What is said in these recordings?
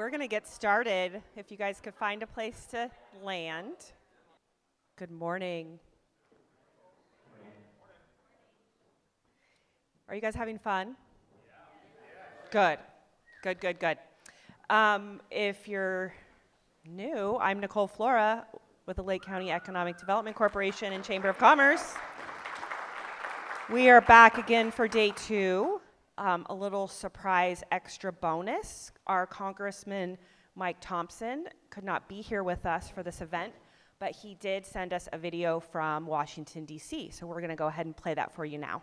We're going to get started. If you guys could find a place to land. Good morning. Are you guys having fun? Good. Good, good, good. If you're new, I'm Nicole Flora with the Lake County Economic Development Corporation and Chamber of Commerce. We are back again for day 2. A little surprise extra bonus. Our Congressman Mike Thompson could not be here with us for this event, but he did send us a video from Washington, D.C. So we're going to go ahead and play that for you now.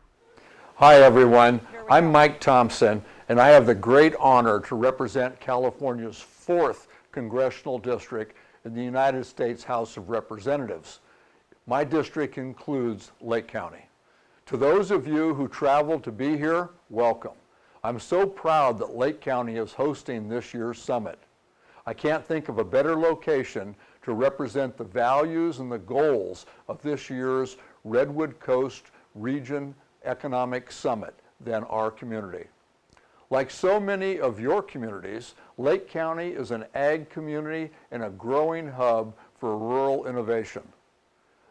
Hi everyone, I'm Mike Thompson, and I have the great honor to represent California's 4th Congressional District in the United States House of Representatives. My district includes Lake County. To those of you who traveled to be here, welcome. I'm so proud that Lake County is hosting this year's summit. I can't think of a better location to represent the values and the goals of this year's Redwood Coast Region Economic Summit than our community. Like so many of your communities, Lake County is an ag community and a growing hub for rural innovation.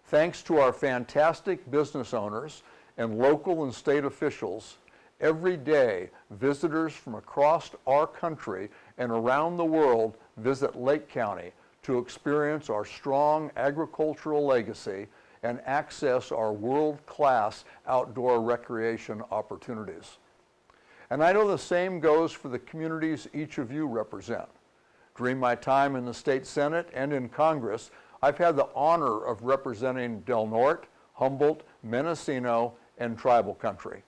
Thanks to our fantastic business owners and local and state officials, every day visitors from across our country and around the world visit Lake County to experience our strong agricultural legacy and access our world-class outdoor recreation opportunities. And I know the same goes for the communities each of you represent. During my time in the State Senate and in Congress, I've had the honor of representing Del Norte, Humboldt, Mendocino, and tribal country.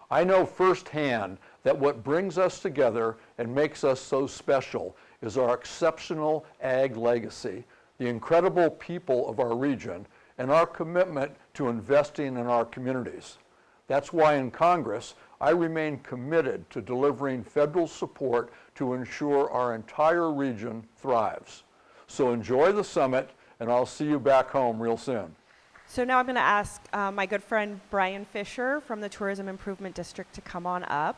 I know firsthand that what brings us together and makes us so special is our exceptional ag legacy, the incredible people of our region, and our commitment to investing in our communities. That's why in Congress, I remain committed to delivering federal support to ensure our entire region thrives. So enjoy the summit, and I'll see you back home real soon. So now I'm going to ask my good friend Brian Fisher from the Tourism Improvement District to come on up.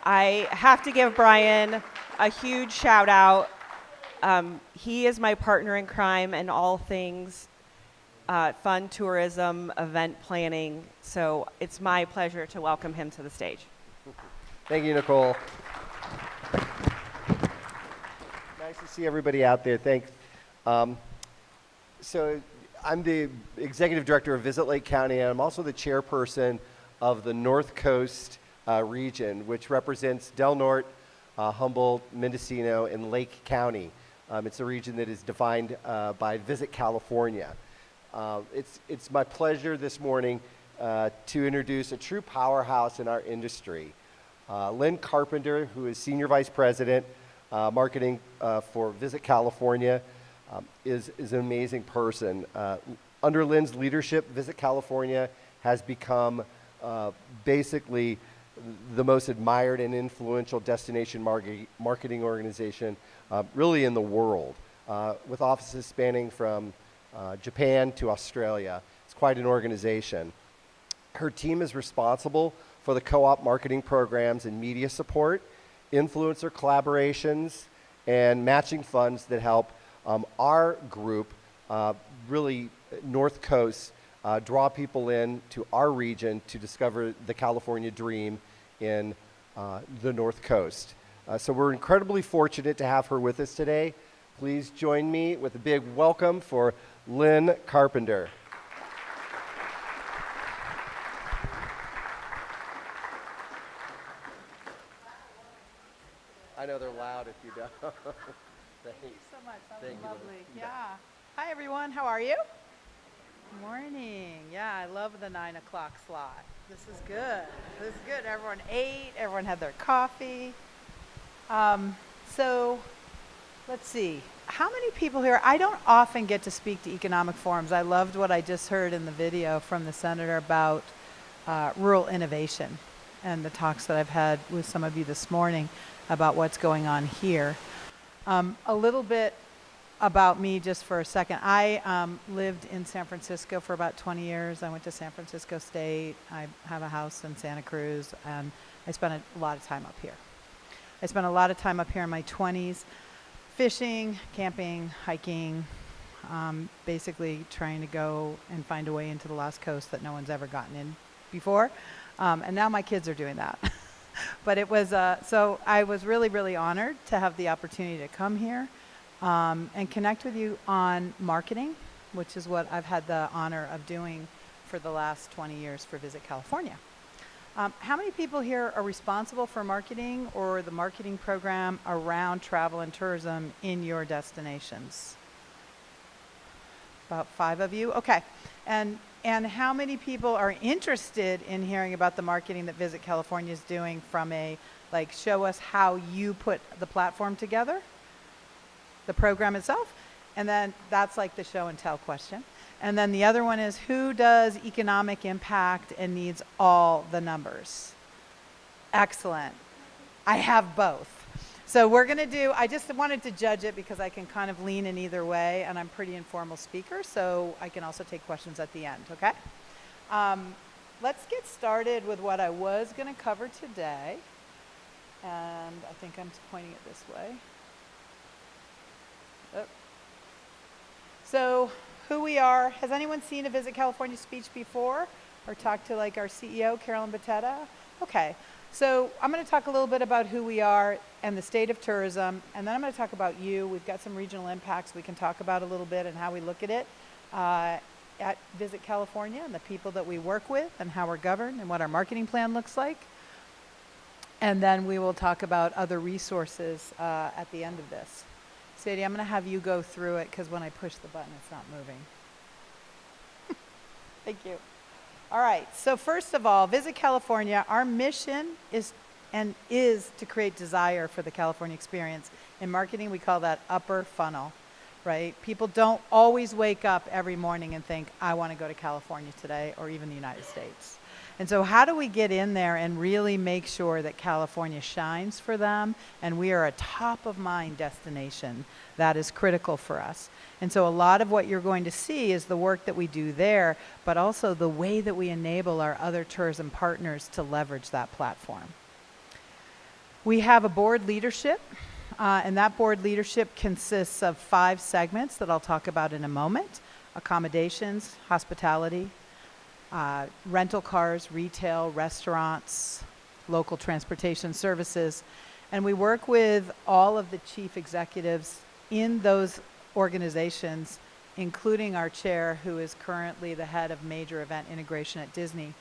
I have to give Brian a huge shout out. He is my partner in crime in all things fun tourism, event planning. So it's my pleasure to welcome him to the stage. Thank you, Nicole. Nice to see everybody out there. Thanks. So I'm the Executive Director of Visit Lake County, and I'm also the chairperson of the North Coast region, which represents Del Norte, Humboldt, Mendocino, and Lake County. It's a region that is defined by Visit California. It's my pleasure this morning to introduce a true powerhouse in our industry. Lynn Carpenter, who is Senior Vice President, Marketing for Visit California, is an amazing person. Under Lynn's leadership, Visit California has become basically the most admired and influential destination marketing organization really in the world, with offices spanning from Japan to Australia. It's quite an organization. Her team is responsible for the co-op marketing programs and media support, influencer collaborations, and matching funds that help our group, really North Coast, draw people in to our region to discover the California dream in the North Coast. So we're incredibly fortunate to have her with us today. Please join me with a big welcome for Lynn Carpenter. I know they're loud if you don't. Thank you so much. That was Thank you. lovely. Yeah. Hi, everyone. How are you? Morning. Yeah, I love the 9 o'clock slot. This is good. This is good. Everyone ate. Everyone had their coffee. So let's see. How many people here? I don't often get to speak to economic forums. I loved what I just heard in the video from the senator about rural innovation and the talks that I've had with some of you this morning about what's going on here. A little bit about me just for a second. I lived in San Francisco for about 20 years. I went to San Francisco State. I have a house in Santa Cruz, and I spent a lot of time up here. I spent a lot of time up here in my 20s, fishing, camping, hiking, basically trying to go and find a way into the Lost Coast that no one's ever gotten in before. And now my kids are doing that. But it was, so I was really, really honored to have the opportunity to come here and connect with you on marketing, which is what I've had the honor of doing for the last 20 years for Visit California. How many people here are responsible for marketing or the marketing program around travel and tourism in your destinations? About 5 of you? Okay. And how many people are interested in hearing about the marketing that Visit California is doing from a, like, show us how you put the platform together, the program itself? And then that's like the show and tell question. And then the other one is, who does economic impact and needs all the numbers? Excellent. I have both. So we're going to do, I just wanted to judge it because I can kind of lean in either way, and I'm a pretty informal speaker, so I can also take questions at the end, okay? Let's get started with what I was going to cover today. And I think I'm pointing it this way. Oh. So who we are, has anyone seen a Visit California speech before or talked to like our CEO, Carolyn Batetta? Okay, so I'm going to talk a little bit about who we are and the state of tourism, and then I'm going to talk about you. We've got some regional impacts we can talk about a little bit and how we look at it at Visit California and the people that we work with and how we're governed and what our marketing plan looks like. And then we will talk about other resources at the end of this. Sadie, I'm going to have you go through it because when I push the button, it's not moving. Thank you. All right. So first of all, Visit California, our mission is to create desire for the California experience. In marketing, we call that upper funnel, right? People don't always wake up every morning and think, I want to go to California today, or even the United States. And so how do we get in there and really make sure that California shines for them and we are a top of mind destination? That is critical for us. And so a lot of what you're going to see is the work that we do there, but also the way that we enable our other tourism partners to leverage that platform. We have a board leadership, and that board leadership consists of 5 segments that I'll talk about in a moment: accommodations, hospitality, rental cars, retail, restaurants, local transportation services. And we work with all of the chief executives in those organizations, including our chair, who is currently the head of major event integration at Disney.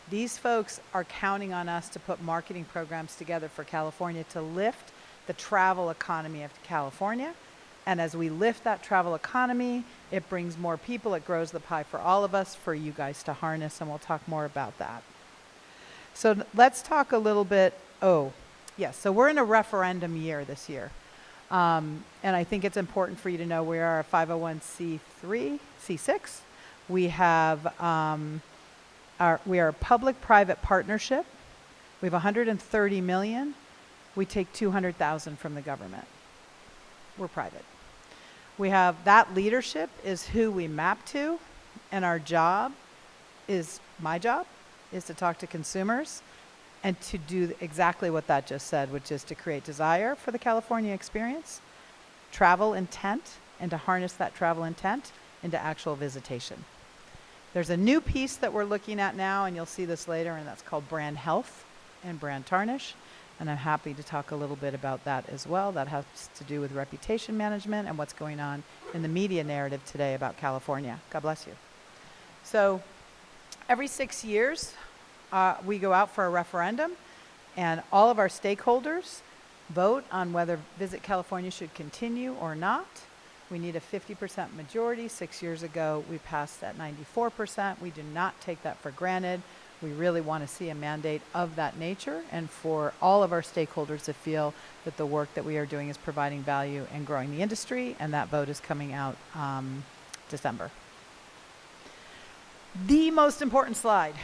These folks are counting on us to put marketing programs together for California to lift the travel economy of California. And as we lift that travel economy, it brings more people, it grows the pie for all of us, for you guys to harness, and we'll talk more about that. So let's talk a little bit, so we're in a referendum year this year. And I think it's important for you to know we are a 501c3, C6. We have, we are a public-private partnership. We have 130 million. We take 200,000 from the government. We're private. We have that leadership is who we map to, and our job is, my job, is to talk to consumers and to do exactly what that just said, which is to create desire for the California experience, travel intent, and to harness that travel intent into actual visitation. There's a new piece that we're looking at now, and you'll see this later, and that's called brand health and brand tarnish. And I'm happy to talk a little bit about that as well. That has to do with reputation management and what's going on in the media narrative today about California. God bless you. So every 6 years, we go out for a referendum, and all of our stakeholders vote on whether Visit California should continue or not. We need a 50% majority. 6 years ago, we passed at 94%. We do not take that for granted. We really want to see a mandate of that nature, and for all of our stakeholders to feel that the work that we are doing is providing value and growing the industry, and that vote is coming out December. The most important slide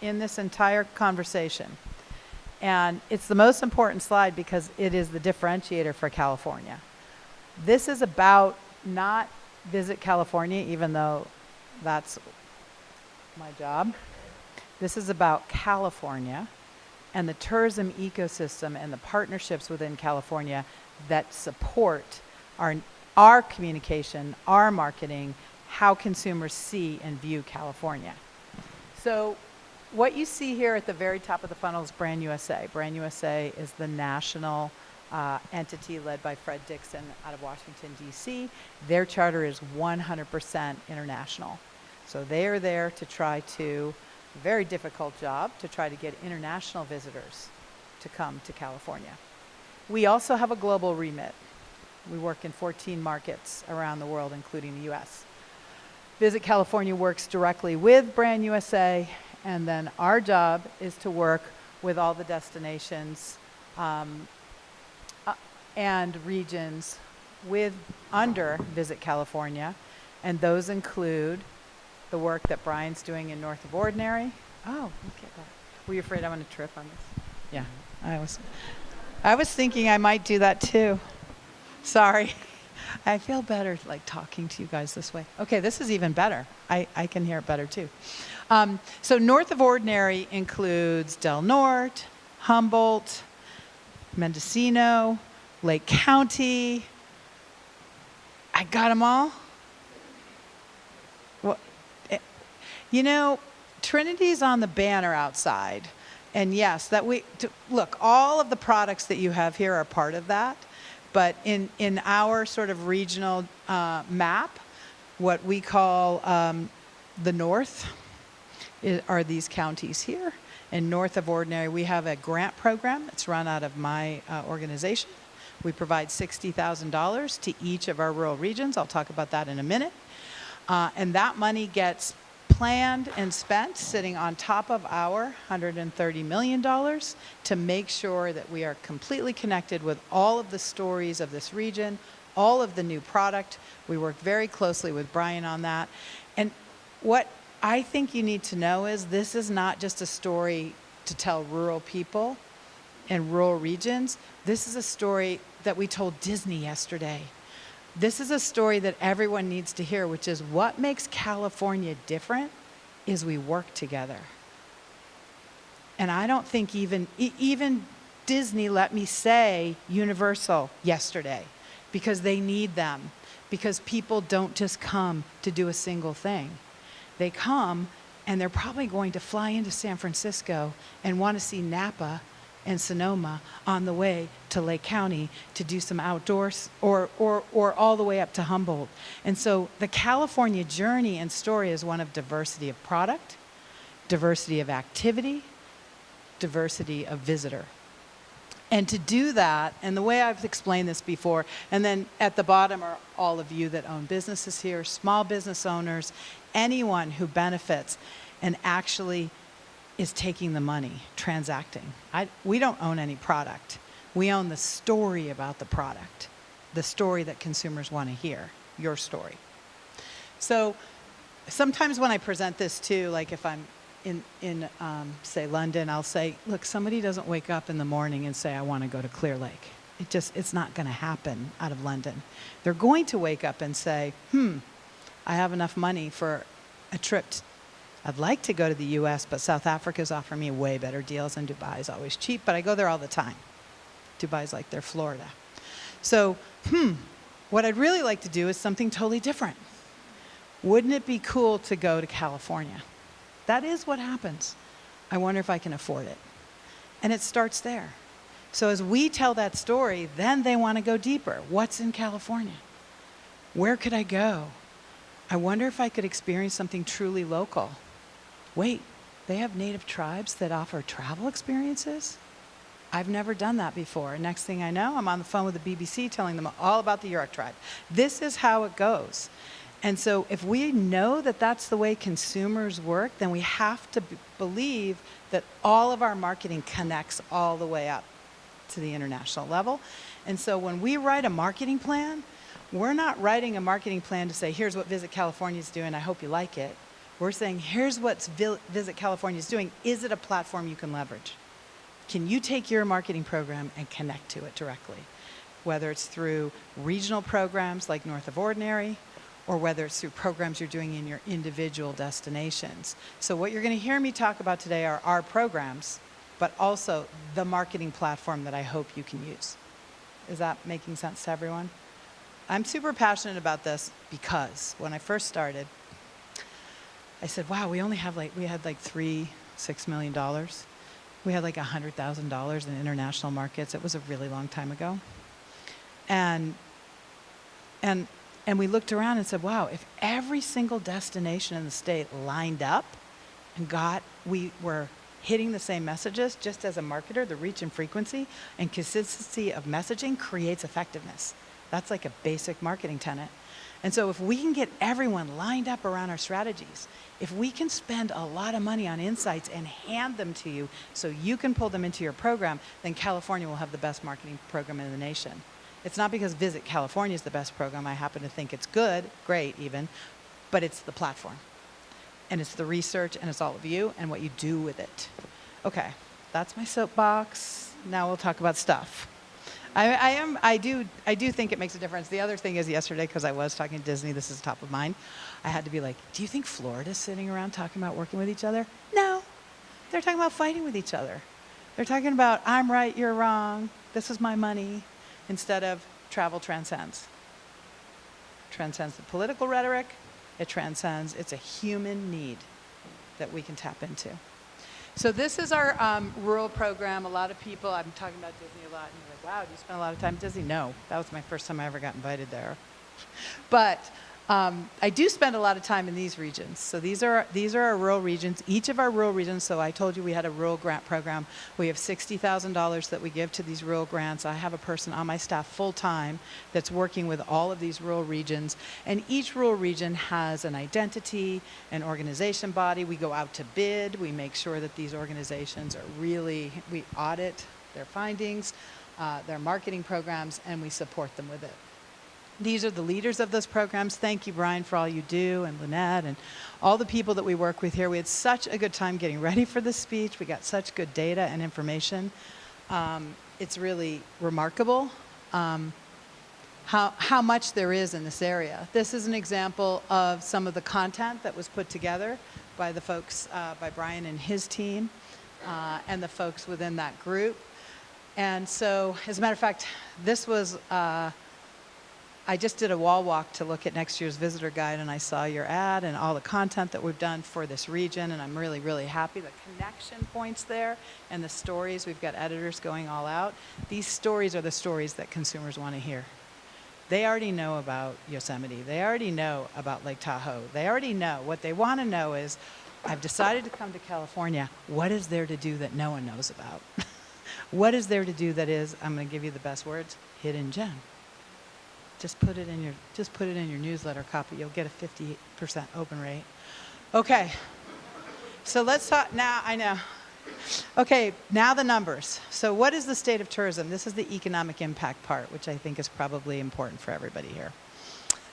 in this entire conversation, and it's the most important slide because it is the differentiator for California. This is about not Visit California, even though that's my job. This is about California and the tourism ecosystem and the partnerships within California that support our communication, our marketing, how consumers see and view California. So what you see here at the very top of the funnel is Brand USA. Brand USA is the national entity led by Fred Dixon out of Washington, D.C. Their charter is 100% international. So they are there to try to, very difficult job, to try to get international visitors to come to California. We also have a global remit. We work in 14 markets around the world, including the U.S. Visit California works directly with Brand USA, and then our job is to work with all the destinations and regions under Visit California, and those include the work that Brian's doing in North of Ordinary. Oh, look at that. Were you afraid I'm going to trip on this? Yeah, I was thinking I might do that too. Sorry. I feel better like talking to you guys this way. Okay, this is even better. I can hear it better too. So North of Ordinary includes Del Norte, Humboldt, Mendocino, Lake County. I got them all? Well, you know, Trinity's on the banner outside. And yes, look, all of the products that you have here are part of that. But in our sort of regional map, what we call the North are these counties here. And North of Ordinary, we have a grant program that's run out of my organization. We provide $60,000 to each of our rural regions. I'll talk about that in a minute. And that money gets planned and spent sitting on top of our $130 million to make sure that we are completely connected with all of the stories of this region, all of the new product. We work very closely with Brian on that. And what I think you need to know is this is not just a story to tell rural people and rural regions. This is a story that we told Disney yesterday. This is a story that everyone needs to hear, which is what makes California different is we work together. And I don't think even Disney let me say Universal yesterday because they need them, because people don't just come to do a single thing. They come and they're probably going to fly into San Francisco and want to see Napa and Sonoma on the way to Lake County to do some outdoors or all the way up to Humboldt. And so the California journey and story is one of diversity of product, diversity of activity, diversity of visitor. And to do that, and the way I've explained this before, and then at the bottom are all of you that own businesses here, small business owners, anyone who benefits and actually is taking the money, transacting. We don't own any product. We own the story about the product, the story that consumers want to hear, your story. So sometimes when I present this too, like if I'm in say London, I'll say, look, somebody doesn't wake up in the morning and say, I want to go to Clear Lake. It's not going to happen out of London. They're going to wake up and say, I have enough money for a trip. I'd like to go to the US, but South Africa's offering me way better deals, and Dubai is always cheap, but I go there all the time. Dubai's like their Florida. So, what I'd really like to do is something totally different. Wouldn't it be cool to go to California? That is what happens. I wonder if I can afford it. And it starts there. So as we tell that story, then they want to go deeper. What's in California? Where could I go? I wonder if I could experience something truly local. Wait, they have native tribes that offer travel experiences? I've never done that before. Next thing I know, I'm on the phone with the BBC telling them all about the Yurok tribe. This is how it goes. And so if we know that that's the way consumers work, then we have to believe that all of our marketing connects all the way up to the international level. And so when we write a marketing plan, we're not writing a marketing plan to say, here's what Visit California is doing, I hope you like it. We're saying, here's what Visit California is doing. Is it a platform you can leverage? Can you take your marketing program and connect to it directly? Whether it's through regional programs like North of Ordinary, or whether it's through programs you're doing in your individual destinations. So what you're going to hear me talk about today are our programs, but also the marketing platform that I hope you can use. Is that making sense to everyone? I'm super passionate about this because when I first started, I said, wow, we had like $6 million. We had like $100,000 in international markets. It was a really long time ago. And we looked around and said, wow, if every single destination in the state lined up and we were hitting the same messages, just as a marketer, the reach and frequency and consistency of messaging creates effectiveness. That's like a basic marketing tenet. And so if we can get everyone lined up around our strategies, if we can spend a lot of money on insights and hand them to you so you can pull them into your program, then California will have the best marketing program in the nation. It's not because Visit California is the best program. I happen to think it's good, great even, but it's the platform. And it's the research, and it's all of you and what you do with it. Okay, that's my soapbox. Now we'll talk about stuff. I do think it makes a difference. The other thing is yesterday, because I was talking to Disney, this is top of mind, I had to be like, do you think Florida's sitting around talking about working with each other? No, they're talking about fighting with each other. They're talking about, I'm right, you're wrong, this is my money, instead of travel transcends. Transcends the political rhetoric, it's a human need that we can tap into. So this is our rural program. A lot of people, I'm talking about Disney a lot, and you're like, wow, do you spend a lot of time at Disney? No, that was my first time I ever got invited there. But I do spend a lot of time in these regions. So these are our rural regions. Each of our rural regions, so I told you we had a rural grant program. We have $60,000 that we give to these rural grants. I have a person on my staff full-time that's working with all of these rural regions. And each rural region has an identity, an organization body. We go out to bid. We make sure that these organizations we audit their findings, their marketing programs, and we support them with it. These are the leaders of those programs. Thank you, Brian, for all you do, and Lynette, and all the people that we work with here. We had such a good time getting ready for this speech. We got such good data and information. It's really remarkable how much there is in this area. This is an example of some of the content that was put together by the folks, by Brian and his team, and the folks within that group. And so, as a matter of fact, this was... I just did a wall walk to look at next year's visitor guide, and I saw your ad and all the content that we've done for this region, and I'm really, really happy. The connection points there and the stories, we've got editors going all out. These stories are the stories that consumers want to hear. They already know about Yosemite. They already know about Lake Tahoe. They already know. What they want to know is, I've decided to come to California. What is there to do that no one knows about? What is there to do that is, I'm going to give you the best words, hidden gem. Just put it in your newsletter copy. You'll get a 50% open rate. Okay. So let's talk now. I know. Okay, now the numbers. So what is the state of tourism? This is the economic impact part, which I think is probably important for everybody here.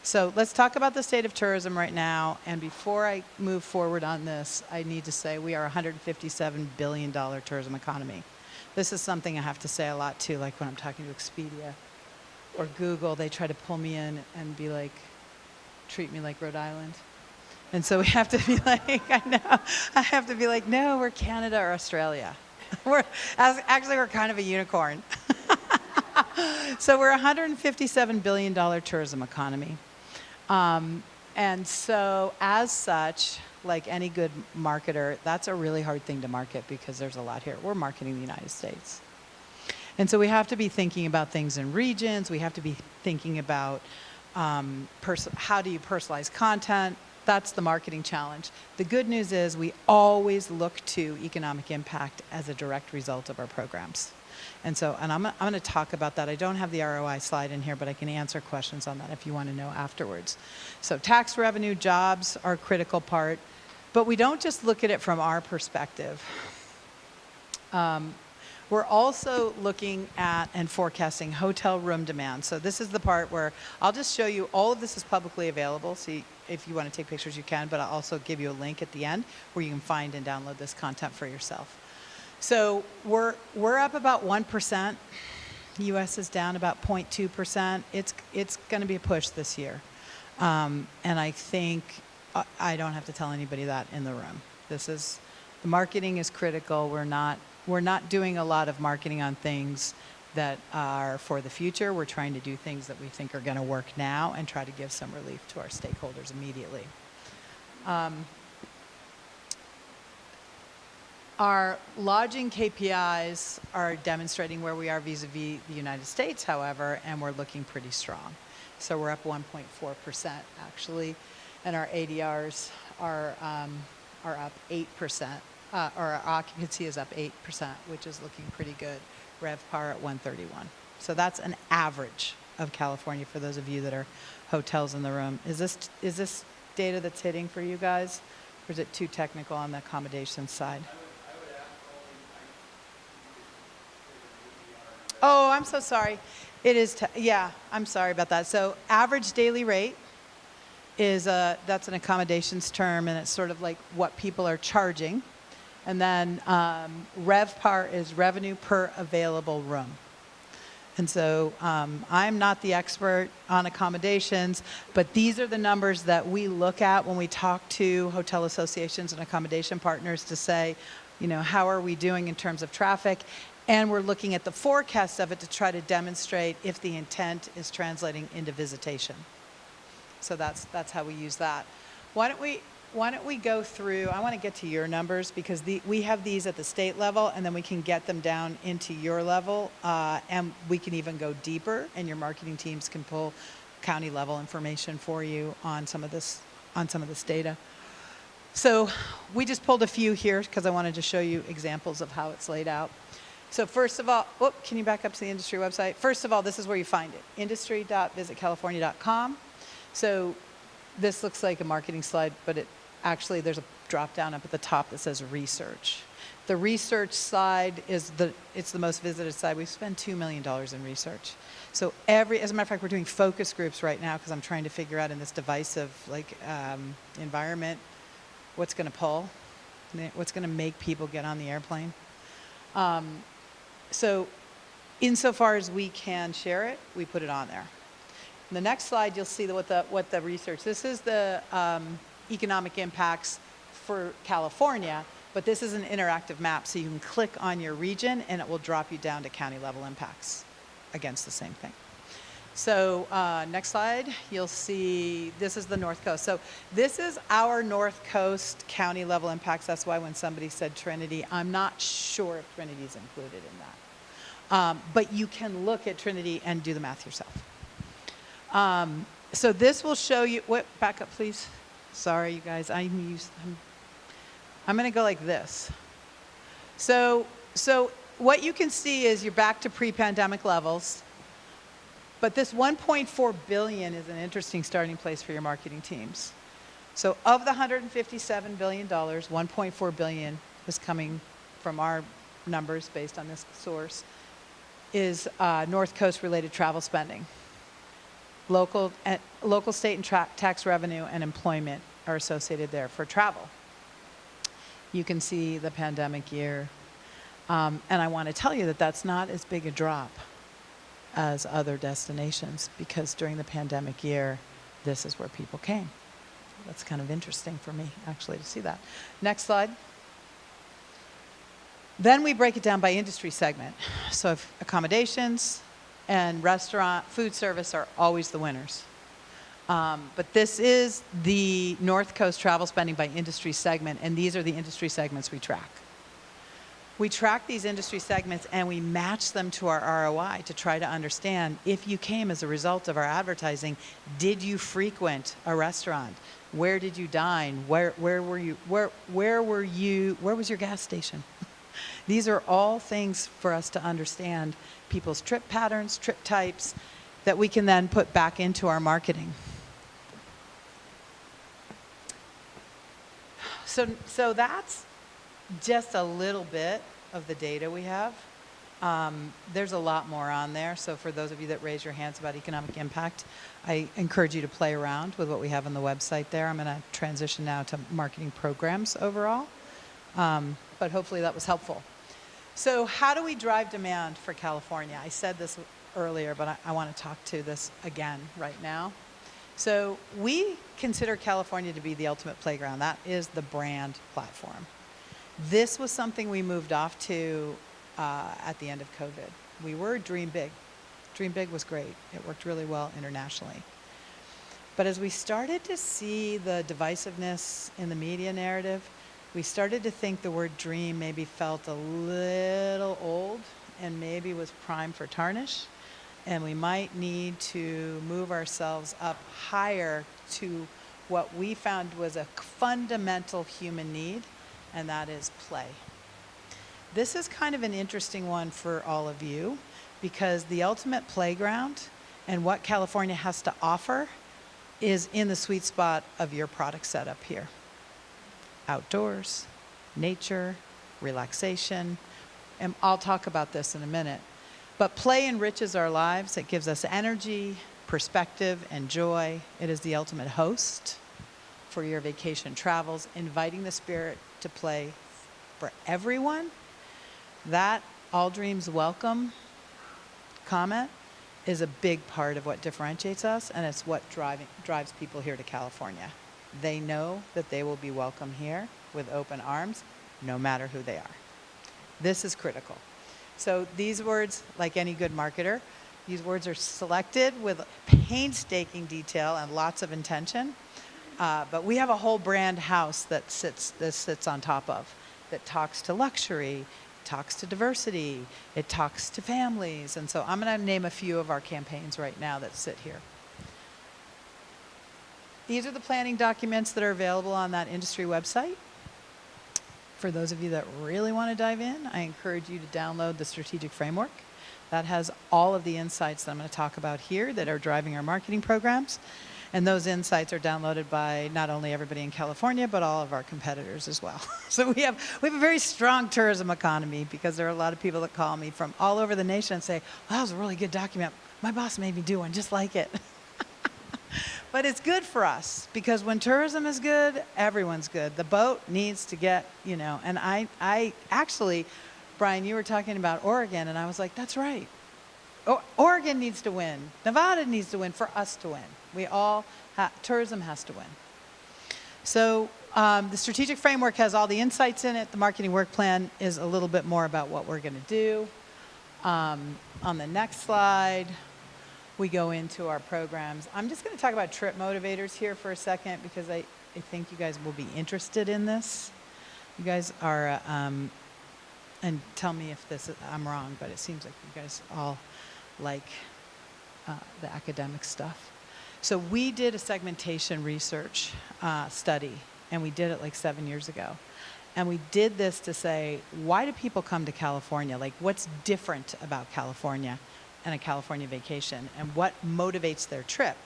So let's talk about the state of tourism right now. And before I move forward on this, I need to say we are a $157 billion tourism economy. This is something I have to say a lot too, like when I'm talking to Expedia or Google, they try to pull me in and be like, treat me like Rhode Island. And so we have to be like, I have to be like, no, we're Canada or Australia. We're kind of a unicorn. So we're a $157 billion tourism economy. And so as such, like any good marketer, that's a really hard thing to market because there's a lot here. We're marketing the United States. And so we have to be thinking about things in regions. We have to be thinking about how do you personalize content. That's the marketing challenge. The good news is we always look to economic impact as a direct result of our programs. And so, I'm going to talk about that. I don't have the ROI slide in here, but I can answer questions on that if you want to know afterwards. So tax revenue, jobs are a critical part, but we don't just look at it from our perspective. We're also looking at and forecasting hotel room demand. So this is the part where I'll just show you, all of this is publicly available. So if you want to take pictures, you can, but I'll also give you a link at the end where you can find and download this content for yourself. So we're up about 1%. The U.S. is down about 0.2%. It's going to be a push this year. And I think I don't have to tell anybody that in the room. The marketing is critical. We're not we're not doing a lot of marketing on things that are for the future. We're trying to do things that we think are going to work now and try to give some relief to our stakeholders immediately. Our lodging KPIs are demonstrating where we are vis-a-vis the United States, however, and we're looking pretty strong. So we're up 1.4% actually, and our ADRs are up 8%, or our occupancy is up 8%, which is looking pretty good. RevPAR at 131. So that's an average of California for those of you that are hotels in the room. Is this data that's hitting for you guys, or is it too technical on the accommodation side? Oh, I'm so sorry. It is, yeah, I'm sorry about that. So average daily rate is, that's an accommodations term, and it's sort of like what people are charging. And then RevPAR is revenue per available room. And so I'm not the expert on accommodations, but these are the numbers that we look at when we talk to hotel associations and accommodation partners to say, you know, how are we doing in terms of traffic? And we're looking at the forecast of it to try to demonstrate if the intent is translating into visitation. So that's how we use that. Why don't we go through, I want to get to your numbers because we have these at the state level, and then we can get them down into your level, and we can even go deeper, and your marketing teams can pull county level information for you on some of this data. So we just pulled a few here because I wanted to show you examples of how it's laid out. So first of all, can you back up to the industry website? First of all, this is where you find it, industry.visitcalifornia.com. So this looks like a marketing slide, but actually there's a drop down up at the top that says research. The research side it's the most visited side. We spend $2 million in research. So as a matter of fact, we're doing focus groups right now because I'm trying to figure out in this divisive environment what's going to pull, what's going to make people get on the airplane. So insofar as we can share it, we put it on there. In the next slide, you'll see what the research, this is the economic impacts for California, but this is an interactive map, so you can click on your region and it will drop you down to county level impacts against the same thing. So next slide, you'll see this is the North Coast. So this is our North Coast county level impacts. That's why when somebody said Trinity, I'm not sure if Trinity is included in that. But you can look at Trinity and do the math yourself. So this will show you, back up please. Sorry, you guys, I'm going to go like this. So what you can see is you're back to pre-pandemic levels, but this 1.4 billion is an interesting starting place for your marketing teams. So of the $157 billion, 1.4 billion is coming from our numbers based on this source, is North Coast related travel spending. Local, state, and tax revenue and employment are associated there for travel. You can see the pandemic year. And I want to tell you that that's not as big a drop as other destinations because during the pandemic year, this is where people came. That's kind of interesting for me, actually, to see that. Next slide. Then we break it down by industry segment. So if accommodations and restaurant, food service are always the winners. But this is the North Coast travel spending by industry segment, and these are the industry segments we track. We track these industry segments and we match them to our ROI to try to understand if you came as a result of our advertising, did you frequent a restaurant? Where did you dine? Where were you? Where was your gas station? These are all things for us to understand people's trip patterns, trip types, that we can then put back into our marketing. So that's just a little bit of the data we have. There's a lot more on there. So for those of you that raise your hands about economic impact, I encourage you to play around with what we have on the website there. I'm going to transition now to marketing programs overall. But hopefully that was helpful. So how do we drive demand for California? I said this earlier, but I want to talk to this again right now. So we consider California to be the ultimate playground. That is the brand platform. This was something we moved off to at the end of COVID. We were Dream Big. Dream Big was great. It worked really well internationally. But as we started to see the divisiveness in the media narrative, we started to think the word dream maybe felt a little old and maybe was primed for tarnish. And we might need to move ourselves up higher to what we found was a fundamental human need, and that is play. This is kind of an interesting one for all of you because the ultimate playground and what California has to offer is in the sweet spot of your product setup here. Outdoors, nature, relaxation, and I'll talk about this in a minute. But play enriches our lives. It gives us energy, perspective, and joy. It is the ultimate host for your vacation travels, inviting the spirit to play for everyone. That all dreams welcome comment is a big part of what differentiates us, and it's what drives people here to California. They know that they will be welcome here with open arms, no matter who they are. This is critical. So these words, like any good marketer, these words are selected with painstaking detail and lots of intention. But we have a whole brand house that sits on top of, that talks to luxury, talks to diversity, it talks to families. And so I'm going to name a few of our campaigns right now that sit here. These are the planning documents that are available on that industry website. For those of you that really want to dive in, I encourage you to download the strategic framework. That has all of the insights that I'm going to talk about here that are driving our marketing programs. And those insights are downloaded by not only everybody in California, but all of our competitors as well. So we have a very strong tourism economy because there are a lot of people that call me from all over the nation and say, well, that was a really good document. My boss made me do one just like it. But it's good for us because when tourism is good, everyone's good. The boat needs to get, and I actually, Brian, you were talking about Oregon, and I was like, that's right. Oregon needs to win. Nevada needs to win for us to win. We all, tourism has to win. So the strategic framework has all the insights in it. The marketing work plan is a little bit more about what we're going to do. On the next slide, we go into our programs. I'm just going to talk about trip motivators here for a second because I think you guys will be interested in this. You guys are, and tell me if I'm wrong, but it seems like you guys all like the academic stuff. So we did a segmentation research study, and we did it like 7 years ago. And we did this to say, why do people come to California? Like, what's different about California and a California vacation, and what motivates their trip?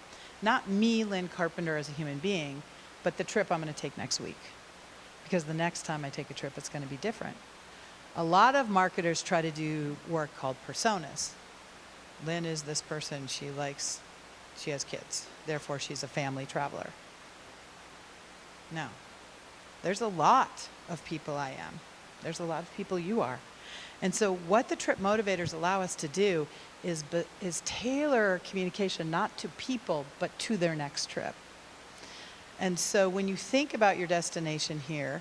Not me, Lynn Carpenter, as a human being, but the trip I'm going to take next week. Because the next time I take a trip, it's going to be different. A lot of marketers try to do work called personas. Lynn is this person, she has kids, therefore she's a family traveler. No. There's a lot of people I am. There's a lot of people you are. And so what the trip motivators allow us to do is tailor communication not to people, but to their next trip. And so when you think about your destination here,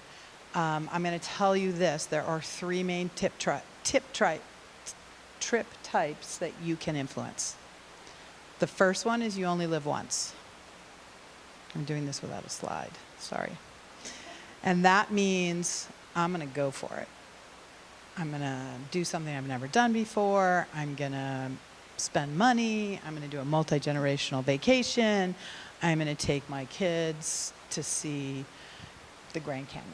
I'm going to tell you this. There are 3 main trip types that you can influence. The first one is you only live once. I'm doing this without a slide. Sorry. And that means I'm going to go for it. I'm going to do something I've never done before. I'm going to spend money. I'm going to do a multi-generational vacation. I'm going to take my kids to see the Grand Canyon.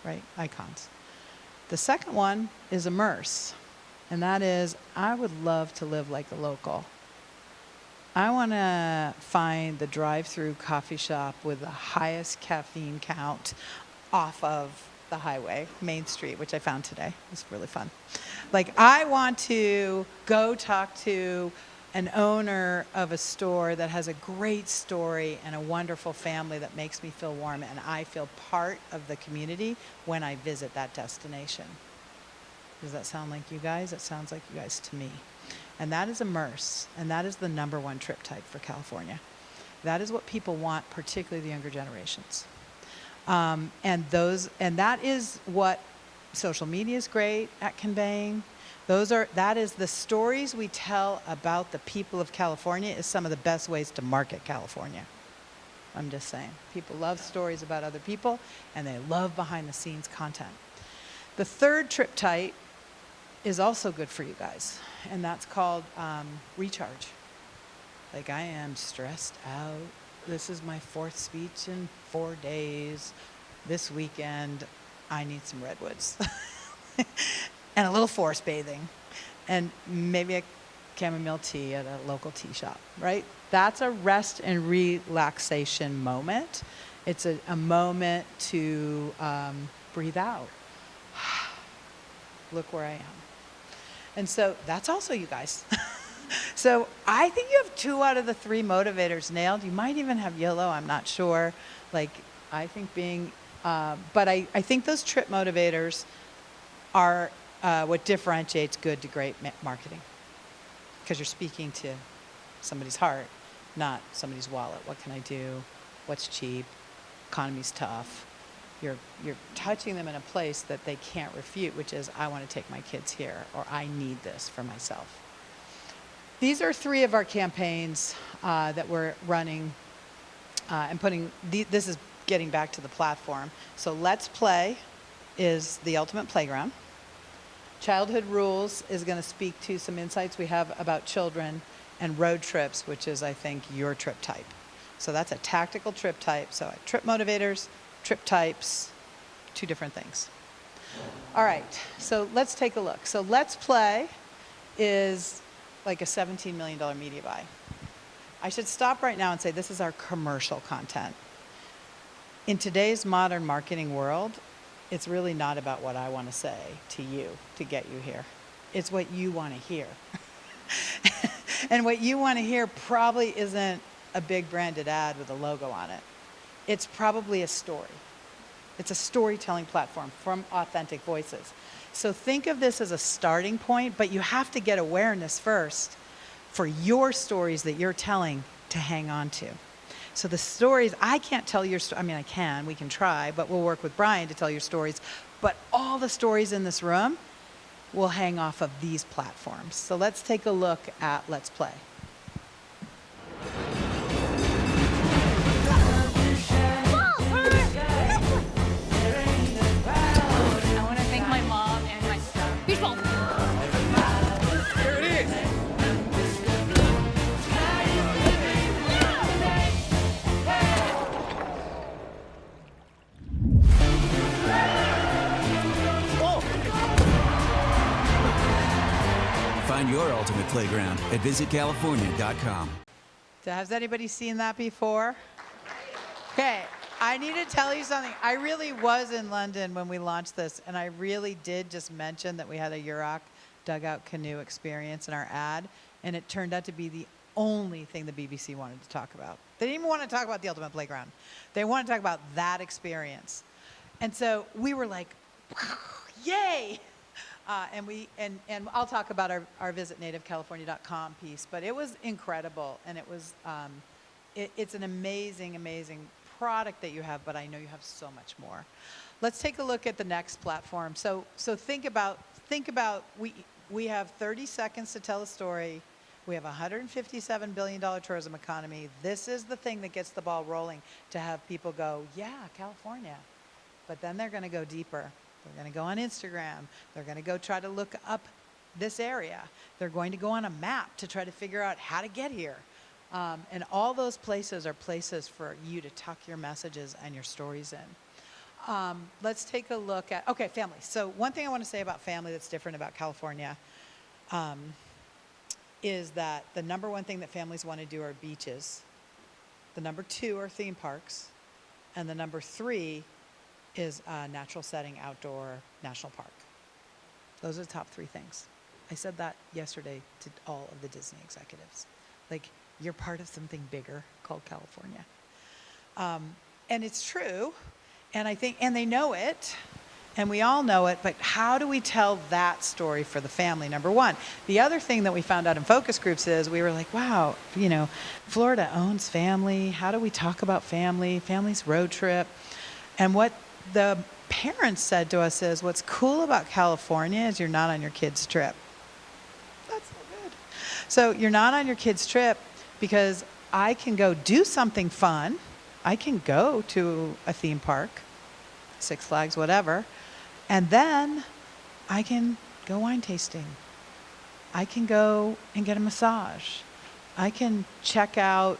Right? Icons. The second one is immerse. And that is, I would love to live like a local. I want to find the drive-through coffee shop with the highest caffeine count off of the highway, Main Street, which I found today. It was really fun. Like, I want to go talk to an owner of a store that has a great story and a wonderful family that makes me feel warm, and I feel part of the community when I visit that destination. Does that sound like you guys? It sounds like you guys to me. And that is immerse, and that is the #1 trip type for California. That is what people want, particularly the younger generations. And that is what social media is great at conveying. That is the stories we tell about the people of California is some of the best ways to market California. I'm just saying. People love stories about other people, and they love behind the scenes content. The third trip type is also good for you guys, and that's called recharge. Like, I am stressed out. This is my 4th speech in 4 days. This weekend, I need some redwoods. And a little forest bathing. And maybe a chamomile tea at a local tea shop, right? That's a rest and relaxation moment. It's a moment to breathe out. Look where I am. And so that's also you guys. So I think you have 2 out of the 3 motivators nailed. You might even have yellow, I'm not sure. Like, I think but I think those trip motivators are what differentiates good to great marketing. Because you're speaking to somebody's heart, not somebody's wallet. What can I do? What's cheap? Economy's tough. You're touching them in a place that they can't refute, which is, I want to take my kids here, or I need this for myself. These are 3 of our campaigns that we're running and putting, this is getting back to the platform. So Let's Play is the ultimate playground. Childhood Rules is going to speak to some insights we have about children, and Road Trips, which is, I think, your trip type. So that's a tactical trip type. So trip motivators, trip types, 2 different things. All right, so let's take a look. So Let's Play is like a $17 million media buy. I should stop right now and say this is our commercial content. In today's modern marketing world, it's really not about what I want to say to you to get you here. It's what you want to hear. And what you want to hear probably isn't a big branded ad with a logo on it. It's probably a story. It's a storytelling platform from authentic voices. So think of this as a starting point, but you have to get awareness first for your stories that you're telling to hang on to. So the stories, I can't tell your story. I mean, I can, we can try, but we'll work with Brian to tell your stories. But all the stories in this room will hang off of these platforms. So let's take a look at Let's Play. I want to thank my mom and my sister. Beach ball. There it is. Find your ultimate playground at visitcalifornia.com. So has anybody seen that before? Okay, I need to tell you something. I really was in London when we launched this, and I really did just mention that we had a Yurok dugout canoe experience in our ad, and it turned out to be the only thing the BBC wanted to talk about. They didn't even want to talk about the ultimate playground. They wanted to talk about that experience. And so we were like, yay! And I'll talk about our visit nativecalifornia.com piece, but it was incredible, and it was it's an amazing, amazing product that you have, but I know you have so much more. Let's take a look at the next platform. So think about we have 30 seconds to tell a story. We have a $157 billion tourism economy. This is the thing that gets the ball rolling to have people go, yeah, California. But then they're going to go deeper. They're going to go on Instagram. They're going to go try to look up this area. They're going to go on a map to try to figure out how to get here. And all those places are places for you to tuck your messages and your stories in. Let's take a look at, okay, family. So one thing I want to say about family that's different about California is that the number 1 thing that families want to do are beaches. The number 2 are theme parks. And the number 3 is a natural setting, outdoor, national park. Those are the top 3 things. I said that yesterday to all of the Disney executives. Like, you're part of something bigger called California. And it's true, and I think, and they know it, and we all know it, but how do we tell that story for the family, number 1? The other thing that we found out in focus groups is we were like, wow, you know, Florida owns family. How do we talk about family? Family's road trip. And what the parents said to us is, what's cool about California is you're not on your kid's trip. That's so good. So you're not on your kid's trip because I can go do something fun. I can go to a theme park, Six Flags, whatever, and then I can go wine tasting. I can go and get a massage. I can check out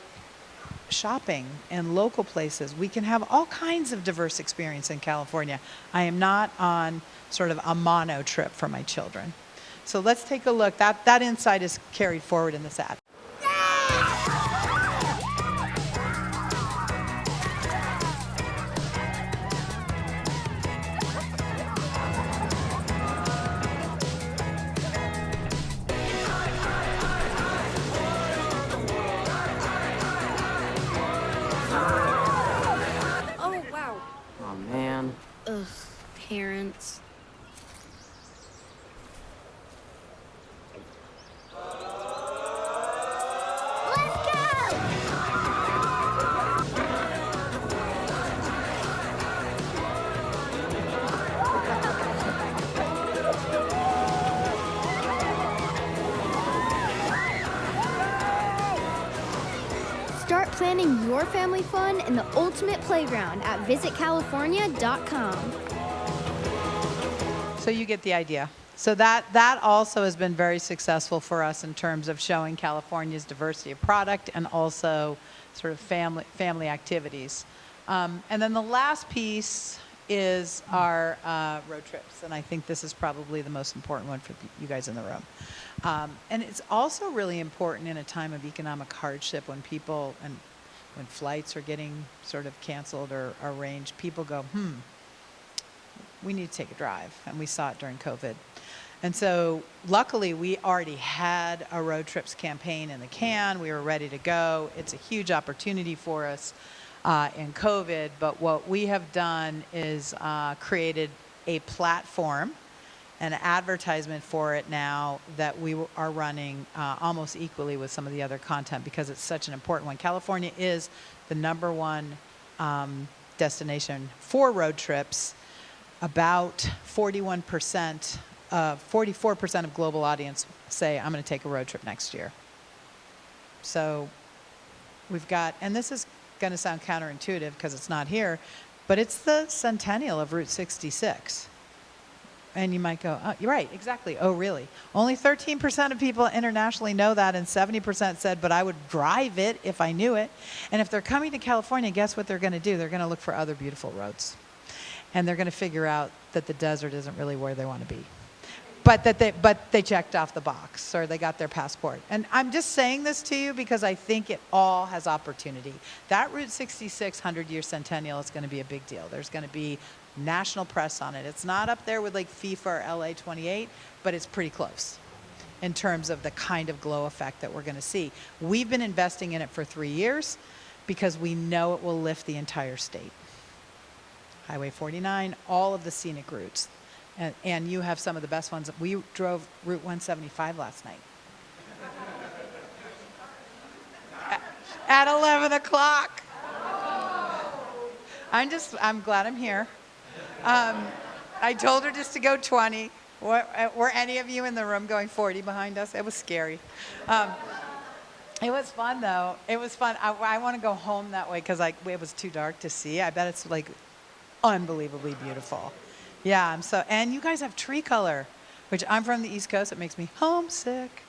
shopping in local places. We can have all kinds of diverse experience in California. I am not on sort of a mono trip for my children. So let's take a look. That insight is carried forward in this ad. Oh, wow. Oh man. Ugh, parents. Start planning your family fun in the ultimate playground at visitcalifornia.com. So you get the idea. So that also has been very successful for us in terms of showing California's diversity of product and also sort of family activities. And then the last piece is our road trips, and I think this is probably the most important one for you guys in the room. And it's also really important in a time of economic hardship when people, and when flights are getting sort of canceled or arranged, people go, we need to take a drive. And we saw it during COVID. And so luckily we already had a road trips campaign in the can. We were ready to go. It's a huge opportunity for us in COVID. But what we have done is created a platform, an advertisement for it now that we are running almost equally with some of the other content because it's such an important one. California is the #1 destination for road trips. About 44% of global audience say, I'm going to take a road trip next year. So we've got, and this is going to sound counterintuitive because it's not here, but it's the centennial of Route 66. And you might go, oh, you're right, exactly. Oh, really? Only 13% of people internationally know that, and 70% said, but I would drive it if I knew it. And if they're coming to California, guess what they're going to do? They're going to look for other beautiful roads. And they're going to figure out that the desert isn't really where they want to be. But they checked off the box, or they got their passport. And I'm just saying this to you because I think it all has opportunity. That Route 66 100-year centennial is going to be a big deal. There's going to be national press on it. It's not up there with like FIFA or LA 28, but it's pretty close in terms of the kind of glow effect that we're going to see. We've been investing in it for 3 years because we know it will lift the entire state. Highway 49, all of the scenic routes. And you have some of the best ones. We drove Route 175 last night. At 11 o'clock. I'm glad I'm here. I told her just to go 20. Were any of you in the room going 40 behind us? It was scary. It was fun, though. It was fun. I want to go home that way because it was too dark to see. I bet it's like unbelievably beautiful. Yeah, and you guys have tree color, which I'm from the East Coast. It makes me homesick.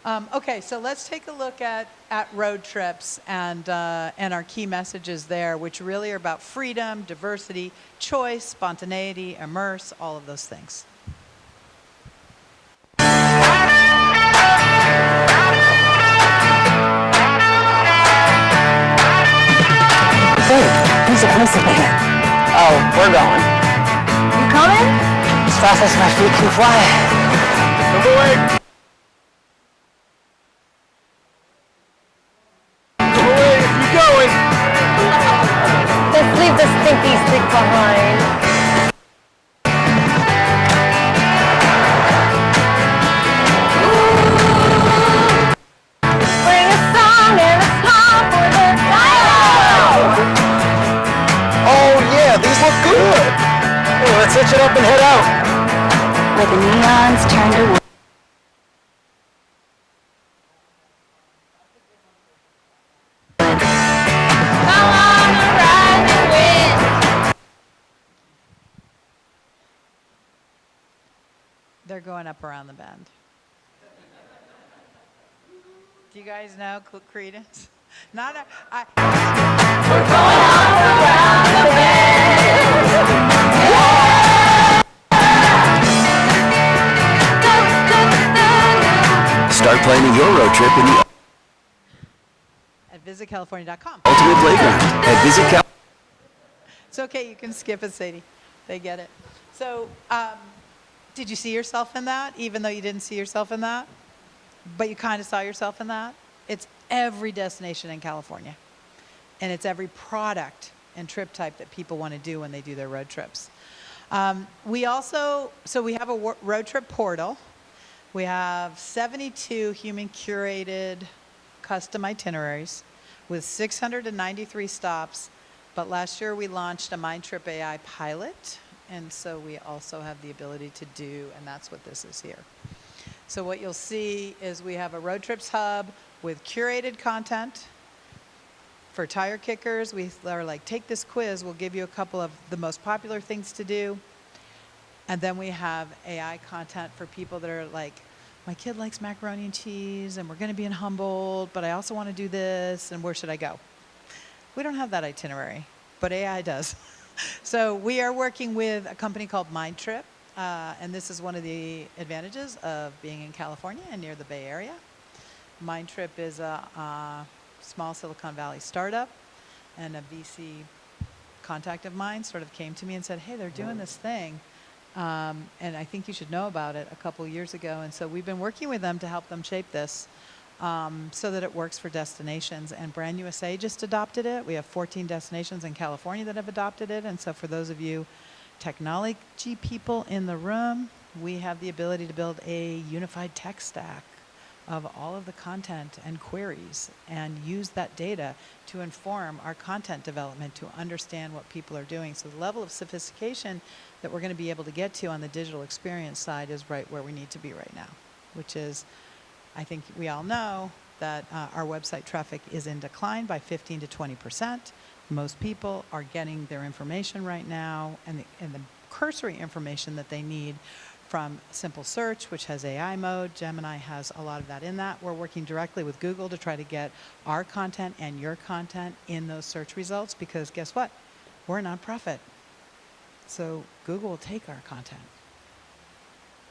Okay, so let's take a look at road trips and our key messages there, which really are about freedom, diversity, choice, spontaneity, immerse, all of those things. Who's supposed to be here? Oh, we're going. You coming? As fast as my feet can fly. Move away! Move away if you're going! Let's leave the stinky stick behind. Bring a song and a smile for the crowd! Oh yeah, these look up and head out. Where the neons turn to wood. Come on, ride the wind. They're going up around the bend. Do you guys know Credence? Not a, I, We're going all around the bend. Start planning your road trip in the at visitcalifornia.com. ultimate playground at Visit Cal. It's okay, you can skip it, Sadie. They get it. So, did you see yourself in that, even though you didn't see yourself in that? But you kind of saw yourself in that? It's every destination in California. And it's every product and trip type that people want to do when they do their road trips. We have a road trip portal. We have 72 human curated custom itineraries with 693 stops. But last year we launched a MindTrip AI pilot. And so we also have the ability to do, and that's what this is here. So what you'll see is we have a road trips hub with curated content. For tire kickers, we are like, take this quiz, we'll give you a couple of the most popular things to do. And then we have AI content for people that are like, my kid likes macaroni and cheese, and we're going to be in Humboldt, but I also want to do this, and where should I go? We don't have that itinerary, but AI does. So we are working with a company called MindTrip, and this is one of the advantages of being in California and near the Bay Area. MindTrip is a small Silicon Valley startup, and a VC contact of mine sort of came to me and said, hey, they're doing this thing, and I think you should know about it, a couple years ago. And so we've been working with them to help them shape this so that it works for destinations. And Brand USA just adopted it. We have 14 destinations in California that have adopted it. And so for those of you technology people in the room, we have the ability to build a unified tech stack of all of the content and queries and use that data to inform our content development to understand what people are doing. So the level of sophistication that we're going to be able to get to on the digital experience side is right where we need to be right now, which is, I think we all know that our website traffic is in decline by 15 to 20%. Most people are getting their information right now and the cursory information that they need from simple search, which has AI mode. Gemini has a lot of that in that. We're working directly with Google to try to get our content and your content in those search results, because guess what? We're a nonprofit. So Google will take our content.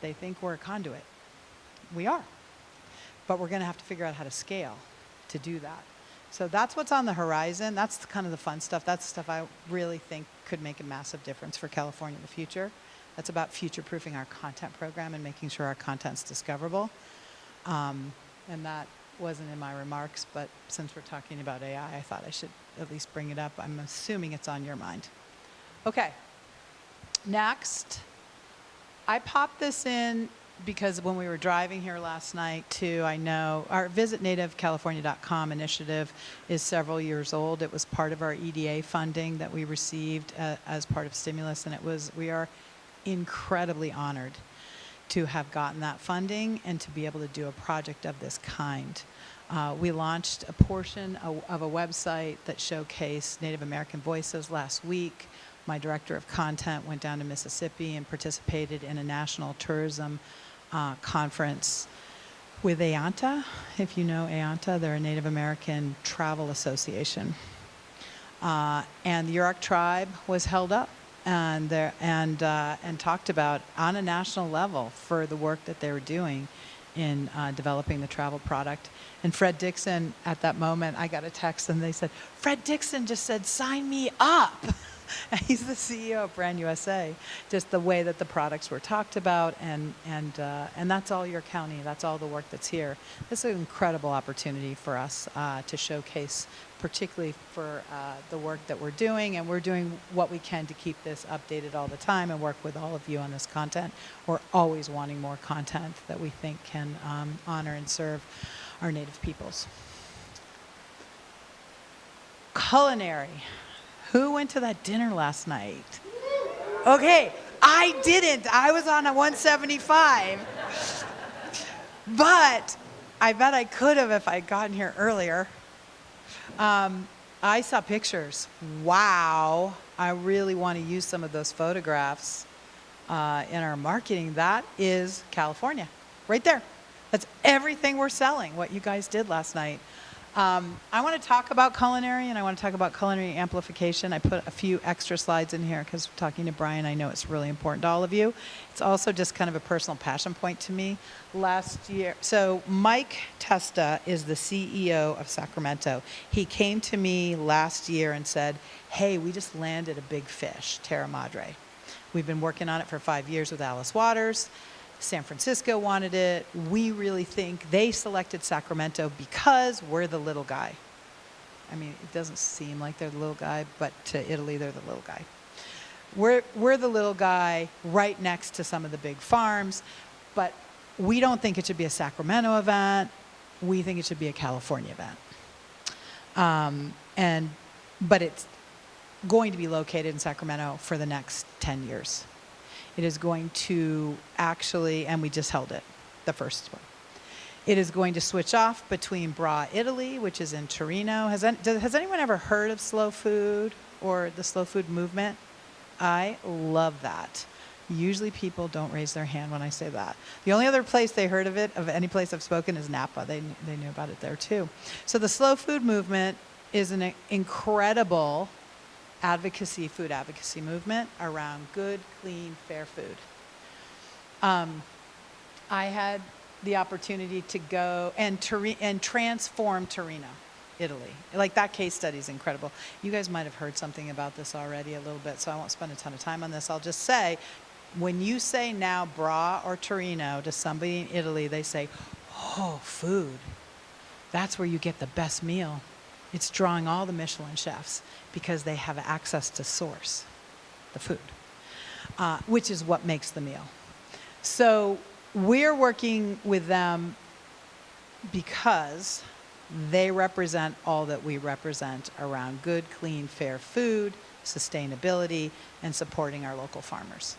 They think we're a conduit. We are. But we're going to have to figure out how to scale to do that. So that's what's on the horizon. That's kind of the fun stuff. That's stuff I really think could make a massive difference for California in the future. That's about future-proofing our content program and making sure our content's discoverable. And that wasn't in my remarks, but since we're talking about AI, I thought I should at least bring it up. I'm assuming it's on your mind. Okay. Next, I popped this in because when we were driving here last night too, I know our visitnativecalifornia.com initiative is several years old. It was part of our EDA funding that we received as part of stimulus, and we are incredibly honored to have gotten that funding and to be able to do a project of this kind. We launched a portion of a website that showcased Native American voices last week. My director of content went down to Mississippi and participated in a national tourism conference with AANTA. If you know AANTA, they're a Native American travel association. And the Yurok tribe was held up and talked about on a national level for the work that they were doing in developing the travel product. And Fred Dixon, at that moment, I got a text and they said, Fred Dixon just said, sign me up. And he's the CEO of Brand USA. Just the way that the products were talked about, and that's all your county. That's all the work that's here. This is an incredible opportunity for us to showcase, particularly for the work that we're doing, and we're doing what we can to keep this updated all the time and work with all of you on this content. We're always wanting more content that we think can honor and serve our Native peoples. Culinary. Who went to that dinner last night? Okay, I didn't. I was on a 175. But I bet I could have if I'd gotten here earlier. I saw pictures. Wow. I really want to use some of those photographs in our marketing. That is California, right there. That's everything we're selling, what you guys did last night. I want to talk about culinary, and I want to talk about culinary amplification. I put a few extra slides in here because talking to Brian, I know it's really important to all of you. It's also just kind of a personal passion point to me. Last year, so Mike Testa is the CEO of Sacramento. He came to me last year and said, hey, we just landed a big fish, Terra Madre. We've been working on it for 5 years with Alice Waters. San Francisco wanted it. We really think they selected Sacramento because we're the little guy. I mean, it doesn't seem like they're the little guy, but to Italy, they're the little guy. We're the little guy right next to some of the big farms, but we don't think it should be a Sacramento event. We think it should be a California event. But it's going to be located in Sacramento for the next 10 years. It is going to actually, and we just held it, the first one. It is going to switch off between Bra, Italy, which is in Torino. Has anyone ever heard of slow food or the slow food movement? I love that. Usually people don't raise their hand when I say that. The only other place they heard of it, of any place I've spoken, is Napa. They knew about it there too. So the slow food movement is an incredible food advocacy movement around good, clean, fair food. I had the opportunity to go and transform Torino, Italy. Like, that case study is incredible. You guys might have heard something about this already a little bit, so I won't spend a ton of time on this. I'll just say, when you say now Bra or Torino to somebody in Italy, they say, oh, food. That's where you get the best meal. It's drawing all the Michelin chefs because they have access to source the food, which is what makes the meal. So we're working with them because they represent all that we represent around good, clean, fair food, sustainability, and supporting our local farmers.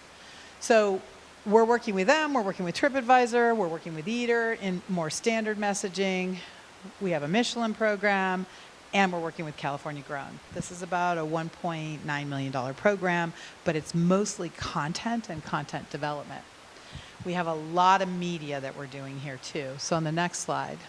So we're working with them, we're working with TripAdvisor, we're working with Eater in more standard messaging. We have a Michelin program, and we're working with California Grown. This is about a $1.9 million program, but it's mostly content and content development. We have a lot of media that we're doing here too. So on the next slide,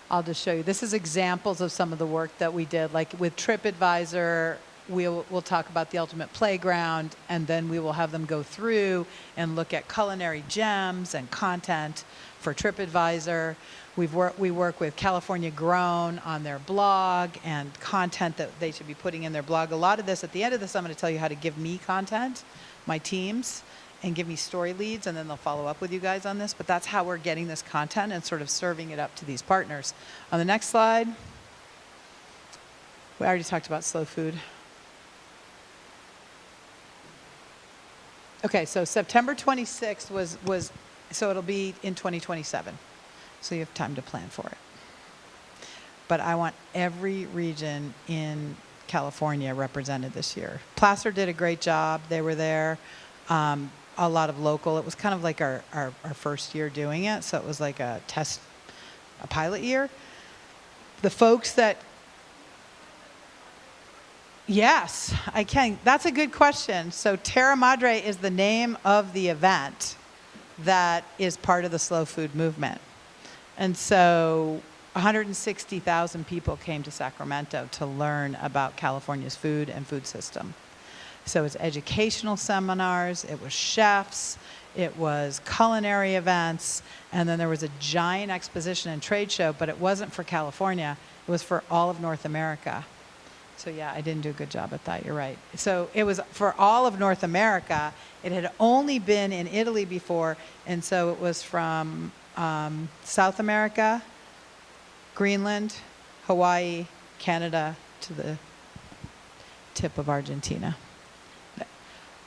I'll just show you. This is examples of some of the work that we did. Like with TripAdvisor, we'll talk about the Ultimate Playground, and then we will have them go through and look at culinary gems and content for TripAdvisor. We work with California Grown on their blog and content that they should be putting in their blog. A lot of this, at the end of this, I'm going to tell you how to give me content, my teams, and give me story leads, and then they'll follow up with you guys on this. But that's how we're getting this content and sort of serving it up to these partners. On the next slide, we already talked about slow food. Okay, so September 26th was so it'll be in 2027. So you have time to plan for it. But I want every region in California represented this year. Placer did a great job. They were there. A lot of local. It was kind of like our first year doing it, so it was like a pilot year. The folks that, yes, I can. That's a good question. So Terra Madre is the name of the event that is part of the slow food movement. And so 160,000 people came to Sacramento to learn about California's food and food system. So it's educational seminars, it was chefs, it was culinary events, and then there was a giant exposition and trade show, but it wasn't for California, it was for all of North America. So yeah, I didn't do a good job at that, you're right. So it was for all of North America. It had only been in Italy before, and so it was from South America, Greenland, Hawaii, Canada, to the tip of Argentina.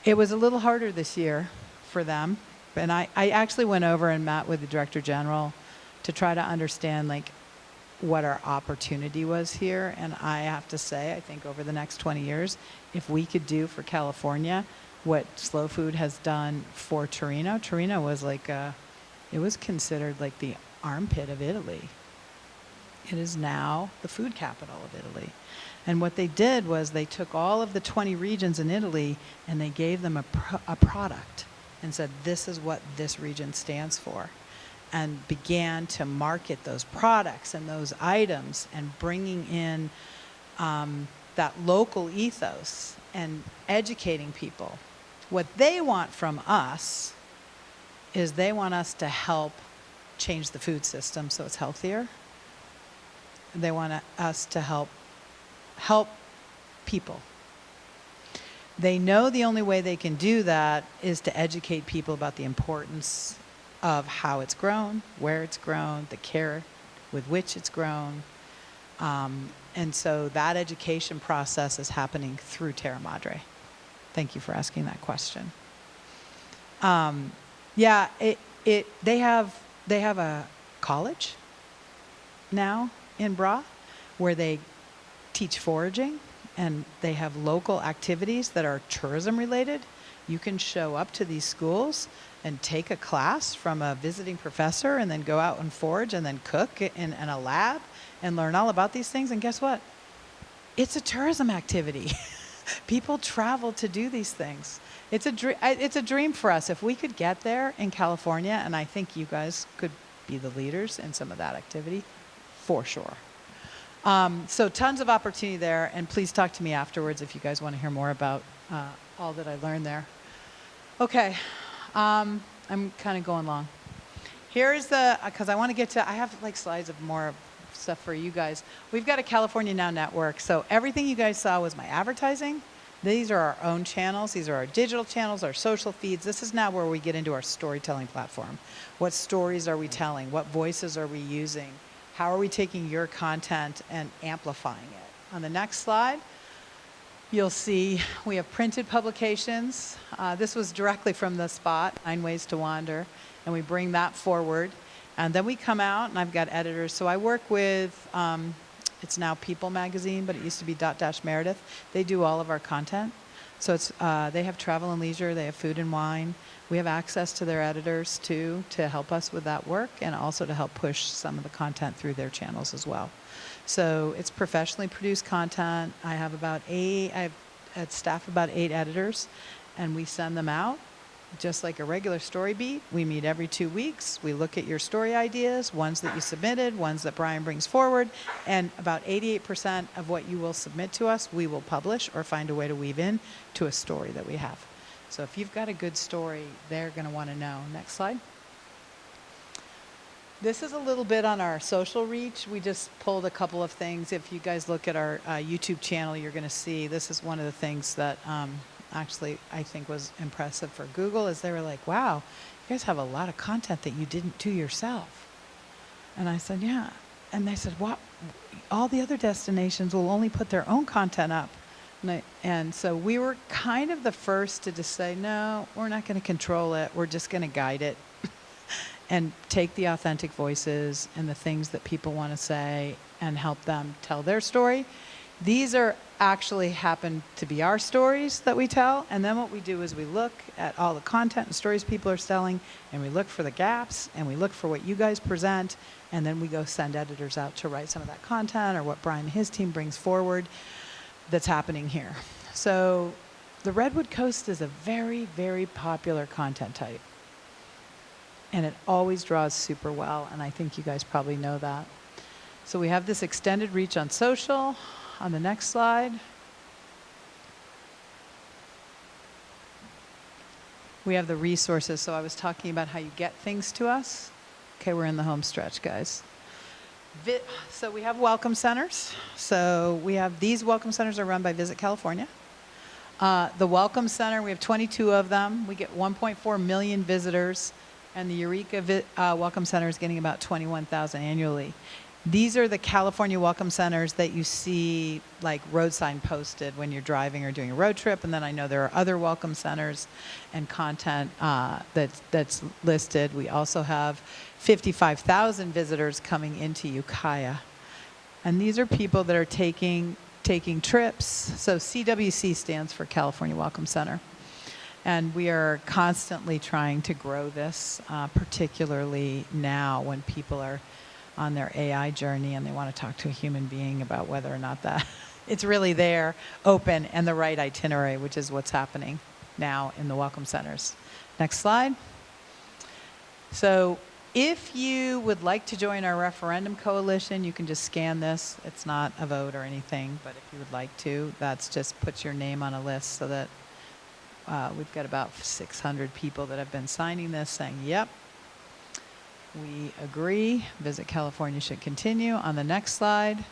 It was a little harder this year for them, and I actually went over and met with the Director General to try to understand like what our opportunity was here. And I have to say, I think over the next 20 years, if we could do for California what Slow Food has done for Torino. Torino was like it was considered like the armpit of Italy. It is now the food capital of Italy. And what they did was they took all of the 20 regions in Italy and they gave them a product and said, this is what this region stands for, and began to market those products and those items and bringing in that local ethos and educating people. What they want from us is they want us to help change the food system so it's healthier. They want us to help people. They know the only way they can do that is to educate people about the importance of how it's grown, where it's grown, the care with which it's grown. And so that education process is happening through Terra Madre. Thank you for asking that question. Yeah, they have a college now in Bra where they teach foraging, and they have local activities that are tourism related. You can show up to these schools and take a class from a visiting professor and then go out and forage and then cook in a lab and learn all about these things. And guess what? It's a tourism activity. People travel to do these things. It's a dream for us. If we could get there in California, and I think you guys could be the leaders in some of that activity, for sure. So tons of opportunity there, and please talk to me afterwards if you guys want to hear more about all that I learned there. Okay, I'm kind of going long. Here's because I want to get to, I have like slides of more stuff for you guys. We've got a California Now network, so everything you guys saw was my advertising. These are our own channels. These are our digital channels, our social feeds. This is now where we get into our storytelling platform. What stories are we telling? What voices are we using? How are we taking your content and amplifying it? On the next slide, you'll see we have printed publications. This was directly from the spot, 9 Ways to Wander, and we bring that forward. And then we come out, and I've got editors. So I work with, it's now People Magazine, but it used to be Meredith. They do all of our content. So it's, they have travel and leisure, they have food and wine. We have access to their editors too, to help us with that work and also to help push some of the content through their channels as well. So it's professionally produced content. I have at staff about 8 editors, and we send them out just like a regular story beat. We meet every 2 weeks. We look at your story ideas, ones that you submitted, ones that Brian brings forward, and about 88% of what you will submit to us, we will publish or find a way to weave in to a story that we have. So if you've got a good story, they're going to want to know. Next slide. This is a little bit on our social reach. We just pulled a couple of things. If you guys look at our YouTube channel, you're going to see this is one of the things that actually I think was impressive for Google, is they were like, wow, you guys have a lot of content that you didn't do yourself. And I said, yeah. And they said, what? All the other destinations will only put their own content up. And so we were kind of the first to just say, no, we're not going to control it. We're just going to guide it and take the authentic voices and the things that people want to say and help them tell their story. These are actually happen to be our stories that we tell. And then what we do is we look at all the content and stories people are telling, and we look for the gaps, and we look for what you guys present, and then we go send editors out to write some of that content or what Brian and his team brings forward that's happening here. So the Redwood Coast is a very, very popular content type. And it always draws super well, and I think you guys probably know that. So we have this extended reach on social. On the next slide. We have the resources. So I was talking about how you get things to us. Okay, we're in the home stretch, guys. So we have welcome centers. So we have these welcome centers are run by Visit California. The Welcome Center, we have 22 of them. We get 1.4 million visitors, and the Eureka Welcome Center is getting about 21,000 annually. These are the California Welcome Centers that you see like road sign posted when you're driving or doing a road trip. And then I know there are other welcome centers and content that's listed. We also have 55,000 visitors coming into Ukiah. And these are people that are taking trips. So CWC stands for California Welcome Center. And we are constantly trying to grow this, particularly now when people are on their AI journey and they want to talk to a human being about whether or not that it's really there, open, and the right itinerary, which is what's happening now in the welcome centers. Next slide. So if you would like to join our referendum coalition, you can just scan this. It's not a vote or anything, but if you would like to, that's just puts your name on a list so that we've got about 600 people that have been signing this saying, yep, we agree. Visit California should continue. On the next slide.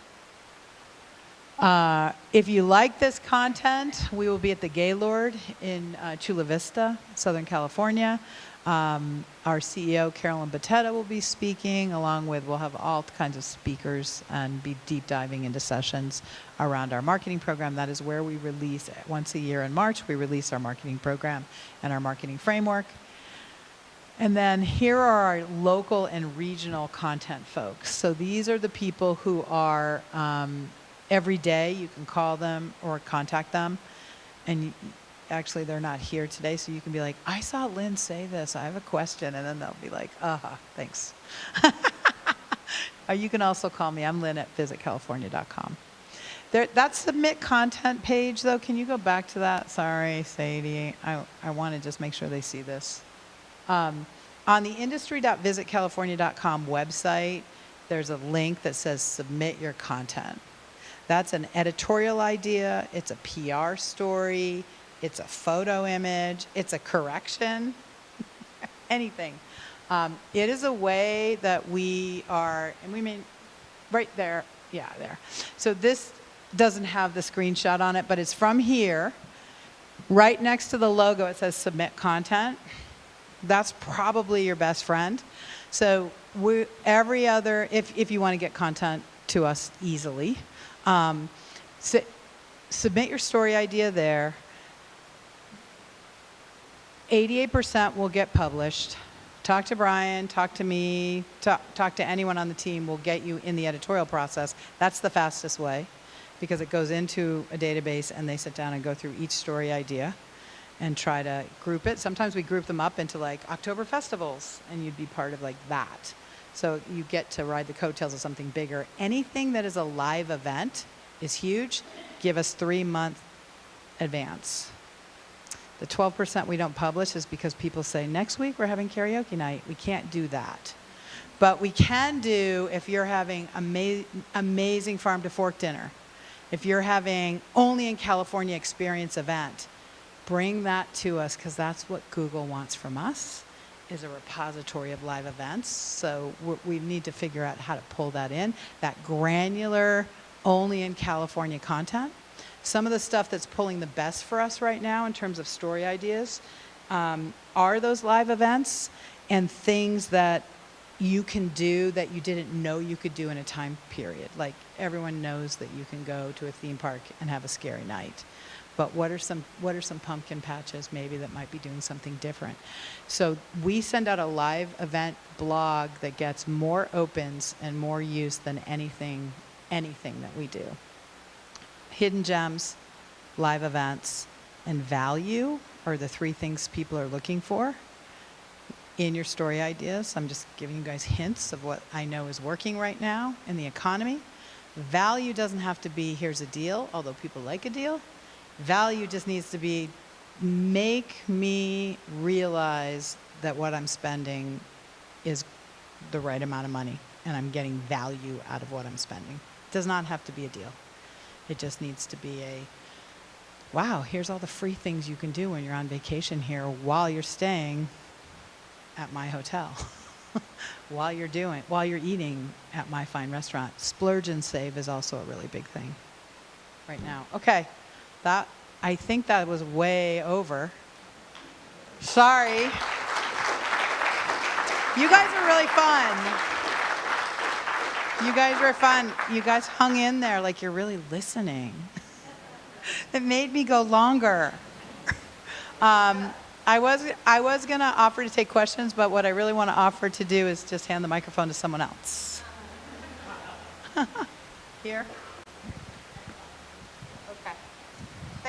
If you like this content, we will be at the Gaylord in Chula Vista, Southern California. Our CEO, Carolyn Battetta, will be speaking, along with, we'll have all kinds of speakers and be deep diving into sessions around our marketing program. That is where we release, once a year in March, we release our marketing program and our marketing framework. And then here are our local and regional content folks. So these are the people who are, every day you can call them or contact them. And actually, they're not here today, so you can be like, I saw Lynn say this, I have a question, and then they'll be like, thanks. Or you can also call me, I'm Lynn at visitcalifornia.com. That submit content page, though, can you go back to that? Sorry, Sadie, I want to just make sure they see this. On the industry.visitcalifornia.com website, there's a link that says submit your content. That's an editorial idea, it's a PR story, it's a photo image, it's a correction, anything. It is a way that we are, and we mean right there, yeah, there. So this doesn't have the screenshot on it, but it's from here. Right next to the logo, it says submit content. That's probably your best friend. So every other, if you want to get content to us easily, submit your story idea there. 88% will get published. Talk to Brian, talk to me, talk to anyone on the team. We'll get you in the editorial process. That's the fastest way because it goes into a database and they sit down and go through each story idea and try to group it. Sometimes we group them up into like October festivals and you'd be part of like that. So you get to ride the coattails of something bigger. Anything that is a live event is huge. Give us 3-month advance. The 12% we don't publish is because people say, next week we're having karaoke night. We can't do that. But we can do, if you're having amazing farm to fork dinner, if you're having only in California experience event, bring that to us because that's what Google wants from us, is a repository of live events. So we need to figure out how to pull that in, that granular, only in California content. Some of the stuff that's pulling the best for us right now in terms of story ideas are those live events and things that you can do that you didn't know you could do in a time period. Like everyone knows that you can go to a theme park and have a scary night. But what are some pumpkin patches maybe that might be doing something different? So we send out a live event blog that gets more opens and more use than anything that we do. Hidden gems, live events, and value are the 3 things people are looking for in your story ideas. I'm just giving you guys hints of what I know is working right now in the economy. Value doesn't have to be, here's a deal, although people like a deal. Value just needs to be, make me realize that what I'm spending is the right amount of money and I'm getting value out of what I'm spending. It does not have to be a deal. It just needs to be a, wow, here's all the free things you can do when you're on vacation here while you're staying at my hotel, while you're eating at my fine restaurant. Splurge and save is also a really big thing right now. Okay, I think that was way over. Sorry. You guys are really fun. You guys were fun. You guys hung in there like you're really listening. It made me go longer. I was going to offer to take questions, but what I really want to offer to do is just hand the microphone to someone else. Here. Okay.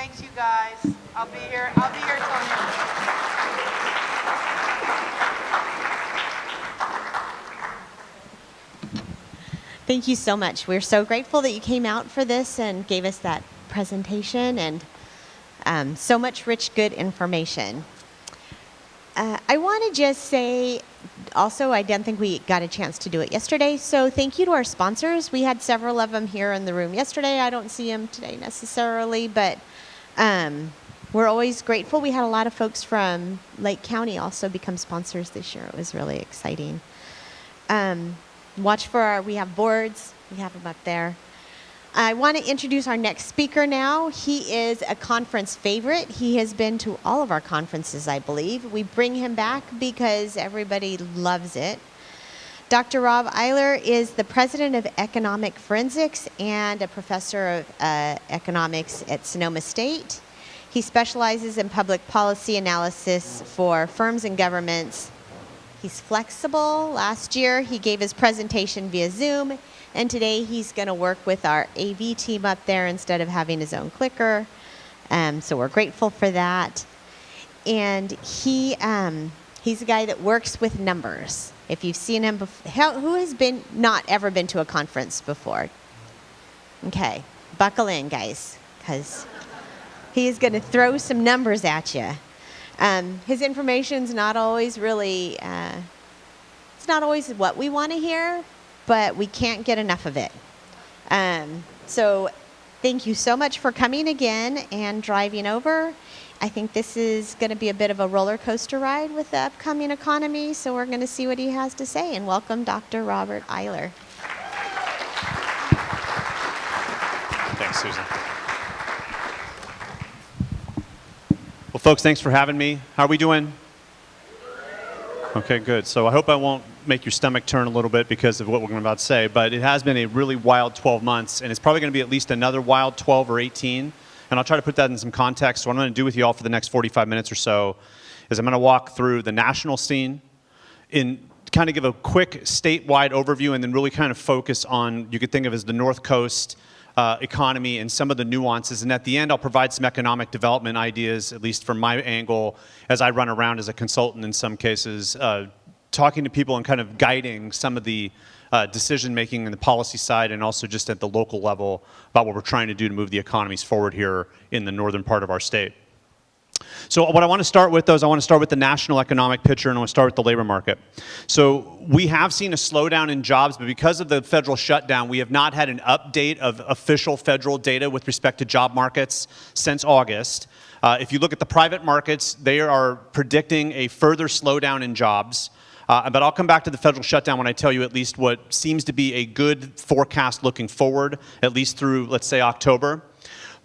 Thanks, you guys. I'll be here till noon. Thank you so much. We're so grateful that you came out for this and gave us that presentation and so much rich, good information. I want to just say, also, I don't think we got a chance to do it yesterday, so thank you to our sponsors. We had several of them here in the room yesterday. I don't see them today necessarily, but we're always grateful. We had a lot of folks from Lake County also become sponsors this year. It was really exciting. Watch for we have boards. We have them up there. I want to introduce our next speaker now. He is a conference favorite. He has been to all of our conferences, I believe. We bring him back because everybody loves it. Dr. Rob Eiler is the president of economic forensics and a professor of economics at Sonoma State. He specializes in public policy analysis for firms and governments. He's flexible. Last year, he gave his presentation via Zoom, and today he's going to work with our AV team up there instead of having his own clicker. So we're grateful for that. And he's a guy that works with numbers. If you've seen him before, who has not ever been to a conference before? Okay, buckle in, guys, because he's going to throw some numbers at you. His information's not always really, it's not always what we want to hear, but we can't get enough of it. So thank you so much for coming again and driving over. I think this is going to be a bit of a roller coaster ride with the upcoming economy, so we're going to see what he has to say. And welcome, Dr. Robert Eiler. Thanks, Susan. Well, folks, thanks for having me. How are we doing? Okay, good. So I hope I won't make your stomach turn a little bit because of what we're about to say, but it has been a really wild 12 months, and it's probably going to be at least another wild 12 or 18, and I'll try to put that in some context. So what I'm going to do with you all for the next 45 minutes or so is I'm going to walk through the national scene, kind of give a quick statewide overview, and then really kind of focus on, you could think of as the North Coast economy and some of the nuances. And at the end, I'll provide some economic development ideas, at least from my angle, as I run around as a consultant in some cases, talking to people and kind of guiding some of the decision-making in the policy side and also just at the local level about what we're trying to do to move the economies forward here in the northern part of our state. So what I want to start with, though, is I want to start with the national economic picture, and I want to start with the labor market. So we have seen a slowdown in jobs, but because of the federal shutdown, we have not had an update of official federal data with respect to job markets since August. If you look at the private markets, they are predicting a further slowdown in jobs. But I'll come back to the federal shutdown when I tell you at least what seems to be a good forecast looking forward, at least through, let's say, October.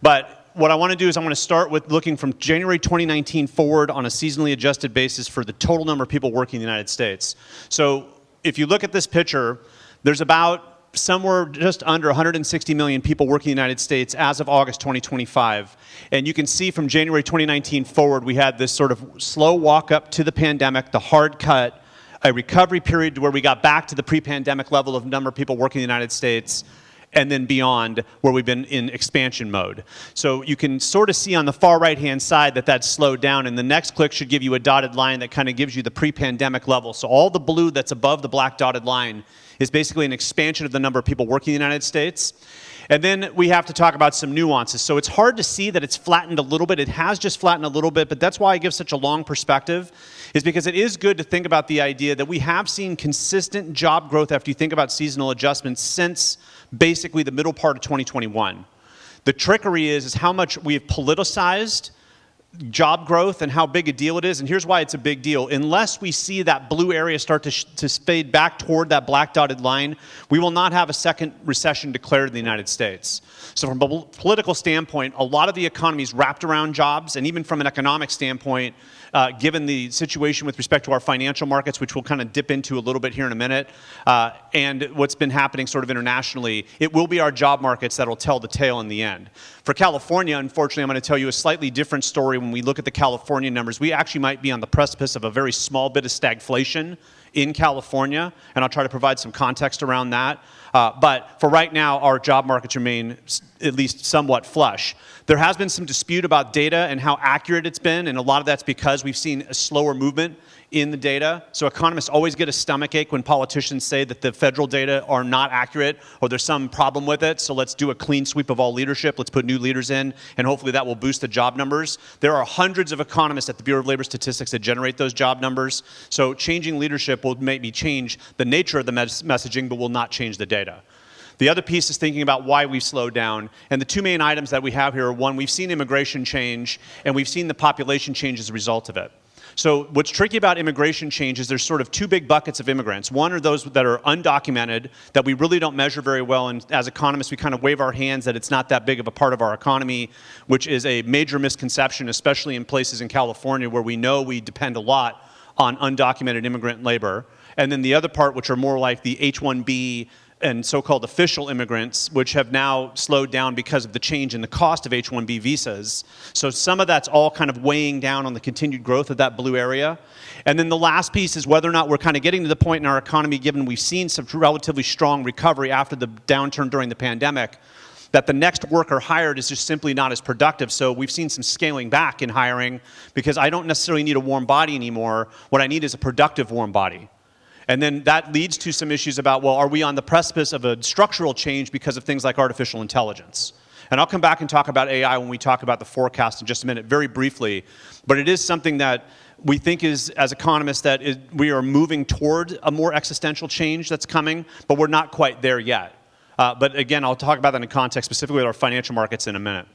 But what I want to do is I want to start with looking from January 2019 forward on a seasonally adjusted basis for the total number of people working in the United States. So if you look at this picture, there's about somewhere just under 160 million people working in the United States as of August 2025. And you can see from January 2019 forward, we had this sort of slow walk up to the pandemic, the hard cut, a recovery period to where we got back to the pre-pandemic level of number of people working in the United States, and then beyond where we've been in expansion mode. So you can sort of see on the far right-hand side that that's slowed down, and the next click should give you a dotted line that kind of gives you the pre-pandemic level. So all the blue that's above the black dotted line is basically an expansion of the number of people working in the United States. And then we have to talk about some nuances. So it's hard to see that it's flattened a little bit. It has just flattened a little bit, but that's why I give such a long perspective, is because it is good to think about the idea that we have seen consistent job growth after you think about seasonal adjustments since basically the middle part of 2021. The trickery is how much we have politicized job growth and how big a deal it is, and here's why it's a big deal. Unless we see that blue area start to fade back toward that black dotted line, we will not have a second recession declared in the United States. So from a political standpoint, a lot of the economy is wrapped around jobs, and even from an economic standpoint, given the situation with respect to our financial markets, which we'll kind of dip into a little bit here in a minute, and what's been happening sort of internationally, it will be our job markets that will tell the tale in the end. For California, unfortunately, I'm going to tell you a slightly different story when we look at the California numbers. We actually might be on the precipice of a very small bit of stagflation in California, and I'll try to provide some context around that. But for right now, our job markets remain at least somewhat flush. There has been some dispute about data and how accurate it's been, and a lot of that's because we've seen a slower movement in the data. So economists always get a stomachache when politicians say that the federal data are not accurate or there's some problem with it. So let's do a clean sweep of all leadership. Let's put new leaders in, and hopefully that will boost the job numbers. There are hundreds of economists at the Bureau of Labor Statistics that generate those job numbers. So changing leadership will maybe change the nature of the messaging, but will not change the data. The other piece is thinking about why we've slowed down. And the two main items that we have here are, one, we've seen immigration change, and we've seen the population change as a result of it. So what's tricky about immigration change is there's sort of two big buckets of immigrants. One are those that are undocumented, that we really don't measure very well, and as economists we kind of wave our hands that it's not that big of a part of our economy, which is a major misconception, especially in places in California where we know we depend a lot on undocumented immigrant labor. And then the other part, which are more like the H-1B and so-called official immigrants, which have now slowed down because of the change in the cost of H-1B visas. So some of that's all kind of weighing down on the continued growth of that blue area. And then the last piece is whether or not we're kind of getting to the point in our economy, given we've seen some relatively strong recovery after the downturn during the pandemic, that the next worker hired is just simply not as productive. So we've seen some scaling back in hiring because I don't necessarily need a warm body anymore. What I need is a productive warm body. And then that leads to some issues about, well, are we on the precipice of a structural change because of things like artificial intelligence? And I'll come back and talk about AI when we talk about the forecast in just a minute, very briefly. But it is something that we think is, as economists, that we are moving toward a more existential change that's coming, but we're not quite there yet. But again, I'll talk about that in context, specifically with our financial markets in a minute.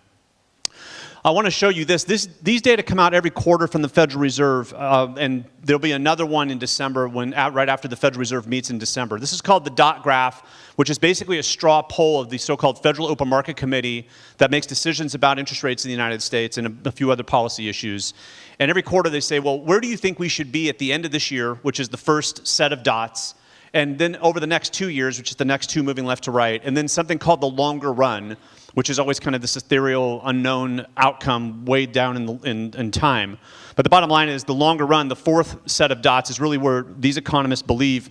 I want to show you this. These data come out every quarter from the Federal Reserve, and there'll be another one in December right after the Federal Reserve meets in December. This is called the dot graph, which is basically a straw poll of the so-called Federal Open Market Committee that makes decisions about interest rates in the United States and a few other policy issues. And every quarter they say, well, where do you think we should be at the end of this year, which is the first set of dots, and then over the next 2 years, which is the next two moving left to right, and then something called the longer run, which is always kind of this ethereal, unknown outcome way down in time. But the bottom line is the longer run, the fourth set of dots, is really where these economists believe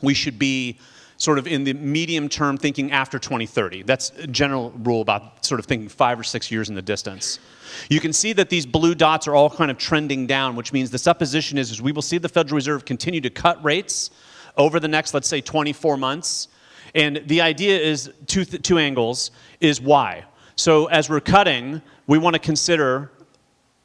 we should be sort of in the medium term thinking after 2030. That's a general rule about sort of thinking 5 or 6 years in the distance. You can see that these blue dots are all kind of trending down, which means the supposition is we will see the Federal Reserve continue to cut rates over the next, let's say, 24 months. And the idea is two angles, is why. So as we're cutting, we want to consider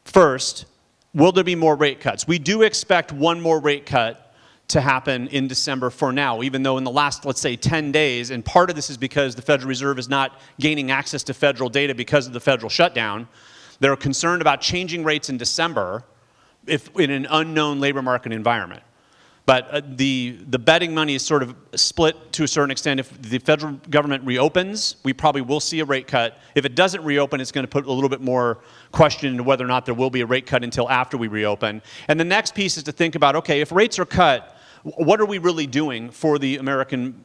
first, will there be more rate cuts? We do expect one more rate cut to happen in December for now, even though in the last, let's say, 10 days, and part of this is because the Federal Reserve is not gaining access to federal data because of the federal shutdown. They're concerned about changing rates in December if in an unknown labor market environment. But the betting money is sort of split to a certain extent. If the federal government reopens, we probably will see a rate cut. If it doesn't reopen, it's going to put a little bit more question into whether or not there will be a rate cut until after we reopen. And the next piece is to think about, okay, if rates are cut, what are we really doing for the American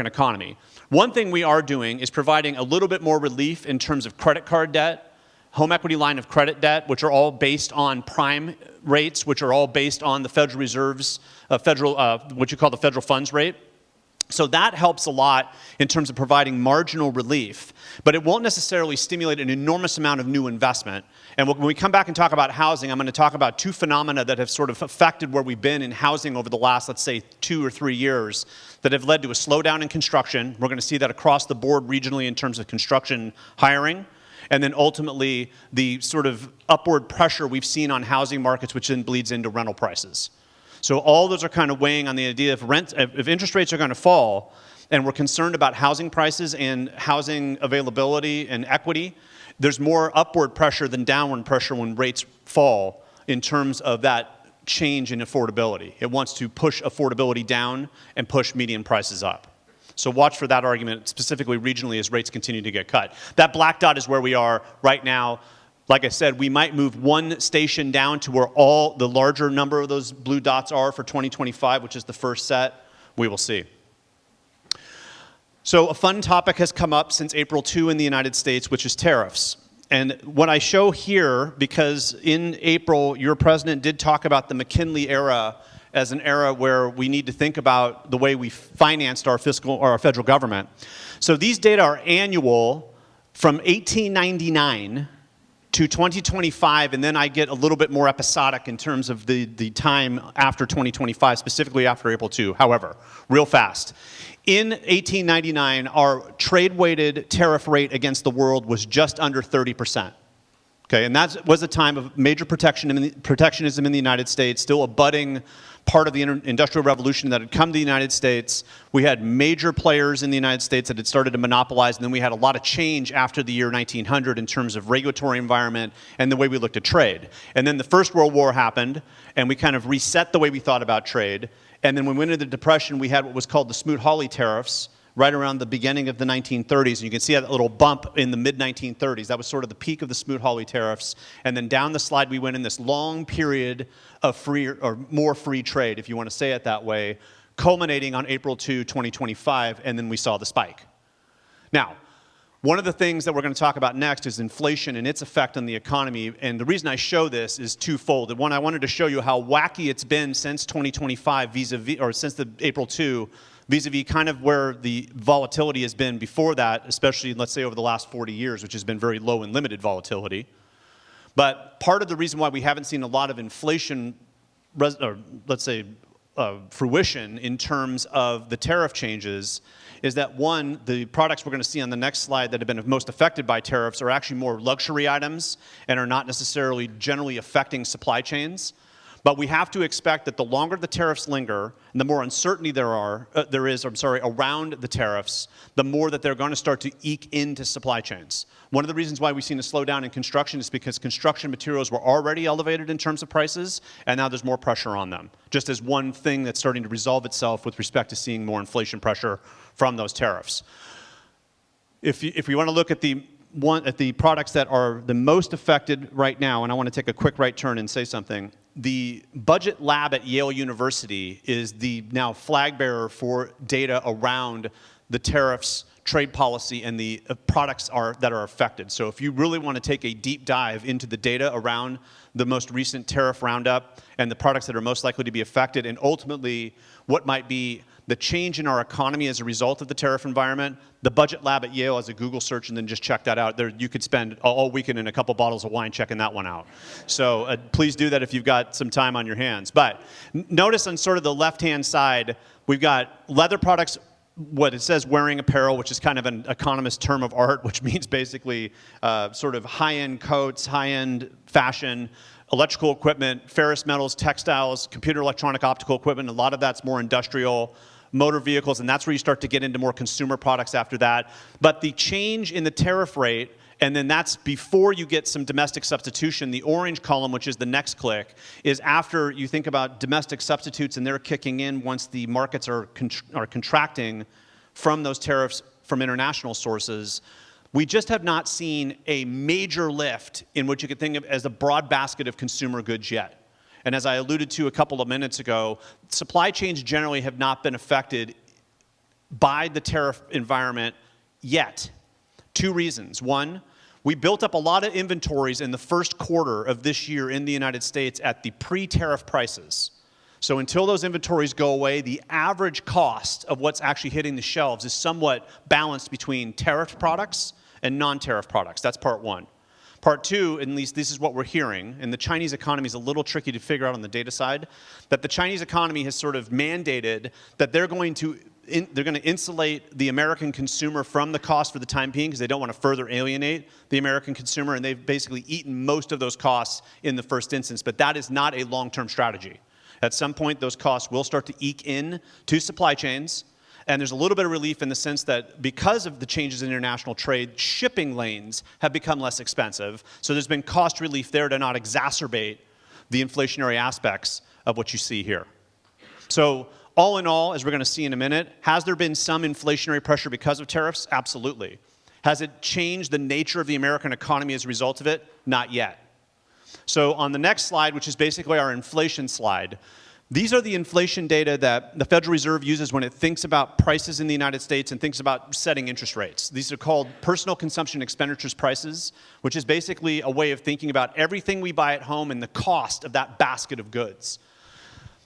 economy? One thing we are doing is providing a little bit more relief in terms of credit card debt, home equity line of credit debt, which are all based on prime rates, which are all based on the Federal Reserve's what you call the federal funds rate. So that helps a lot in terms of providing marginal relief, but it won't necessarily stimulate an enormous amount of new investment. And when we come back and talk about housing, I'm going to talk about two phenomena that have sort of affected where we've been in housing over the last, let's say, 2 or 3 years that have led to a slowdown in construction. We're going to see that across the board regionally in terms of construction hiring. And then ultimately, the sort of upward pressure we've seen on housing markets, which then bleeds into rental prices. So all those are kind of weighing on the idea if interest rates are going to fall, and we're concerned about housing prices and housing availability and equity, there's more upward pressure than downward pressure when rates fall in terms of that change in affordability. It wants to push affordability down and push median prices up. So watch for that argument, specifically regionally, as rates continue to get cut. That black dot is where we are right now. Like I said, we might move one station down to where all the larger number of those blue dots are for 2025, which is the first set. We will see. So a fun topic has come up since April 2 in the United States, which is tariffs. And what I show here, because in April, your president did talk about the McKinley era as an era where we need to think about the way we financed our federal government. So these data are annual from 1899 to 2025, and then I get a little bit more episodic in terms of the time after 2025, specifically after April 2, however, real fast. In 1899, our trade-weighted tariff rate against the world was just under 30%. Okay, and that was a time of major protectionism in the United States, still a budding part of the industrial revolution that had come to the United States. We had major players in the United States that had started to monopolize, and then we had a lot of change after the year 1900 in terms of regulatory environment and the way we looked at trade. And then the First World War happened, and we kind of reset the way we thought about trade. And then when we went into the Depression, we had what was called the Smoot-Hawley tariffs right around the beginning of the 1930s. And you can see that little bump in the mid-1930s. That was sort of the peak of the Smoot-Hawley tariffs. And then down the slide, we went in this long period of free or more free trade, if you want to say it that way, culminating on April 2, 2025, and then we saw the spike. Now, one of the things that we're going to talk about next is inflation and its effect on the economy. And the reason I show this is twofold. One, I wanted to show you how wacky it's been since 2025 vis-a-vis, or since the April 2, vis-a-vis kind of where the volatility has been before that, especially, let's say, over the last 40 years, which has been very low and limited volatility. But part of the reason why we haven't seen a lot of inflation, or let's say, fruition in terms of the tariff changes is that, one, the products we're going to see on the next slide that have been most affected by tariffs are actually more luxury items and are not necessarily generally affecting supply chains. But we have to expect that the longer the tariffs linger and the more uncertainty there is around the tariffs, the more that they're going to start to eke into supply chains. One of the reasons why we've seen a slowdown in construction is because construction materials were already elevated in terms of prices, and now there's more pressure on them, just as one thing that's starting to resolve itself with respect to seeing more inflation pressure from those tariffs. If we want to look at the products that are the most affected right now, and I want to take a quick right turn and say something. The budget lab at Yale University is the now flag bearer for data around the tariffs, trade policy, and the products that are affected. So if you really want to take a deep dive into the data around the most recent tariff roundup and the products that are most likely to be affected, and ultimately what might be the change in our economy as a result of the tariff environment, the budget lab at Yale has a Google search, and then just check that out. There, you could spend all weekend in a couple bottles of wine checking that one out. So please do that if you've got some time on your hands. But notice on sort of the left-hand side, we've got leather products, what it says wearing apparel, which is kind of an economist term of art, which means basically sort of high-end coats, high-end fashion, electrical equipment, ferrous metals, textiles, computer, electronic, optical equipment. A lot of that's more industrial, motor vehicles, and that's where you start to get into more consumer products after that. But the change in the tariff rate, and then that's before you get some domestic substitution. The orange column, which is the next click, is after you think about domestic substitutes and they're kicking in once the markets are contracting from those tariffs from international sources. We just have not seen a major lift in what you could think of as a broad basket of consumer goods yet. And as I alluded to a couple of minutes ago, supply chains generally have not been affected by the tariff environment yet. Two reasons. One, we built up a lot of inventories in the first quarter of this year in the United States at the pre-tariff prices. So until those inventories go away, the average cost of what's actually hitting the shelves is somewhat balanced between tariffed products and non-tariff products. That's part one. Part two, at least this is what we're hearing, and the Chinese economy is a little tricky to figure out on the data side, that the Chinese economy has sort of mandated that they're going to insulate the American consumer from the cost for the time being because they don't want to further alienate the American consumer, and they've basically eaten most of those costs in the first instance. But that is not a long-term strategy. At some point, those costs will start to eke in to supply chains. And there's a little bit of relief in the sense that because of the changes in international trade, shipping lanes have become less expensive. So there's been cost relief there to not exacerbate the inflationary aspects of what you see here. So all in all, as we're going to see in a minute, has there been some inflationary pressure because of tariffs? Absolutely. Has it changed the nature of the American economy as a result of it? Not yet. So on the next slide, which is basically our inflation slide, these are the inflation data that the Federal Reserve uses when it thinks about prices in the United States and thinks about setting interest rates. These are called personal consumption expenditures prices, which is basically a way of thinking about everything we buy at home and the cost of that basket of goods.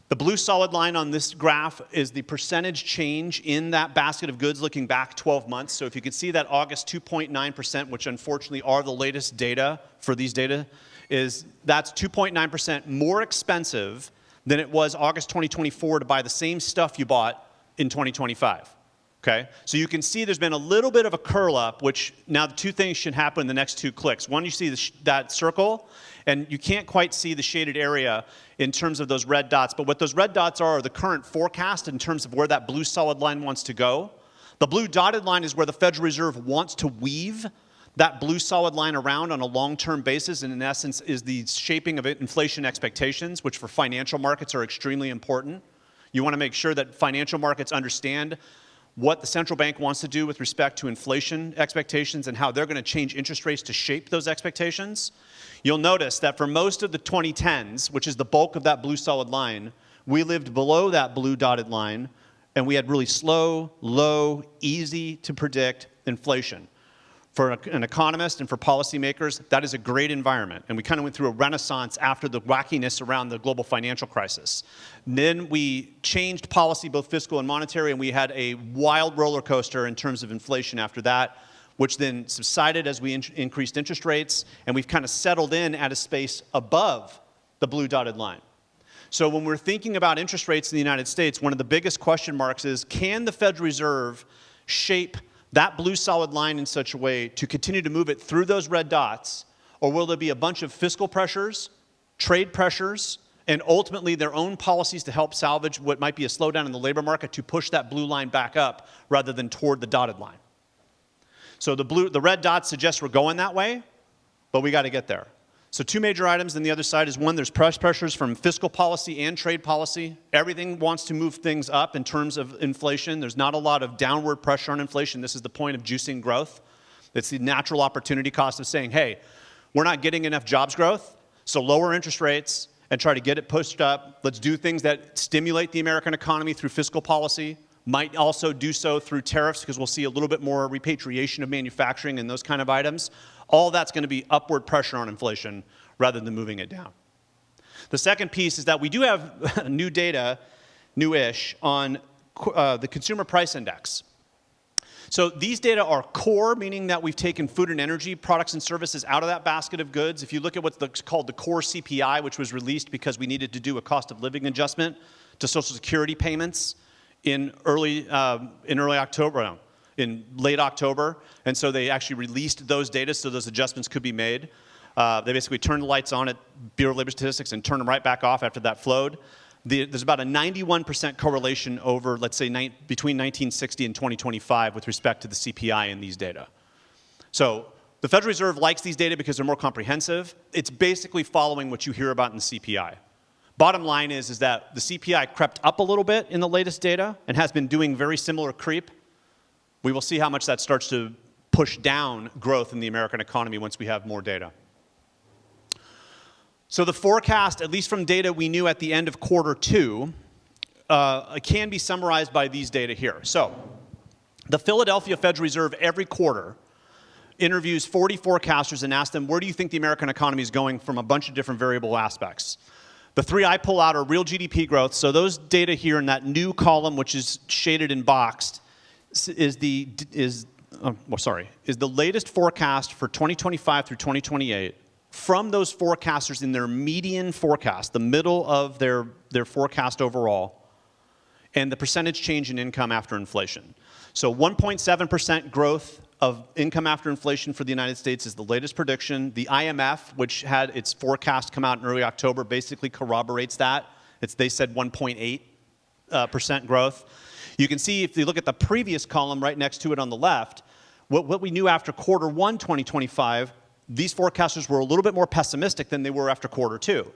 The blue solid line on this graph is the percentage change in that basket of goods looking back 12 months. So if you can see that August 2.9%, which unfortunately are the latest data for these data, that's 2.9% more expensive than it was August 2024 to buy the same stuff you bought in 2025. Okay? So you can see there's been a little bit of a curl up, which now the two things should happen in the next 2 clicks. One, you see that circle, and you can't quite see the shaded area in terms of those red dots. But what those red dots are the current forecast in terms of where that blue solid line wants to go. The blue dotted line is where the Federal Reserve wants to weave that blue solid line around on a long-term basis, and in essence is the shaping of inflation expectations, which for financial markets are extremely important. You want to make sure that financial markets understand what the central bank wants to do with respect to inflation expectations and how they're going to change interest rates to shape those expectations. You'll notice that for most of the 2010s, which is the bulk of that blue solid line, we lived below that blue dotted line, and we had really slow, low, easy to predict inflation. For an economist and for policymakers, that is a great environment. And we kind of went through a renaissance after the wackiness around the global financial crisis. Then we changed policy, both fiscal and monetary, and we had a wild roller coaster in terms of inflation after that, which then subsided as we increased interest rates, and we've kind of settled in at a space above the blue dotted line. So when we're thinking about interest rates in the United States, one of the biggest question marks is, can the Federal Reserve shape that blue solid line in such a way to continue to move it through those red dots, or will there be a bunch of fiscal pressures, trade pressures, and ultimately their own policies to help salvage what might be a slowdown in the labor market to push that blue line back up rather than toward the dotted line? So the red dots suggest we're going that way, but we got to get there. So 2 major items on the other side is, one, there's pressures from fiscal policy and trade policy. Everything wants to move things up in terms of inflation. There's not a lot of downward pressure on inflation. This is the point of juicing growth. It's the natural opportunity cost of saying, hey, we're not getting enough jobs growth, so lower interest rates and try to get it pushed up. Let's do things that stimulate the American economy through fiscal policy. Might also do so through tariffs, because we'll see a little bit more repatriation of manufacturing and those kind of items. All that's going to be upward pressure on inflation rather than moving it down. The second piece is that we do have new data, new-ish, on the consumer price index. So these data are core, meaning that we've taken food and energy products and services out of that basket of goods. If you look at what's called the core CPI, which was released because we needed to do a cost of living adjustment to Social Security payments in late October, and so they actually released those data so those adjustments could be made. They basically turned the lights on at Bureau of Labor Statistics and turned them right back off after that flowed. There's about a 91% correlation over, let's say, between 1960 and 2025 with respect to the CPI in these data. So the Federal Reserve likes these data because they're more comprehensive. It's basically following what you hear about in the CPI. Bottom line is that the CPI crept up a little bit in the latest data and has been doing very similar creep. We will see how much that starts to push down growth in the American economy once we have more data. So the forecast, at least from data we knew at the end of Q2, can be summarized by these data here. So the Philadelphia Federal Reserve every quarter interviews 40 forecasters and asks them, where do you think the American economy is going from a bunch of different variable aspects? The 3 I pull out are real GDP growth. So those data here in that new column, which is shaded and boxed, is the latest forecast for 2025 through 2028 from those forecasters in their median forecast, the middle of their forecast overall, and the percentage change in income after inflation. So 1.7% growth of income after inflation for the United States is the latest prediction. The IMF, which had its forecast come out in early October, basically corroborates that. They said 1.8% growth. You can see if you look at the previous column right next to it on the left, what we knew after Q1 2025, these forecasters were a little bit more pessimistic than they were after Q2.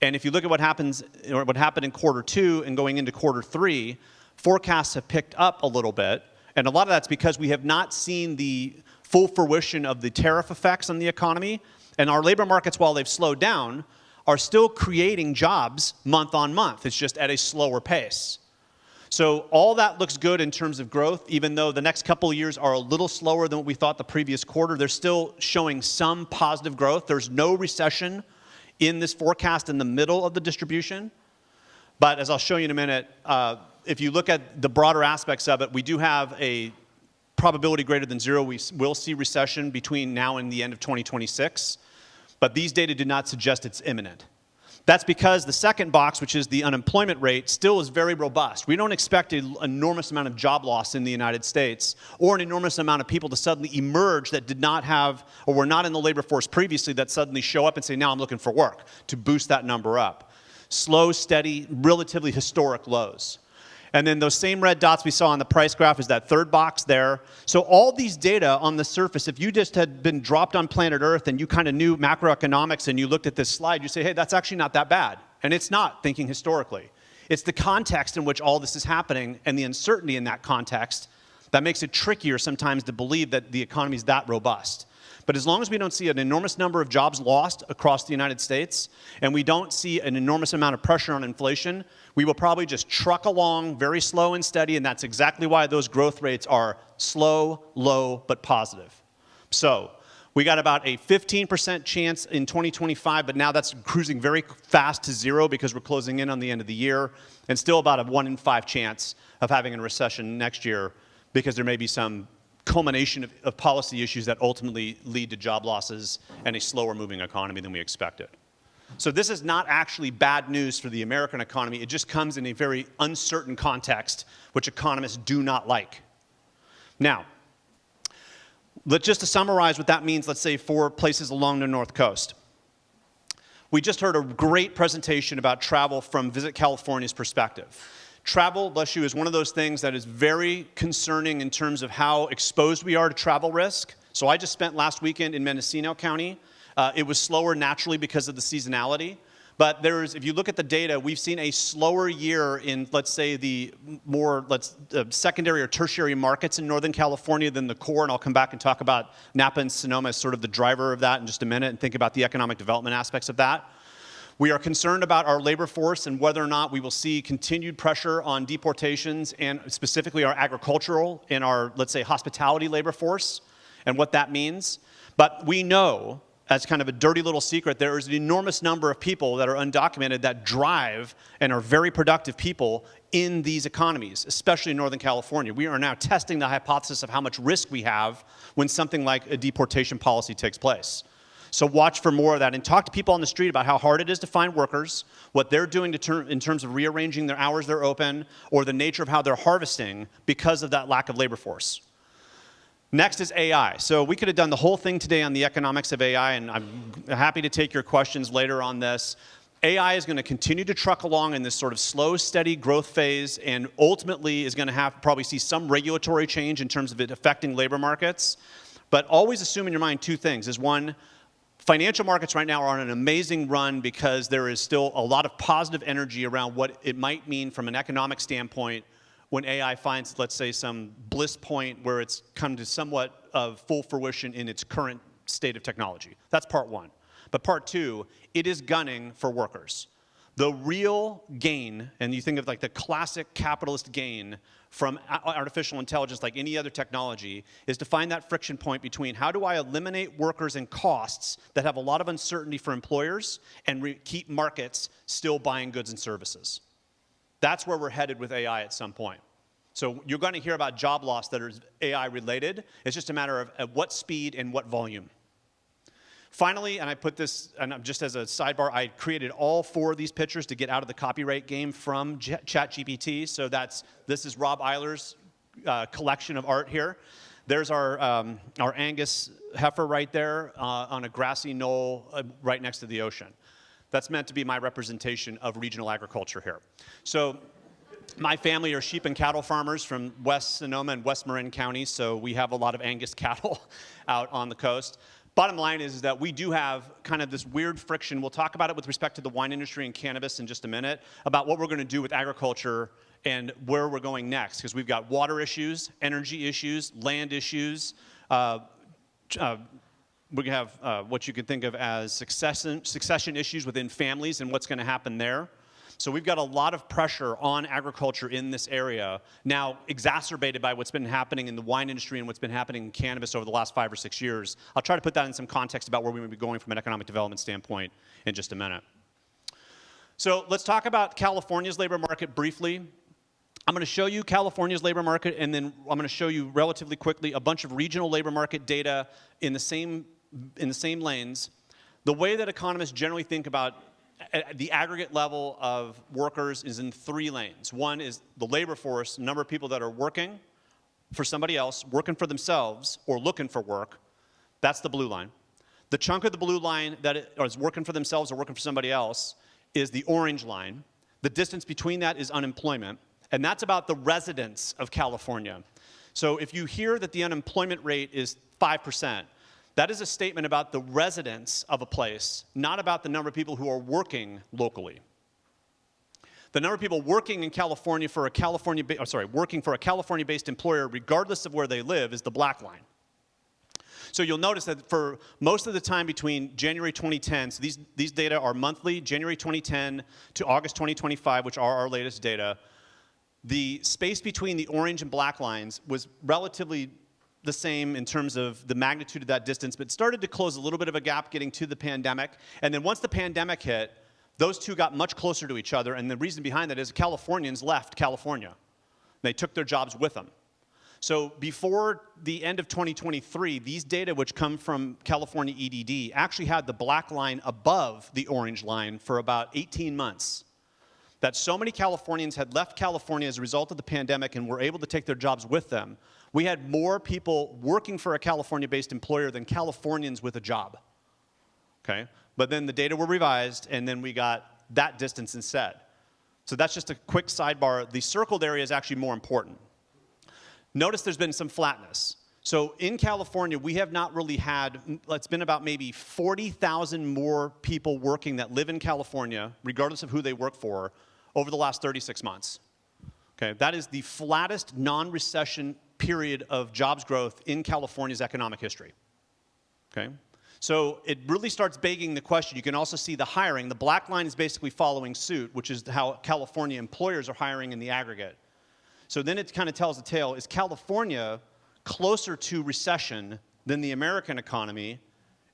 And if you look at what happened in Q2 and going into Q3, forecasts have picked up a little bit. And a lot of that's because we have not seen the full fruition of the tariff effects on the economy. And our labor markets, while they've slowed down, are still creating jobs month on month. It's just at a slower pace. So all that looks good in terms of growth, even though the next couple of years are a little slower than what we thought the previous quarter. They're still showing some positive growth. There's no recession in this forecast in the middle of the distribution. But as I'll show you in a minute, if you look at the broader aspects of it, we do have a probability greater than 0. We will see recession between now and the end of 2026. But these data do not suggest it's imminent. That's because the second box, which is the unemployment rate, still is very robust. We don't expect an enormous amount of job loss in the United States or an enormous amount of people to suddenly emerge that did not have or were not in the labor force previously that suddenly show up and say, now I'm looking for work, to boost that number up. Slow, steady, relatively historic lows. And then those same red dots we saw on the price graph is that third box there. So all these data on the surface, if you just had been dropped on planet Earth and you kind of knew macroeconomics and you looked at this slide, you say, hey, that's actually not that bad. And it's not, thinking historically. It's the context in which all this is happening and the uncertainty in that context that makes it trickier sometimes to believe that the economy is that robust. But as long as we don't see an enormous number of jobs lost across the United States, and we don't see an enormous amount of pressure on inflation, we will probably just truck along very slow and steady, and that's exactly why those growth rates are slow, low, but positive. So we got about a 15% chance in 2025, but now that's cruising very fast to 0 because we're closing in on the end of the year, and still about a 1 in 5 chance of having a recession next year because there may be some culmination of policy issues that ultimately lead to job losses and a slower moving economy than we expected. So this is not actually bad news for the American economy. It just comes in a very uncertain context, which economists do not like. Now, just to summarize what that means, let's say for places along the North Coast. We just heard a great presentation about travel from Visit California's perspective. Travel, bless you, is one of those things that is very concerning in terms of how exposed we are to travel risk. So I just spent last weekend in Mendocino County. It was slower naturally because of the seasonality. But if you look at the data, we've seen a slower year in, let's say, the more secondary or tertiary markets in Northern California than the core. And I'll come back and talk about Napa and Sonoma as sort of the driver of that in just a minute and think about the economic development aspects of that. We are concerned about our labor force and whether or not we will see continued pressure on deportations and specifically our agricultural and our, let's say, hospitality labor force and what that means. But we know, as kind of a dirty little secret, there is an enormous number of people that are undocumented that drive and are very productive people in these economies, especially in Northern California. We are now testing the hypothesis of how much risk we have when something like a deportation policy takes place. So watch for more of that and talk to people on the street about how hard it is to find workers, what they're doing in terms of rearranging their hours they're open, or the nature of how they're harvesting because of that lack of labor force. Next is AI. So we could have done the whole thing today on the economics of AI, and I'm happy to take your questions later on this. AI is going to continue to truck along in this sort of slow, steady growth phase, and ultimately is going to probably see some regulatory change in terms of it affecting labor markets. But always assume in your mind two things. Is one, financial markets right now are on an amazing run because there is still a lot of positive energy around what it might mean from an economic standpoint when AI finds, let's say, some bliss point where it's come to somewhat of full fruition in its current state of technology. That's part one. But part two, it is gunning for workers. The real gain, and you think of like the classic capitalist gain from artificial intelligence like any other technology, is to find that friction point between how do I eliminate workers and costs that have a lot of uncertainty for employers and keep markets still buying goods and services. That's where we're headed with AI at some point. So you're going to hear about job loss that is AI related. It's just a matter of at what speed and what volume. Finally, and I put this, and just as a sidebar, I created all 4 of these pictures to get out of the copyright game from ChatGPT. So this is Rob Eiler's collection of art here. There's our Angus heifer right there on a grassy knoll right next to the ocean. That's meant to be my representation of regional agriculture here. So my family are sheep and cattle farmers from West Sonoma and West Marin counties, so we have a lot of Angus cattle out on the coast. Bottom line is that we do have kind of this weird friction. We'll talk about it with respect to the wine industry and cannabis in just a minute, about what we're going to do with agriculture and where we're going next, because we've got water issues, energy issues, land issues. We have what you could think of as succession issues within families and what's going to happen there. So we've got a lot of pressure on agriculture in this area, now exacerbated by what's been happening in the wine industry and what's been happening in cannabis over the last 5 or 6 years. I'll try to put that in some context about where we may be going from an economic development standpoint in just a minute. So let's talk about California's labor market briefly. I'm going to show you California's labor market, and then I'm going to show you relatively quickly a bunch of regional labor market data in the same lanes. The way that economists generally think about the aggregate level of workers is in 3 lanes. One is the labor force, the number of people that are working for somebody else, working for themselves, or looking for work. That's the blue line. The chunk of the blue line that is working for themselves or working for somebody else is the orange line. The distance between that is unemployment, and that's about the residents of California. So if you hear that the unemployment rate is 5%, that is a statement about the residents of a place, not about the number of people who are working locally. The number of people working in California for a working for a California-based employer, regardless of where they live, is the black line. So you'll notice that for most of the time between January 2010, so these data are monthly, January 2010 to August 2025, which are our latest data, the space between the orange and black lines was relatively the same in terms of the magnitude of that distance, but started to close a little bit of a gap getting to the pandemic. And then once the pandemic hit, those two got much closer to each other, and the reason behind that is Californians left California. They took their jobs with them. So before the end of 2023, these data, which come from California EDD, actually had the black line above the orange line for about 18 months. That so many Californians had left California as a result of the pandemic and were able to take their jobs with them. We had more people working for a California-based employer than Californians with a job. Okay? But then the data were revised, and then we got that distance instead. So that's just a quick sidebar. The circled area is actually more important. Notice there's been some flatness. So in California, we have not really had, it's been about maybe 40,000 more people working that live in California, regardless of who they work for, over the last 36 months. Okay, that is the flattest non-recession period of jobs growth in California's economic history. Okay, so it really starts begging the question. You can also see the hiring. The black line is basically following suit, which is how California employers are hiring in the aggregate. So then it kind of tells the tale. Is California closer to recession than the American economy?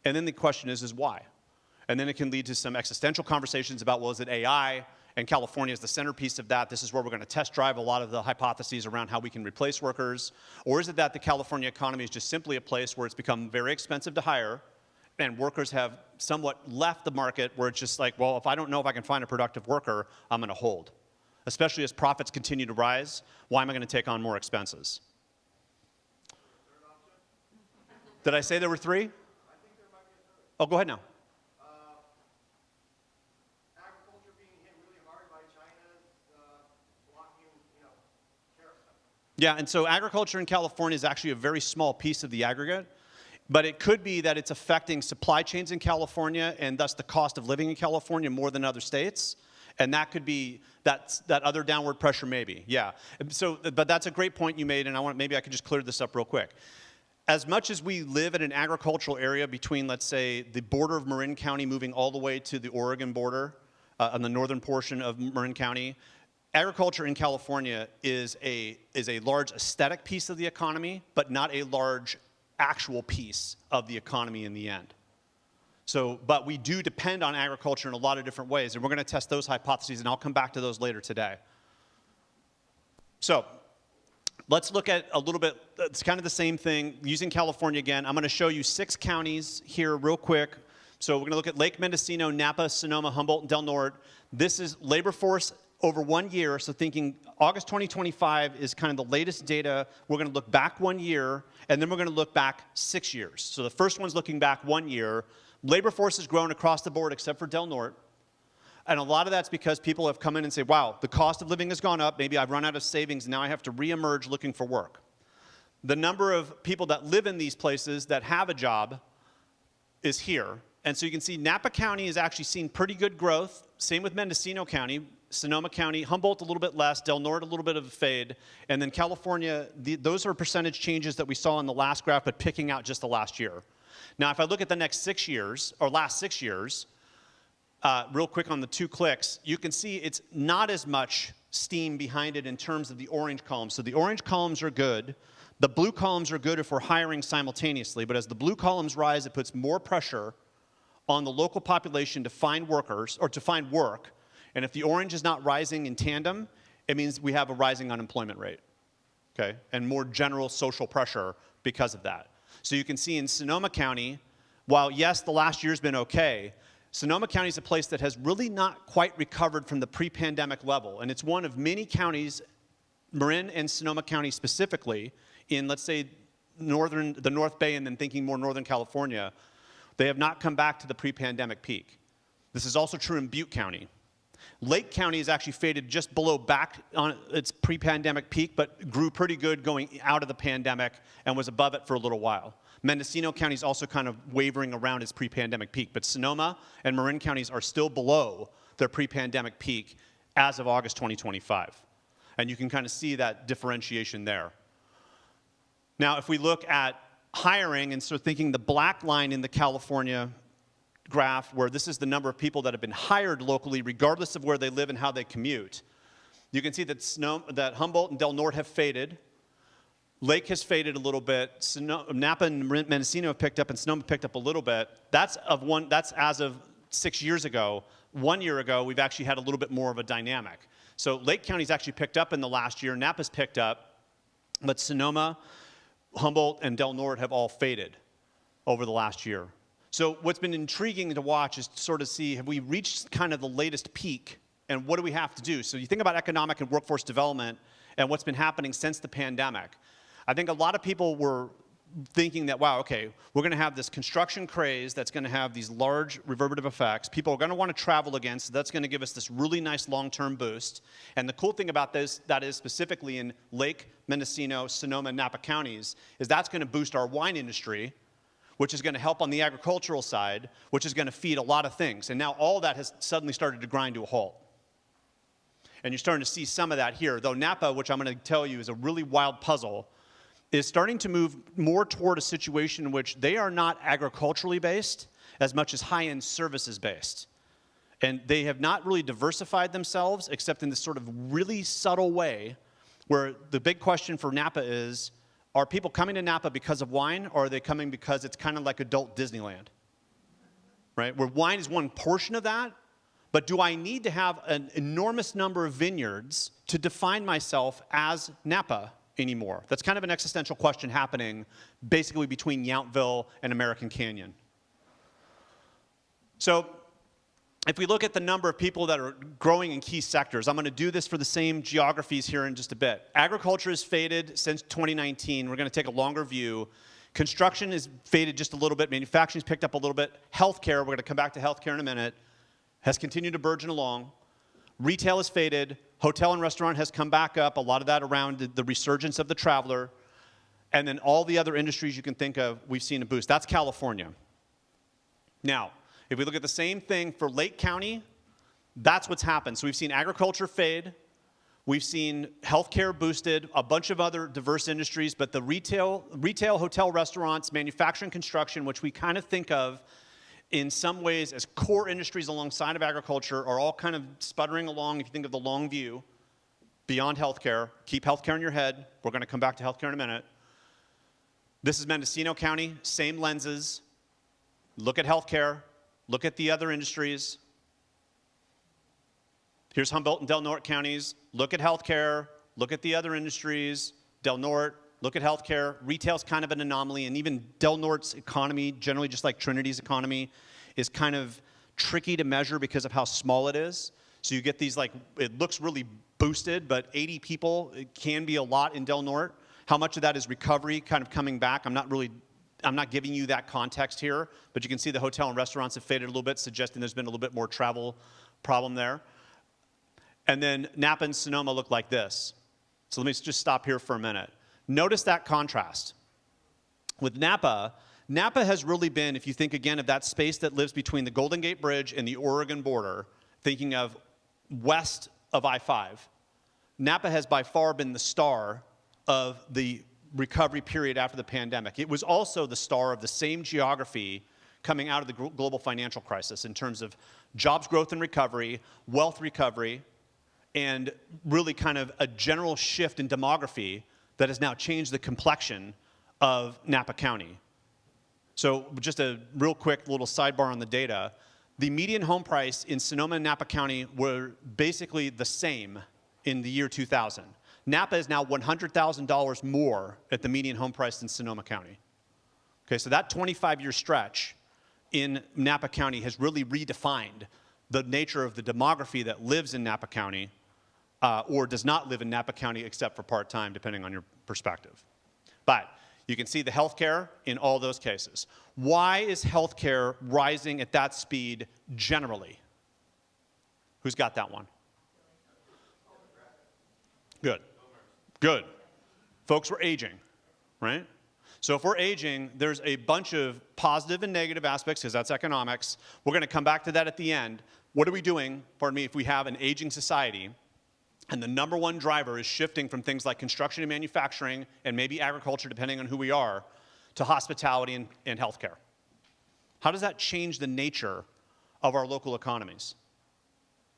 And then the question is why? And then it can lead to some existential conversations about, well, is it AI? And California is the centerpiece of that. This is where we're going to test drive a lot of the hypotheses around how we can replace workers. Or is it that the California economy is just simply a place where it's become very expensive to hire, and workers have somewhat left the market where it's just like, well, if I don't know if I can find a productive worker, I'm going to hold. Especially as profits continue to rise, why am I going to take on more expenses? Did I say there were 3? Oh, go ahead now. Agriculture being hit really hard by China's blocking, tariffs. Yeah, and so agriculture in California is actually a very small piece of the aggregate, but it could be that it's affecting supply chains in California and thus the cost of living in California more than other states. And that could be that other downward pressure maybe, yeah. So, but that's a great point you made, and maybe I could just clear this up real quick. As much as we live in an agricultural area between, let's say, the border of Marin County moving all the way to the Oregon border, on the northern portion of Marin County, agriculture in California is a large aesthetic piece of the economy, but not a large actual piece of the economy in the end. So, but we do depend on agriculture in a lot of different ways, and we're going to test those hypotheses, and I'll come back to those later today. So, let's look at a little bit, it's kind of the same thing, using California again. I'm going to show you 6 counties here real quick. So we're going to look at Lake Mendocino, Napa, Sonoma, Humboldt, and Del Norte. This is labor force over 1 year, so thinking August 2025 is kind of the latest data. We're going to look back 1 year, and then we're going to look back 6 years. So the first one's looking back 1 year. Labor force has grown across the board except for Del Norte. And a lot of that's because people have come in and say, wow, the cost of living has gone up. Maybe I've run out of savings, and now I have to reemerge looking for work. The number of people that live in these places that have a job is here. And so you can see Napa County has actually seen pretty good growth. Same with Mendocino County, Sonoma County, Humboldt a little bit less, Del Norte a little bit of a fade. And then California, those are percentage changes that we saw in the last graph, but picking out just the last year. Now, if I look at the next 6 years, or last 6 years, real quick on the 2 clicks, you can see it's not as much steam behind it in terms of the orange columns. So the orange columns are good. The blue columns are good if we're hiring simultaneously, but as the blue columns rise, it puts more pressure on the local population to find workers, or to find work, And if the orange is not rising in tandem, it means we have a rising unemployment rate, okay? And more general social pressure because of that. So you can see in Sonoma County, while yes, the last year's been okay, Sonoma County is a place that has really not quite recovered from the pre-pandemic level. And it's one of many counties, Marin and Sonoma County specifically, in let's say the North Bay and then thinking more Northern California, they have not come back to the pre-pandemic peak. This is also true in Butte County. Lake County has actually faded just below back on its pre-pandemic peak, but grew pretty good going out of the pandemic and was above it for a little while. Mendocino County is also kind of wavering around its pre-pandemic peak, but Sonoma and Marin counties are still below their pre-pandemic peak as of August 2025. And you can kind of see that differentiation there. Now, if we look at hiring and sort of thinking the black line in the California graph, where this is the number of people that have been hired locally regardless of where they live and how they commute, you can see that Humboldt and Del Norte have faded. Lake has faded a little bit. Napa and Mendocino have picked up, and Sonoma picked up a little bit. That's as of 6 years ago. 1 year ago, we've actually had a little bit more of a dynamic. So Lake County's actually picked up in the last year. Napa's picked up, but Sonoma, Humboldt, and Del Norte have all faded over the last year. So what's been intriguing to watch is to sort of see, have we reached kind of the latest peak, and what do we have to do? So you think about economic and workforce development and what's been happening since the pandemic. I think a lot of people were thinking that, wow, okay, we're going to have this construction craze that's going to have these large reverberative effects. People are going to want to travel again, so that's going to give us this really nice long-term boost. And the cool thing about this, that is specifically in Lake, Mendocino, Sonoma, and Napa counties, is that's going to boost our wine industry, which is going to help on the agricultural side, which is going to feed a lot of things. And now all that has suddenly started to grind to a halt. And you're starting to see some of that here, though Napa, which I'm going to tell you is a really wild puzzle, is starting to move more toward a situation in which they are not agriculturally based as much as high-end services based. And they have not really diversified themselves except in this sort of really subtle way where the big question for Napa is, are people coming to Napa because of wine, or are they coming because it's kind of like adult Disneyland? Right? Where wine is one portion of that, but do I need to have an enormous number of vineyards to define myself as Napa anymore? That's kind of an existential question happening basically between Yountville and American Canyon. So if we look at the number of people that are growing in key sectors, I'm going to do this for the same geographies here in just a bit. Agriculture has faded since 2019. We're going to take a longer view. Construction has faded just a little bit. Manufacturing's picked up a little bit. Healthcare, we're going to come back to healthcare in a minute, has continued to burgeon along. Retail has faded. Hotel and restaurant has come back up, a lot of that around the resurgence of the traveler. And then all the other industries you can think of, we've seen a boost. That's California. Now, if we look at the same thing for Lake County, that's what's happened. So we've seen agriculture fade. We've seen healthcare boosted, a bunch of other diverse industries, but the retail, hotel, restaurants, manufacturing, construction, which we kind of think of in some ways as core industries alongside of agriculture, are all kind of sputtering along if you think of the long view beyond healthcare. Keep healthcare in your head. We're going to come back to healthcare in a minute. This is Mendocino County, same lenses. Look at healthcare. Look at the other industries. Here's Humboldt and Del Norte counties. Look at healthcare. Look at the other industries. Del Norte, look at healthcare. Retail's kind of an anomaly, and even Del Norte's economy, generally just like Trinity's economy, is kind of tricky to measure because of how small it is. So you get these, like, it looks really boosted, but 80 people, it can be a lot in Del Norte. How much of that is recovery kind of coming back? I'm not giving you that context here, but you can see the hotel and restaurants have faded a little bit, suggesting there's been a little bit more travel problem there. And then Napa and Sonoma look like this. So let me just stop here for a minute. Notice that contrast. With Napa, Napa has really been, if you think again of that space that lives between the Golden Gate Bridge and the Oregon border, thinking of west of I-5, Napa has by far been the star of the recovery period after the pandemic. It was also the star of the same geography coming out of the global financial crisis in terms of jobs growth and recovery, wealth recovery, and really kind of a general shift in demography that has now changed the complexion of Napa County. So just a real quick little sidebar on the data. the median home price in Sonoma and Napa County were basically the same in the year 2000. Napa is now $100,000 more at the median home price than Sonoma County. Okay, so that 25-year stretch in Napa County has really redefined the nature of the demography that lives in Napa County or does not live in Napa County except for part-time, depending on your perspective. But you can see the healthcare in all those cases. Why is healthcare rising at that speed generally? Who's got that one? Good. Good. Folks, we're aging, right? So if we're aging, there's a bunch of positive and negative aspects, because that's economics. We're going to come back to that at the end. What are we doing, pardon me, if we have an aging society, and the number one driver is shifting from things like construction and manufacturing, and maybe agriculture, depending on who we are, to hospitality and healthcare? How does that change the nature of our local economies?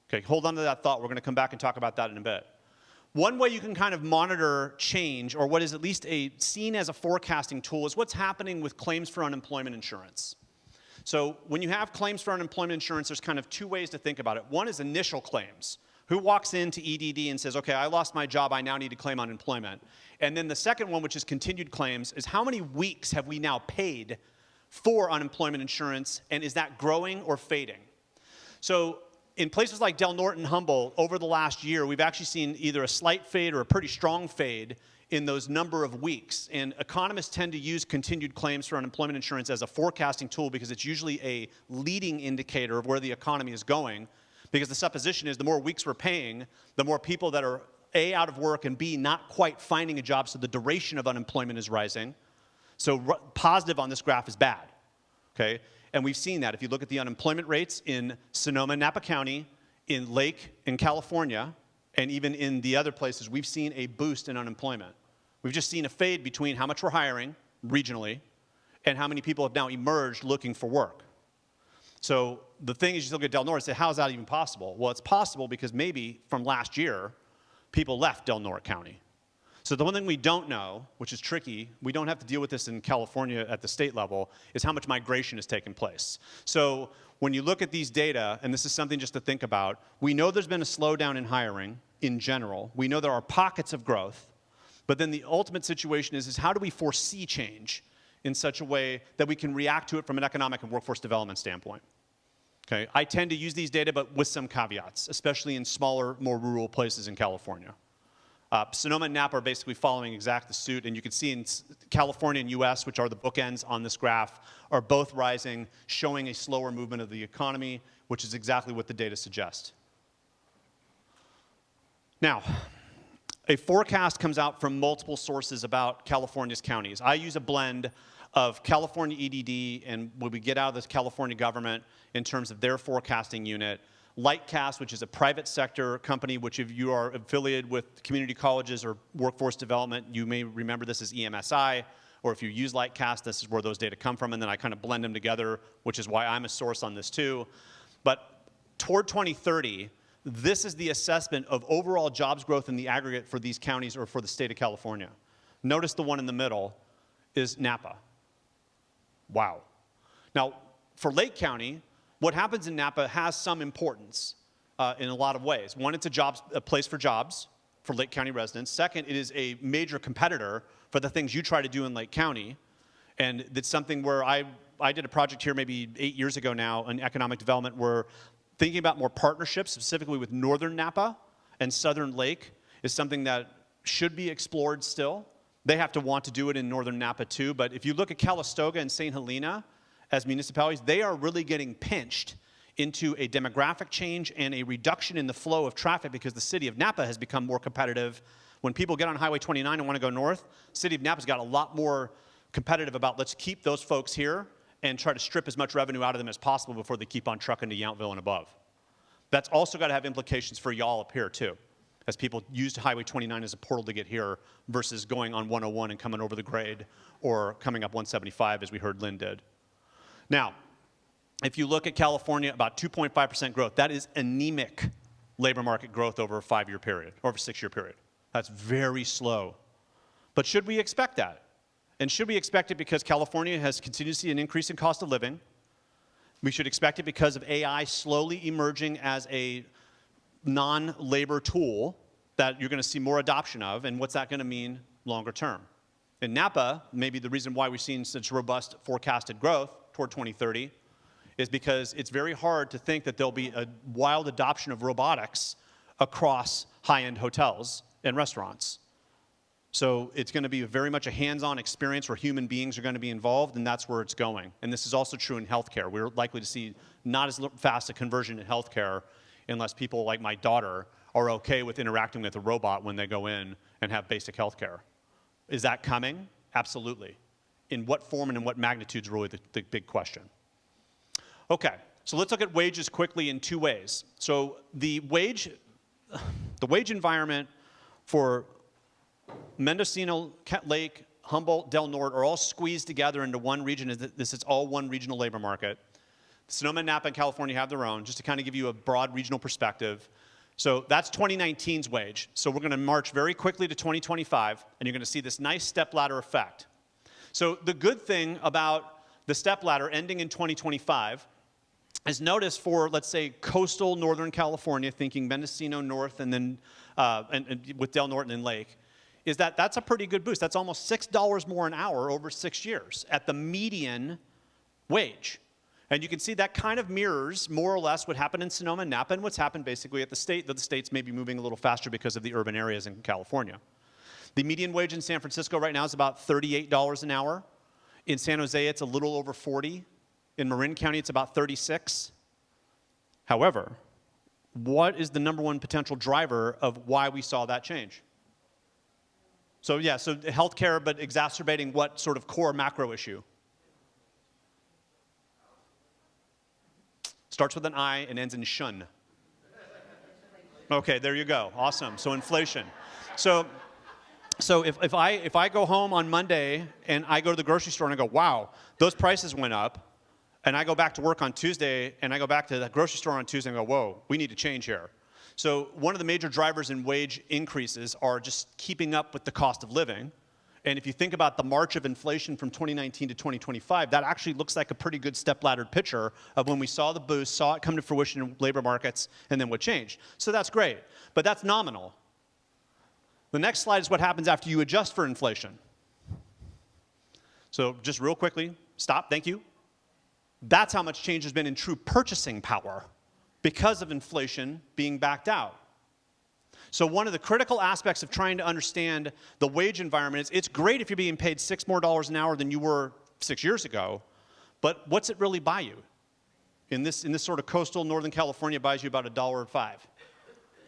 Okay, hold on to that thought. We're going to come back and talk about that in a bit. One way you can kind of monitor change, or what is at least seen as a forecasting tool, is what's happening with claims for unemployment insurance. So when you have claims for unemployment insurance, there's kind of two ways to think about it. One is initial claims. Who walks into EDD and says, okay, I lost my job, I now need to claim unemployment? And then the second one, which is continued claims, is how many weeks have we now paid for unemployment insurance, and is that growing or fading? So in places like Del Norte and Humboldt, over the last year, we've actually seen either a slight fade or a pretty strong fade in those number of weeks. And economists tend to use continued claims for unemployment insurance as a forecasting tool because it's usually a leading indicator of where the economy is going, because the supposition is the more weeks we're paying, the more people that are A, out of work, and B, not quite finding a job, so the duration of unemployment is rising. So positive on this graph is bad, okay? And we've seen that. If you look at the unemployment rates in Sonoma and Napa County, in Lake in California, and even in the other places, we've seen a boost in unemployment. We've just seen a fade between how much we're hiring regionally and how many people have now emerged looking for work. So the thing is, you look at Del Norte and say, how is that even possible? Well, it's possible because maybe from last year, people left Del Norte County. So the one thing we don't know, which is tricky, we don't have to deal with this in California at the state level, is how much migration has taken place. So when you look at these data, and this is something just to think about, we know there's been a slowdown in hiring in general. We know there are pockets of growth. But then the ultimate situation is how do we foresee change in such a way that we can react to it from an economic and workforce development standpoint? Okay, I tend to use these data, but with some caveats, especially in smaller, more rural places in California. Sonoma and Napa are basically following exact the suit, and you can see in California and US, which are the bookends on this graph, are both rising, showing a slower movement of the economy, which is exactly what the data suggest. Now, a forecast comes out from multiple sources about California's counties. I use a blend of California EDD and what we get out of this California government in terms of their forecasting unit. Lightcast, which is a private sector company, which if you are affiliated with community colleges or workforce development, you may remember this as EMSI, or if you use Lightcast, this is where those data come from, and then I kind of blend them together, which is why I'm a source on this too. But toward 2030, this is the assessment of overall jobs growth in the aggregate for these counties or for the state of California. Notice the one in the middle is Napa. Wow. Now, for Lake County, what happens in Napa has some importance in a lot of ways. One, it's a place for jobs for Lake County residents. Second, it is a major competitor for the things you try to do in Lake County. And it's something where I did a project here maybe 8 years ago now in economic development where thinking about more partnerships, specifically with northern Napa and southern Lake, is something that should be explored still. They have to want to do it in northern Napa too, but if you look at Calistoga and St. Helena as municipalities, they are really getting pinched into a demographic change and a reduction in the flow of traffic because the city of Napa has become more competitive. When people get on Highway 29 and want to go north, the city of Napa's got a lot more competitive about let's keep those folks here and try to strip as much revenue out of them as possible before they keep on trucking to Yountville and above. That's also got to have implications for y'all up here too, as people used Highway 29 as a portal to get here versus going on 101 and coming over the grade or coming up 175 as we heard Lynn did. Now, if you look at California, about 2.5% growth, that is anemic labor market growth over a 5-year period, or over a 6-year period. That's very slow. But should we expect that? And should we expect it because California has continued to see an increase in cost of living? We should expect it because of AI slowly emerging as a non-labor tool that you're going to see more adoption of, and what's that going to mean longer term? In Napa, maybe the reason why we've seen such robust forecasted growth toward 2030 is because it's very hard to think that there'll be a wild adoption of robotics across high-end hotels and restaurants. So it's going to be very much a hands-on experience where human beings are going to be involved, and that's where it's going. And this is also true in healthcare. We're likely to see not as fast a conversion in healthcare unless people like my daughter are okay with interacting with a robot when they go in and have basic healthcare. Is that coming? Absolutely. In what form and in what magnitude is really the big question. Okay, so let's look at wages quickly in two ways. So the wage environment for Mendocino, Lake, Humboldt, Del Norte are all squeezed together into one region. This is all one regional labor market. Sonoma, Napa, and California have their own, just to kind of give you a broad regional perspective. So that's 2019's wage. So we're going to march very quickly to 2025, and you're going to see this nice stepladder effect. So the good thing about the stepladder ending in 2025 is notice for, let's say, coastal Northern California, thinking Mendocino North and then and with Del Norte and then Lake, is that that's a pretty good boost. That's almost $6 more an hour over 6 years at the median wage. And you can see that kind of mirrors more or less what happened in Sonoma and Napa and what's happened basically at the state, though the states may be moving a little faster because of the urban areas in California. The median wage in San Francisco right now is about $38 an hour. In San Jose, it's a little over 40. In Marin County, it's about 36. However, what is the number one potential driver of why we saw that change? So yeah, so healthcare, but exacerbating what sort of core macro issue? Starts with an I and ends in shun. Okay, there you go. Awesome. So inflation. So if I go home on Monday and I go to the grocery store and I go, wow, those prices went up, and I go back to work on Tuesday and I go back to the grocery store on Tuesday and go, whoa, we need to change here. So one of the major drivers in wage increases are just keeping up with the cost of living. And if you think about the march of inflation from 2019 to 2025, that actually looks like a pretty good step-laddered picture of when we saw the boost, saw it come to fruition in labor markets, and then what changed. So that's great, but that's nominal. The next slide is what happens after you adjust for inflation. So just real quickly, stop, thank you. That's how much change has been in true purchasing power because of inflation being backed out. So one of the critical aspects of trying to understand the wage environment is it's great if you're being paid $6 more an hour than you were 6 years ago, but what's it really buy you? In this sort of coastal Northern California, it buys you about $1.05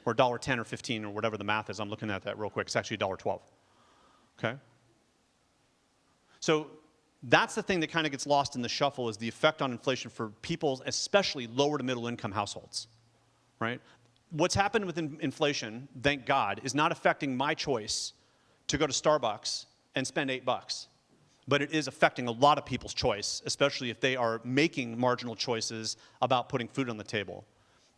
or $1.10 or $15 or whatever the math is. I'm looking at that real quick. It's actually $1.12. Okay? So that's the thing that kind of gets lost in the shuffle is the effect on inflation for people, especially lower to middle income households, right? What's happened with inflation, thank God, is not affecting my choice to go to Starbucks and spend $8. But it is affecting a lot of people's choice, especially if they are making marginal choices about putting food on the table.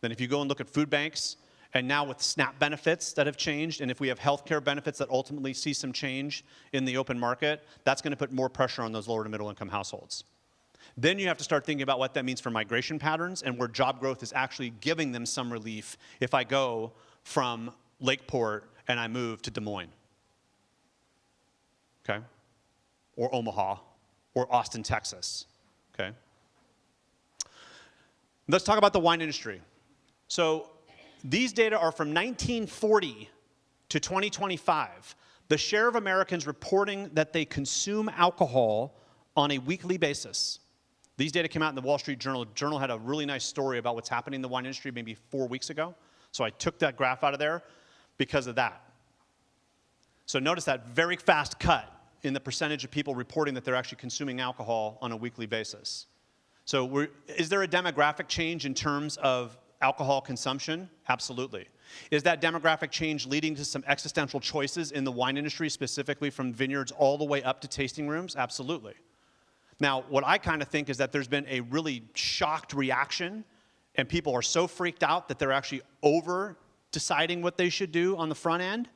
Then if you go and look at food banks, and now with SNAP benefits that have changed, and if we have healthcare benefits that ultimately see some change in the open market, that's going to put more pressure on those lower to middle income households. Then you have to start thinking about what that means for migration patterns and where job growth is actually giving them some relief if I go from Lakeport and I move to Des Moines, okay? Or Omaha, or Austin, Texas, okay? Let's talk about the wine industry. So these data are from 1940 to 2025. The share of Americans reporting that they consume alcohol on a weekly basis. These data came out in the Wall Street Journal. The Journal had a really nice story about what's happening in the wine industry maybe 4 weeks ago. So I took that graph out of there because of that. So notice that very fast cut in the percentage of people reporting that they're actually consuming alcohol on a weekly basis. So is there a demographic change in terms of alcohol consumption? Absolutely. Is that demographic change leading to some existential choices in the wine industry, specifically from vineyards all the way up to tasting rooms? Absolutely. Now, what I kind of think is that there's been a really shocked reaction, and people are so freaked out that they're actually over deciding what they should do on the front end.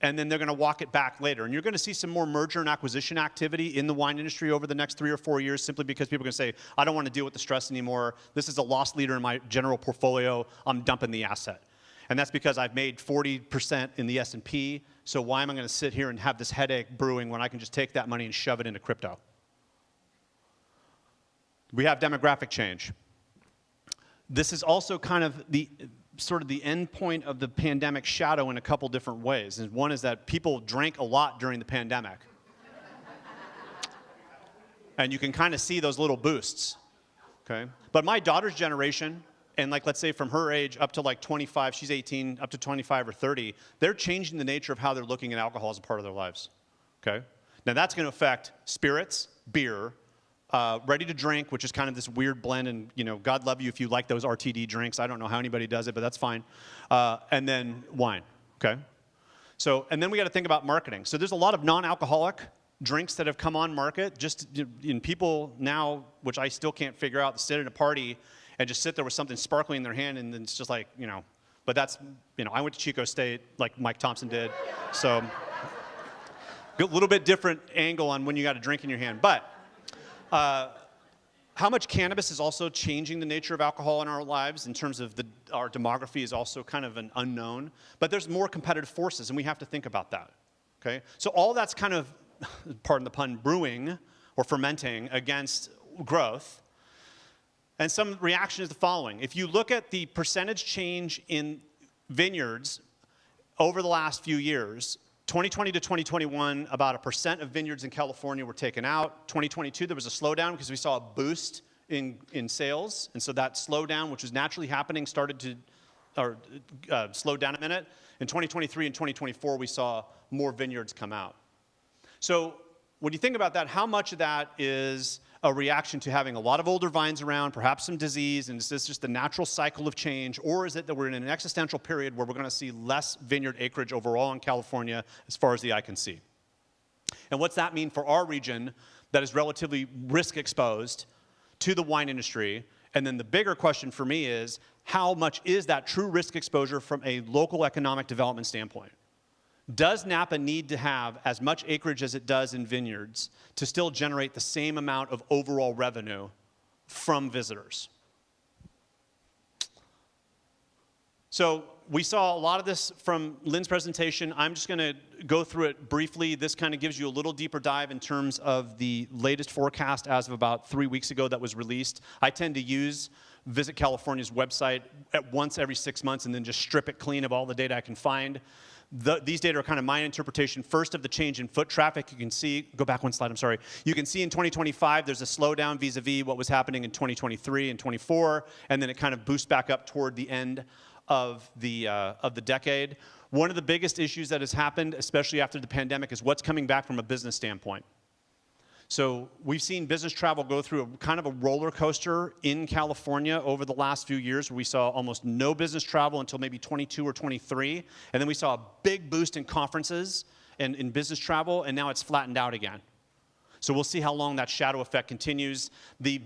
and then they're going to walk it back later. And you're going to see some more merger and acquisition activity in the wine industry over the next 3 or 4 years, simply because people are going to say, I don't want to deal with the stress anymore. This is a loss leader in my general portfolio. I'm dumping the asset. And that's because I've made 40% in the S&P, so why am I going to sit here and have this headache brewing when I can just take that money and shove it into crypto? We have demographic change. This is also kind of the sort of the end point of the pandemic shadow in a couple different ways. And one is that people drank a lot during the pandemic. And you can kind of see those little boosts, okay? But my daughter's generation, and like let's say from her age up to like 25, she's 18, up to 25 or 30, they're changing the nature of how they're looking at alcohol as a part of their lives, okay? Now that's going to affect spirits, beer, ready to drink, which is kind of this weird blend, and you know, God love you if you like those RTD drinks. I don't know how anybody does it, but that's fine. And then wine, okay? So, and then we got to think about marketing. So there's a lot of non-alcoholic drinks that have come on market. Just in people now, which I still can't figure out, sit at a party and just sit there with something sparkling in their hand, and then it's just like, you know. But that's, you know, I went to Chico State like Mike Thompson did, so a little bit different angle on when you got a drink in your hand, but. How much cannabis is also changing the nature of alcohol in our lives in terms of our demography is also kind of an unknown. But there's more competitive forces, and we have to think about that. Okay? So all that's kind of, pardon the pun, brewing or fermenting against growth. And some reaction is the following. If you look at the percentage change in vineyards over the last few years, 2020 to 2021, about 1% of vineyards in California were taken out. 2022, there was a slowdown because we saw a boost in sales. And so that slowdown, which was naturally happening, started to slow down a minute. In 2023 and 2024, we saw more vineyards come out. So when you think about that, how much of that is a reaction to having a lot of older vines around, perhaps some disease, and is this just the natural cycle of change, or is it that we're in an existential period where we're going to see less vineyard acreage overall in California as far as the eye can see? And what's that mean for our region that is relatively risk exposed to the wine industry? And then the bigger question for me is, how much is that true risk exposure from a local economic development standpoint? Does Napa need to have as much acreage as it does in vineyards to still generate the same amount of overall revenue from visitors? So we saw a lot of this from Lynn's presentation. I'm just going to go through it briefly. This kind of gives you a little deeper dive in terms of the latest forecast as of about 3 weeks ago that was released. I tend to use Visit California's website at once every 6 months and then just strip it clean of all the data I can find. These data are kind of my interpretation. First, of the change in foot traffic. You can see, go back one slide, I'm sorry. You can see in 2025, there's a slowdown vis-a-vis what was happening in 2023 and 24, and then it kind of boosts back up toward the end of the decade. One of the biggest issues that has happened, especially after the pandemic, is what's coming back from a business standpoint. So we've seen business travel go through a kind of a roller coaster in California over the last few years, where we saw almost no business travel until maybe 22 or 23. And then we saw a big boost in conferences and in business travel, and now it's flattened out again. So we'll see how long that shadow effect continues. The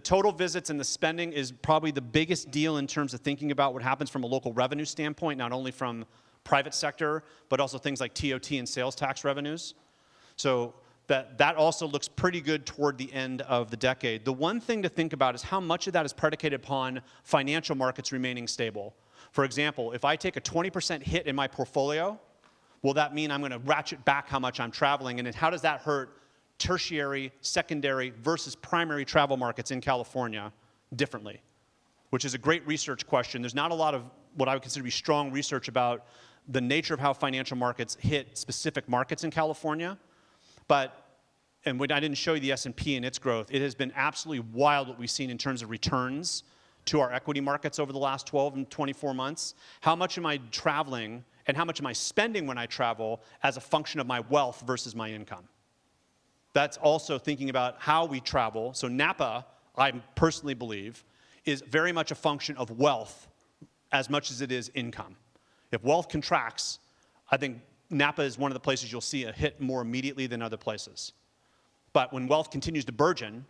total visits and the spending is probably the biggest deal in terms of thinking about what happens from a local revenue standpoint, not only from private sector, but also things like TOT and sales tax revenues. So that also looks pretty good toward the end of the decade. The one thing to think about is how much of that is predicated upon financial markets remaining stable. For example, if I take a 20% hit in my portfolio, will that mean I'm going to ratchet back how much I'm traveling? And then how does that hurt tertiary, secondary versus primary travel markets in California differently? Which is a great research question. There's not a lot of what I would consider to be strong research about the nature of how financial markets hit specific markets in California. And when I didn't show you the S&P and its growth, it has been absolutely wild what we've seen in terms of returns to our equity markets over the last 12 and 24 months. How much am I traveling and how much am I spending when I travel as a function of my wealth versus my income? That's also thinking about how we travel. So Napa, I personally believe, is very much a function of wealth as much as it is income. If wealth contracts, I think Napa is one of the places you'll see a hit more immediately than other places. But when wealth continues to burgeon,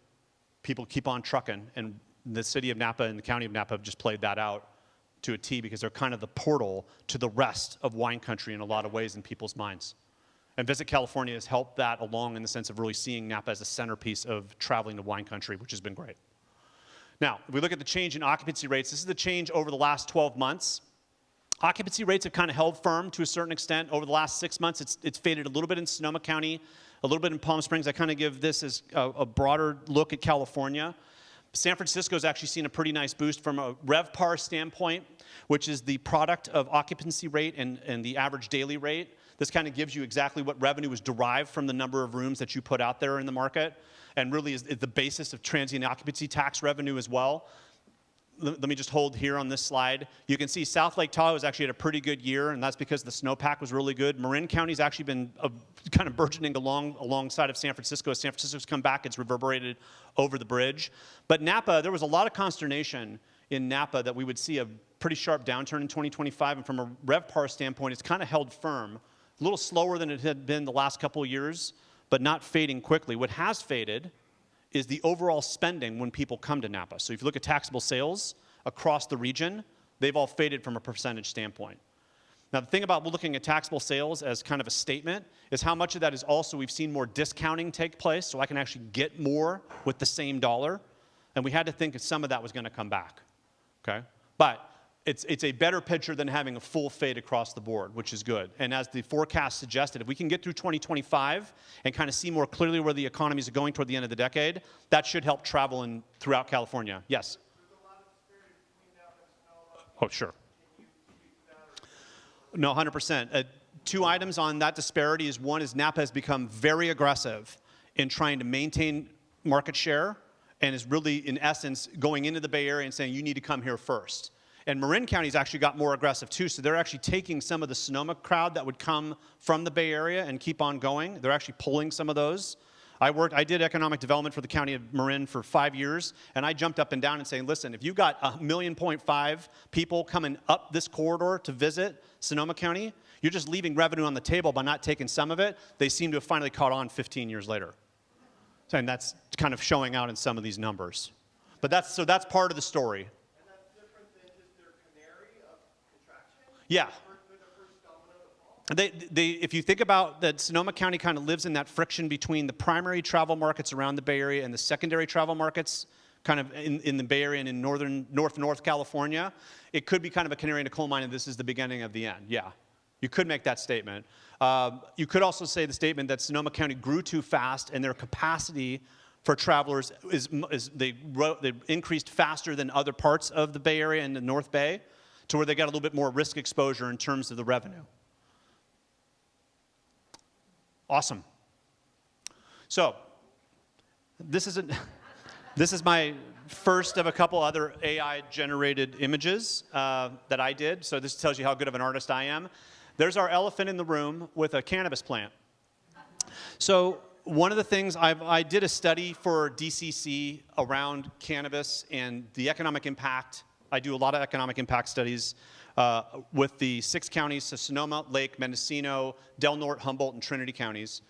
people keep on trucking, and the city of Napa and the county of Napa have just played that out to a T because they're kind of the portal to the rest of wine country in a lot of ways in people's minds. And Visit California has helped that along in the sense of really seeing Napa as a centerpiece of traveling to wine country, which has been great. Now, if we look at the change in occupancy rates, this is the change over the last 12 months. Occupancy rates have kind of held firm to a certain extent. Over the last 6 months, it's faded a little bit in Sonoma County, a little bit in Palm Springs. I kind of give this as a broader look at California. San Francisco's actually seen a pretty nice boost from a RevPAR standpoint, which is the product of occupancy rate and the average daily rate. This kind of gives you exactly what revenue is derived from the number of rooms that you put out there in the market, and really is the basis of transient occupancy tax revenue as well. Let me just hold here on this slide. You can see South Lake Tahoe has actually had a pretty good year, and that's because the snowpack was really good. Marin County's actually been kind of burgeoning alongside of San Francisco. As San Francisco's come back, it's reverberated over the bridge. But Napa, there was a lot of consternation in Napa that we would see a pretty sharp downturn in 2025, and from a RevPAR standpoint, it's kind of held firm. A little slower than it had been the last couple of years, but not fading quickly. What has faded is the overall spending when people come to Napa. So if you look at taxable sales across the region, they've all faded from a percentage standpoint. Now, the thing about looking at taxable sales as kind of a statement is how much of that is also we've seen more discounting take place, so I can actually get more with the same dollar. And we had to think that some of that was going to come back, okay? But it's a better picture than having a full fade across the board, which is good. And as the forecast suggested, if we can get through 2025 and kind of see more clearly where the economies are going toward the end of the decade, that should help travel throughout California. Yes? There's a lot of disparity between Napa and Sonoma. Oh, sure. Can you speak to that? No, 100%. Two items on that disparity is one is Napa has become very aggressive in trying to maintain market share and is really, in essence, going into the Bay Area and saying, you need to come here first. And Marin County's actually got more aggressive too, so they're actually taking some of the Sonoma crowd that would come from the Bay Area and keep on going. They're actually pulling some of those. I did economic development for the county of Marin for 5 years, and I jumped up and down and saying, listen, if you've got 1.5 million people coming up this corridor to visit Sonoma County, you're just leaving revenue on the table by not taking some of it. They seem to have finally caught on 15 years later. And that's kind of showing out in some of these numbers. But that's part of the story. Yeah. If you think about that, Sonoma County kind of lives in that friction between the primary travel markets around the Bay Area and the secondary travel markets kind of in the Bay Area and in North California. It could be kind of a canary in a coal mine, and this is the beginning of the end. Yeah. You could make that statement. You could also say the statement that Sonoma County grew too fast and their capacity for travelers they increased faster than other parts of the Bay Area and the North Bay, to where they got a little bit more risk exposure in terms of the revenue. Awesome. So, this is my first of a couple other AI-generated images that I did. So this tells you how good of an artist I am. There's our elephant in the room with a cannabis plant. So one of the things, I did a study for DCC around cannabis and the economic impact. I do a lot of economic impact studies with the 6 counties, so Sonoma, Lake, Mendocino, Del Norte, Humboldt, and Trinity counties.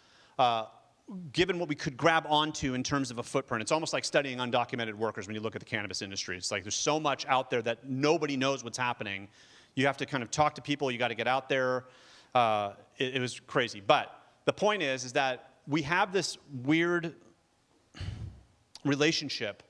Given what we could grab onto in terms of a footprint, it's almost like studying undocumented workers when you look at the cannabis industry. It's like there's so much out there that nobody knows what's happening. You have to kind of talk to people. You got to get out there. It was crazy. But the point is that we have this weird relationship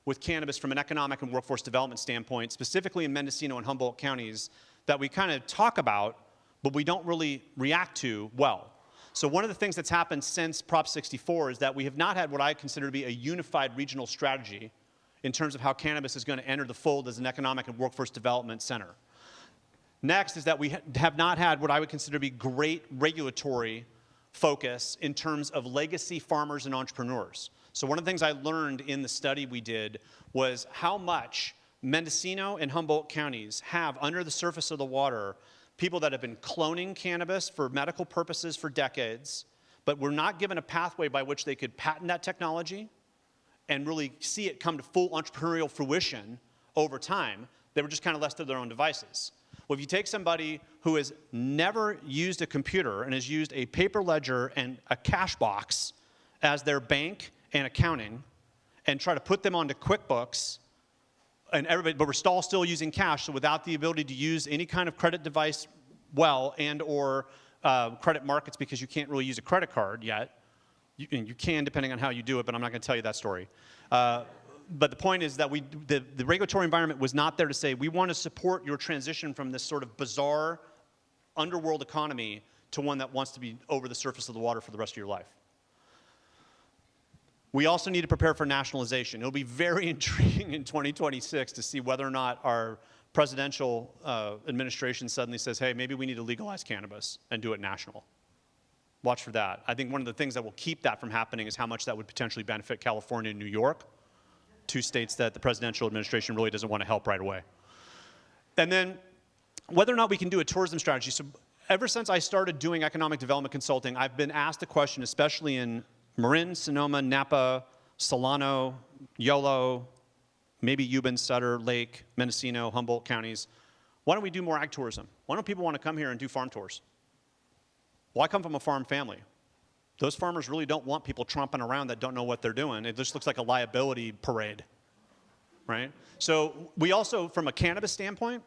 with cannabis from an economic and workforce development standpoint, specifically in Mendocino and Humboldt counties, that we kind of talk about, but we don't really react to well. So one of the things that's happened since Prop 64 is that we have not had what I consider to be a unified regional strategy in terms of how cannabis is going to enter the fold as an economic and workforce development center. Next is that we have not had what I would consider to be great regulatory focus in terms of legacy farmers and entrepreneurs. So one of the things I learned in the study we did was how much Mendocino and Humboldt counties have under the surface of the water people that have been cloning cannabis for medical purposes for decades, but were not given a pathway by which they could patent that technology and really see it come to full entrepreneurial fruition over time. They were just kind of left to their own devices. Well, if you take somebody who has never used a computer and has used a paper ledger and a cash box as their bank and accounting, and try to put them onto QuickBooks and everybody, but we're all still using cash. So without the ability to use any kind of credit device well and or credit markets, because you can't really use a credit card yet. You can depending on how you do it, but I'm not going to tell you that story. But the point is that the regulatory environment was not there to say, we want to support your transition from this sort of bizarre underworld economy to one that wants to be over the surface of the water for the rest of your life. We also need to prepare for nationalization. It'll be very intriguing in 2026 to see whether or not our presidential administration suddenly says, hey, maybe we need to legalize cannabis and do it national. Watch for that. I think one of the things that will keep that from happening is how much that would potentially benefit California and New York, two states that the presidential administration really doesn't want to help right away. And then whether or not we can do a tourism strategy. So ever since I started doing economic development consulting, I've been asked a question, especially in Marin, Sonoma, Napa, Solano, Yolo, maybe Yuban, Sutter, Lake, Mendocino, Humboldt counties. Why don't we do more ag tourism? Why don't people want to come here and do farm tours? Well, I come from a farm family. Those farmers really don't want people tromping around that don't know what they're doing. It just looks like a liability parade, right? So we also, from a cannabis standpoint,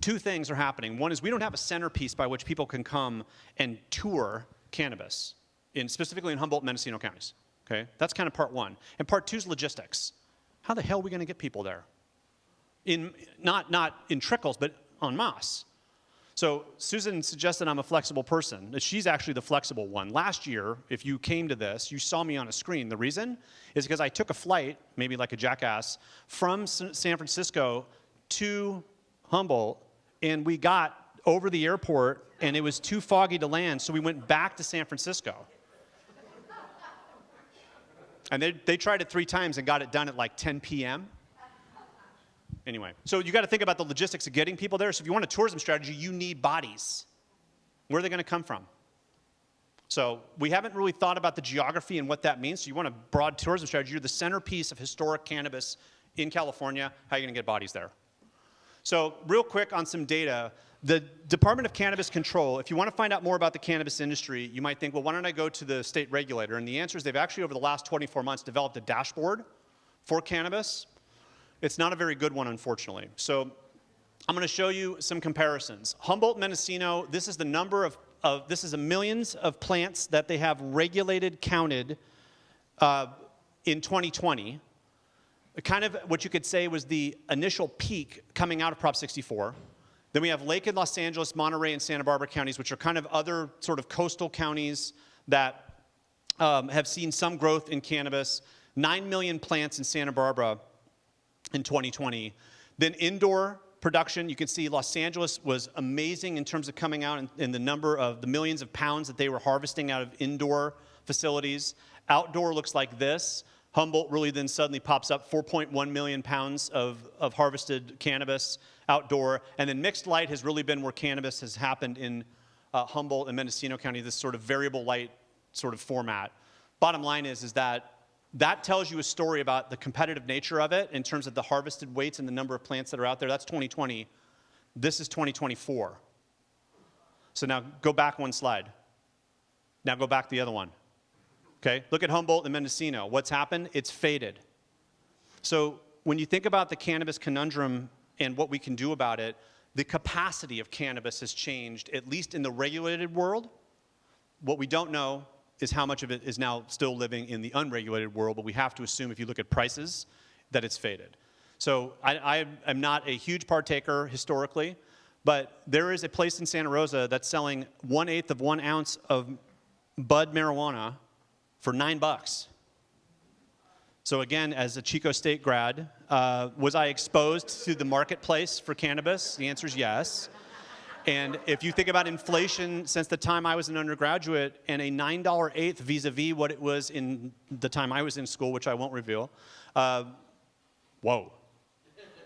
two things are happening. One is we don't have a centerpiece by which people can come and tour cannabis, specifically in Humboldt and Mendocino counties, okay? That's kind of part one. And part two is logistics. How the hell are we going to get people there? Not in trickles, but en masse. So Susan suggested I'm a flexible person. She's actually the flexible one. Last year, if you came to this, you saw me on a screen. The reason is because I took a flight, maybe like a jackass, from San Francisco to Humboldt, and we got over the airport, and it was too foggy to land, so we went back to San Francisco. And they tried it 3 times and got it done at like 10 p.m. Anyway, so you got to think about the logistics of getting people there. So if you want a tourism strategy, you need bodies. Where are they going to come from? So we haven't really thought about the geography and what that means. So you want a broad tourism strategy. You're the centerpiece of historic cannabis in California. How are you going to get bodies there? So real quick on some data. The Department of Cannabis Control, if you want to find out more about the cannabis industry, you might think, well, why don't I go to the state regulator? And the answer is they've actually, over the last 24 months, developed a dashboard for cannabis. It's not a very good one, unfortunately. So I'm going to show you some comparisons. Humboldt, Mendocino, this is the number this is the millions of plants that they have regulated, counted in 2020. Kind of what you could say was the initial peak coming out of Prop 64. Then we have Lake and Los Angeles, Monterey, and Santa Barbara counties, which are kind of other sort of coastal counties that have seen some growth in cannabis. 9 million plants in Santa Barbara in 2020. Then indoor production, you can see Los Angeles was amazing in terms of coming out in the number of the millions of pounds that they were harvesting out of indoor facilities. Outdoor looks like this. Humboldt really then suddenly pops up, 4.1 million pounds of harvested cannabis outdoor. And then mixed light has really been where cannabis has happened in Humboldt and Mendocino County, this sort of variable light sort of format. Bottom line is that tells you a story about the competitive nature of it in terms of the harvested weights and the number of plants that are out there. That's 2020. This is 2024. So now go back one slide. Now go back the other one. Okay, look at Humboldt and Mendocino. What's happened? It's faded. So when you think about the cannabis conundrum and what we can do about it, the capacity of cannabis has changed, at least in the regulated world. What we don't know is how much of it is now still living in the unregulated world, but we have to assume if you look at prices that it's faded. So I am not a huge partaker historically, but there is a place in Santa Rosa that's selling 1/8 of 1 ounce of bud marijuana for $9. So again, as a Chico State grad, was I exposed to the marketplace for cannabis? The answer is yes. And if you think about inflation since the time I was an undergraduate and a $9/8 vis-a-vis what it was in the time I was in school, which I won't reveal, whoa,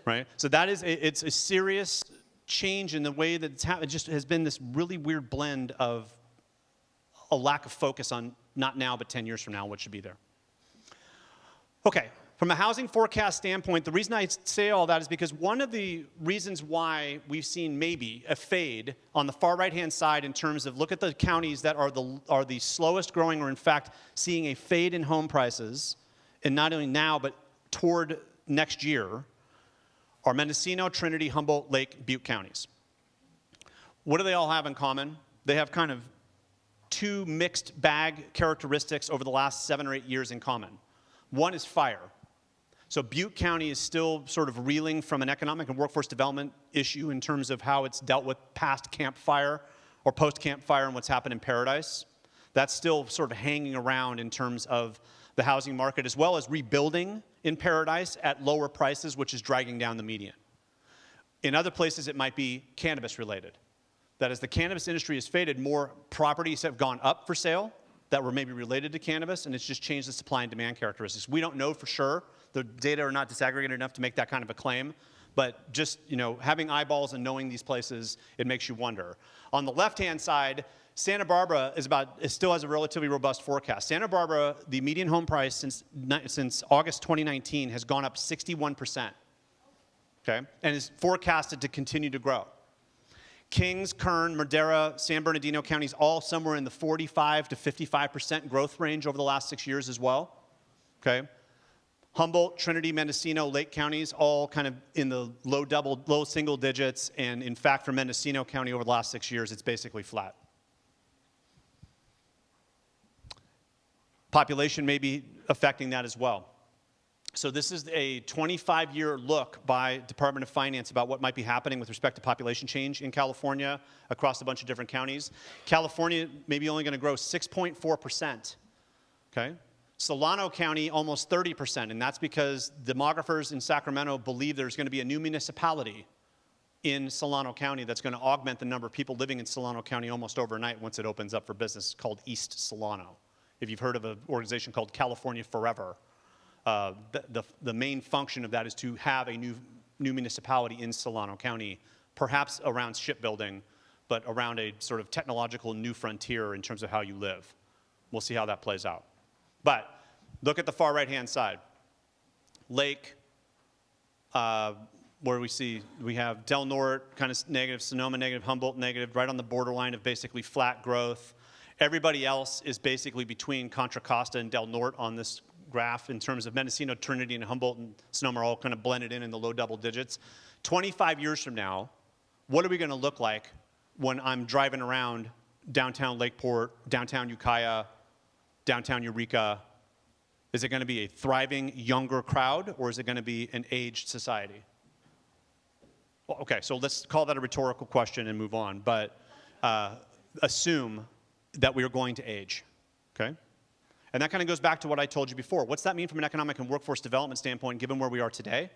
right? So that is, it's a serious change in the way that it's happened. It just has been this really weird blend of a lack of focus on not now, but 10 years from now, what should be there. Okay, from a housing forecast standpoint, the reason I say all that is because one of the reasons why we've seen maybe a fade on the far right-hand side in terms of look at the counties that are the slowest growing or in fact seeing a fade in home prices, and not only now, but toward next year, are Mendocino, Trinity, Humboldt, Lake, Butte counties. What do they all have in common? They have kind of two mixed bag characteristics over the last 7 or 8 years in common. One is fire. So Butte County is still sort of reeling from an economic and workforce development issue in terms of how it's dealt with past Camp Fire or post-Camp Fire and what's happened in Paradise. That's still sort of hanging around in terms of the housing market, as well as rebuilding in Paradise at lower prices, which is dragging down the median. In other places, it might be cannabis related. That as the cannabis industry has faded, more properties have gone up for sale that were maybe related to cannabis, and it's just changed the supply and demand characteristics. We don't know for sure. The data are not disaggregated enough to make that kind of a claim, but just having eyeballs and knowing these places, it makes you wonder. On the left-hand side, Santa Barbara it still has a relatively robust forecast. Santa Barbara, the median home price since August 2019 has gone up 61%, okay, and is forecasted to continue to grow. Kings, Kern, Madera, San Bernardino counties, all somewhere in the 45 to 55% growth range over the last 6 years as well, okay? Humboldt, Trinity, Mendocino, Lake counties, all kind of in the low single digits, and in fact, for Mendocino County over the last 6 years, it's basically flat. Population may be affecting that as well. So this is a 25-year look by Department of Finance about what might be happening with respect to population change in California across a bunch of different counties. California may be only going to grow 6.4%, okay? Solano County, almost 30%, and that's because demographers in Sacramento believe there's going to be a new municipality in Solano County that's going to augment the number of people living in Solano County almost overnight once it opens up for business, called East Solano. If you've heard of an organization called California Forever, the main function of that is to have a new municipality in Solano County, perhaps around shipbuilding, but around a sort of technological new frontier in terms of how you live. We'll see how that plays out. But look at the far right-hand side. Lake, where we have Del Norte, kind of negative, Sonoma negative, Humboldt negative, right on the borderline of basically flat growth. Everybody else is basically between Contra Costa and Del Norte on this graph in terms of Mendocino, Trinity, and Humboldt and Sonoma are all kind of blended in the low double digits. 25 years from now, what are we going to look like when I'm driving around downtown Lakeport, downtown Ukiah, downtown Eureka? Is it going to be a thriving, younger crowd, or is it going to be an aged society? Well, okay, so let's call that a rhetorical question and move on, but assume that we are going to age, okay? And that kind of goes back to what I told you before. What's that mean from an economic and workforce development standpoint, given where we are today?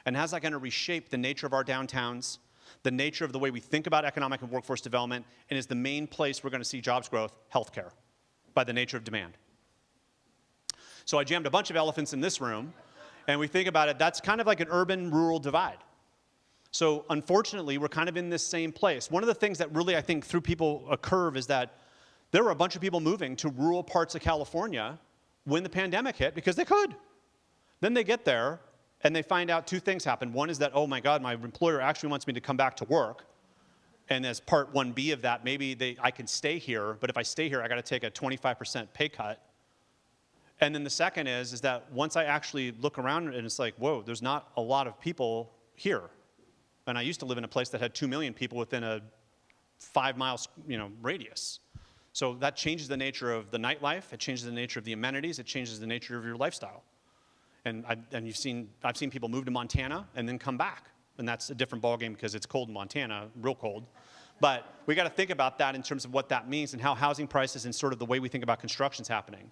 And how's that going to reshape the nature of our downtowns, the nature of the way we think about economic and workforce development, and is the main place we're going to see jobs growth healthcare by the nature of demand? So I jammed a bunch of elephants in this room, and we think about it, that's kind of like an urban-rural divide. So unfortunately, we're kind of in this same place. One of the things that really, I think, threw people a curve is that there were a bunch of people moving to rural parts of California when the pandemic hit because they could. Then they get there and they find out two things happen. One is that, oh my God, my employer actually wants me to come back to work. And as part 1B of that, maybe I can stay here, but if I stay here, I got to take a 25% pay cut. And then the second is that once I actually look around and it's like, whoa, there's not a lot of people here. And I used to live in a place that had 2 million people within a 5-mile radius. So that changes the nature of the nightlife, it changes the nature of the amenities, it changes the nature of your lifestyle. And I've seen people move to Montana and then come back. And that's a different ballgame because it's cold in Montana, real cold. But we got to think about that in terms of what that means and how housing prices and sort of the way we think about construction is happening.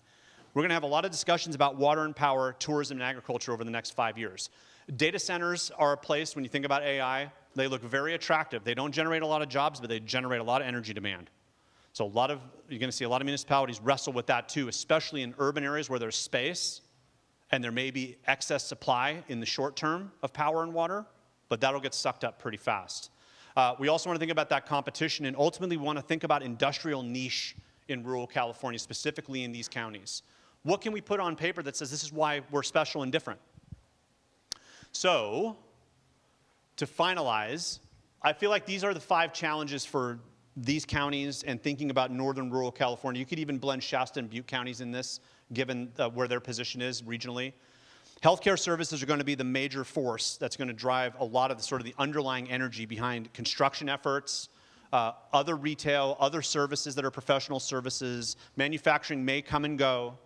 We're going to have a lot of discussions about water and power, tourism, and agriculture over the next 5 years. Data centers are a place, when you think about AI, they look very attractive. They don't generate a lot of jobs, but they generate a lot of energy demand. So you're going to see a lot of municipalities wrestle with that too, especially in urban areas where there's space and there may be excess supply in the short term of power and water, but that'll get sucked up pretty fast. We also want to think about that competition, and ultimately we want to think about industrial niche in rural California, specifically in these counties. What can we put on paper that says this is why we're special and different? So, to finalize, I feel like these are the 5 challenges for these counties and thinking about northern rural California. You could even blend Shasta and Butte counties in this, given where their position is regionally. Healthcare services are going to be the major force that's going to drive a lot of the sort of the underlying energy behind construction efforts, other retail, other services that are professional services. Manufacturing may come and go,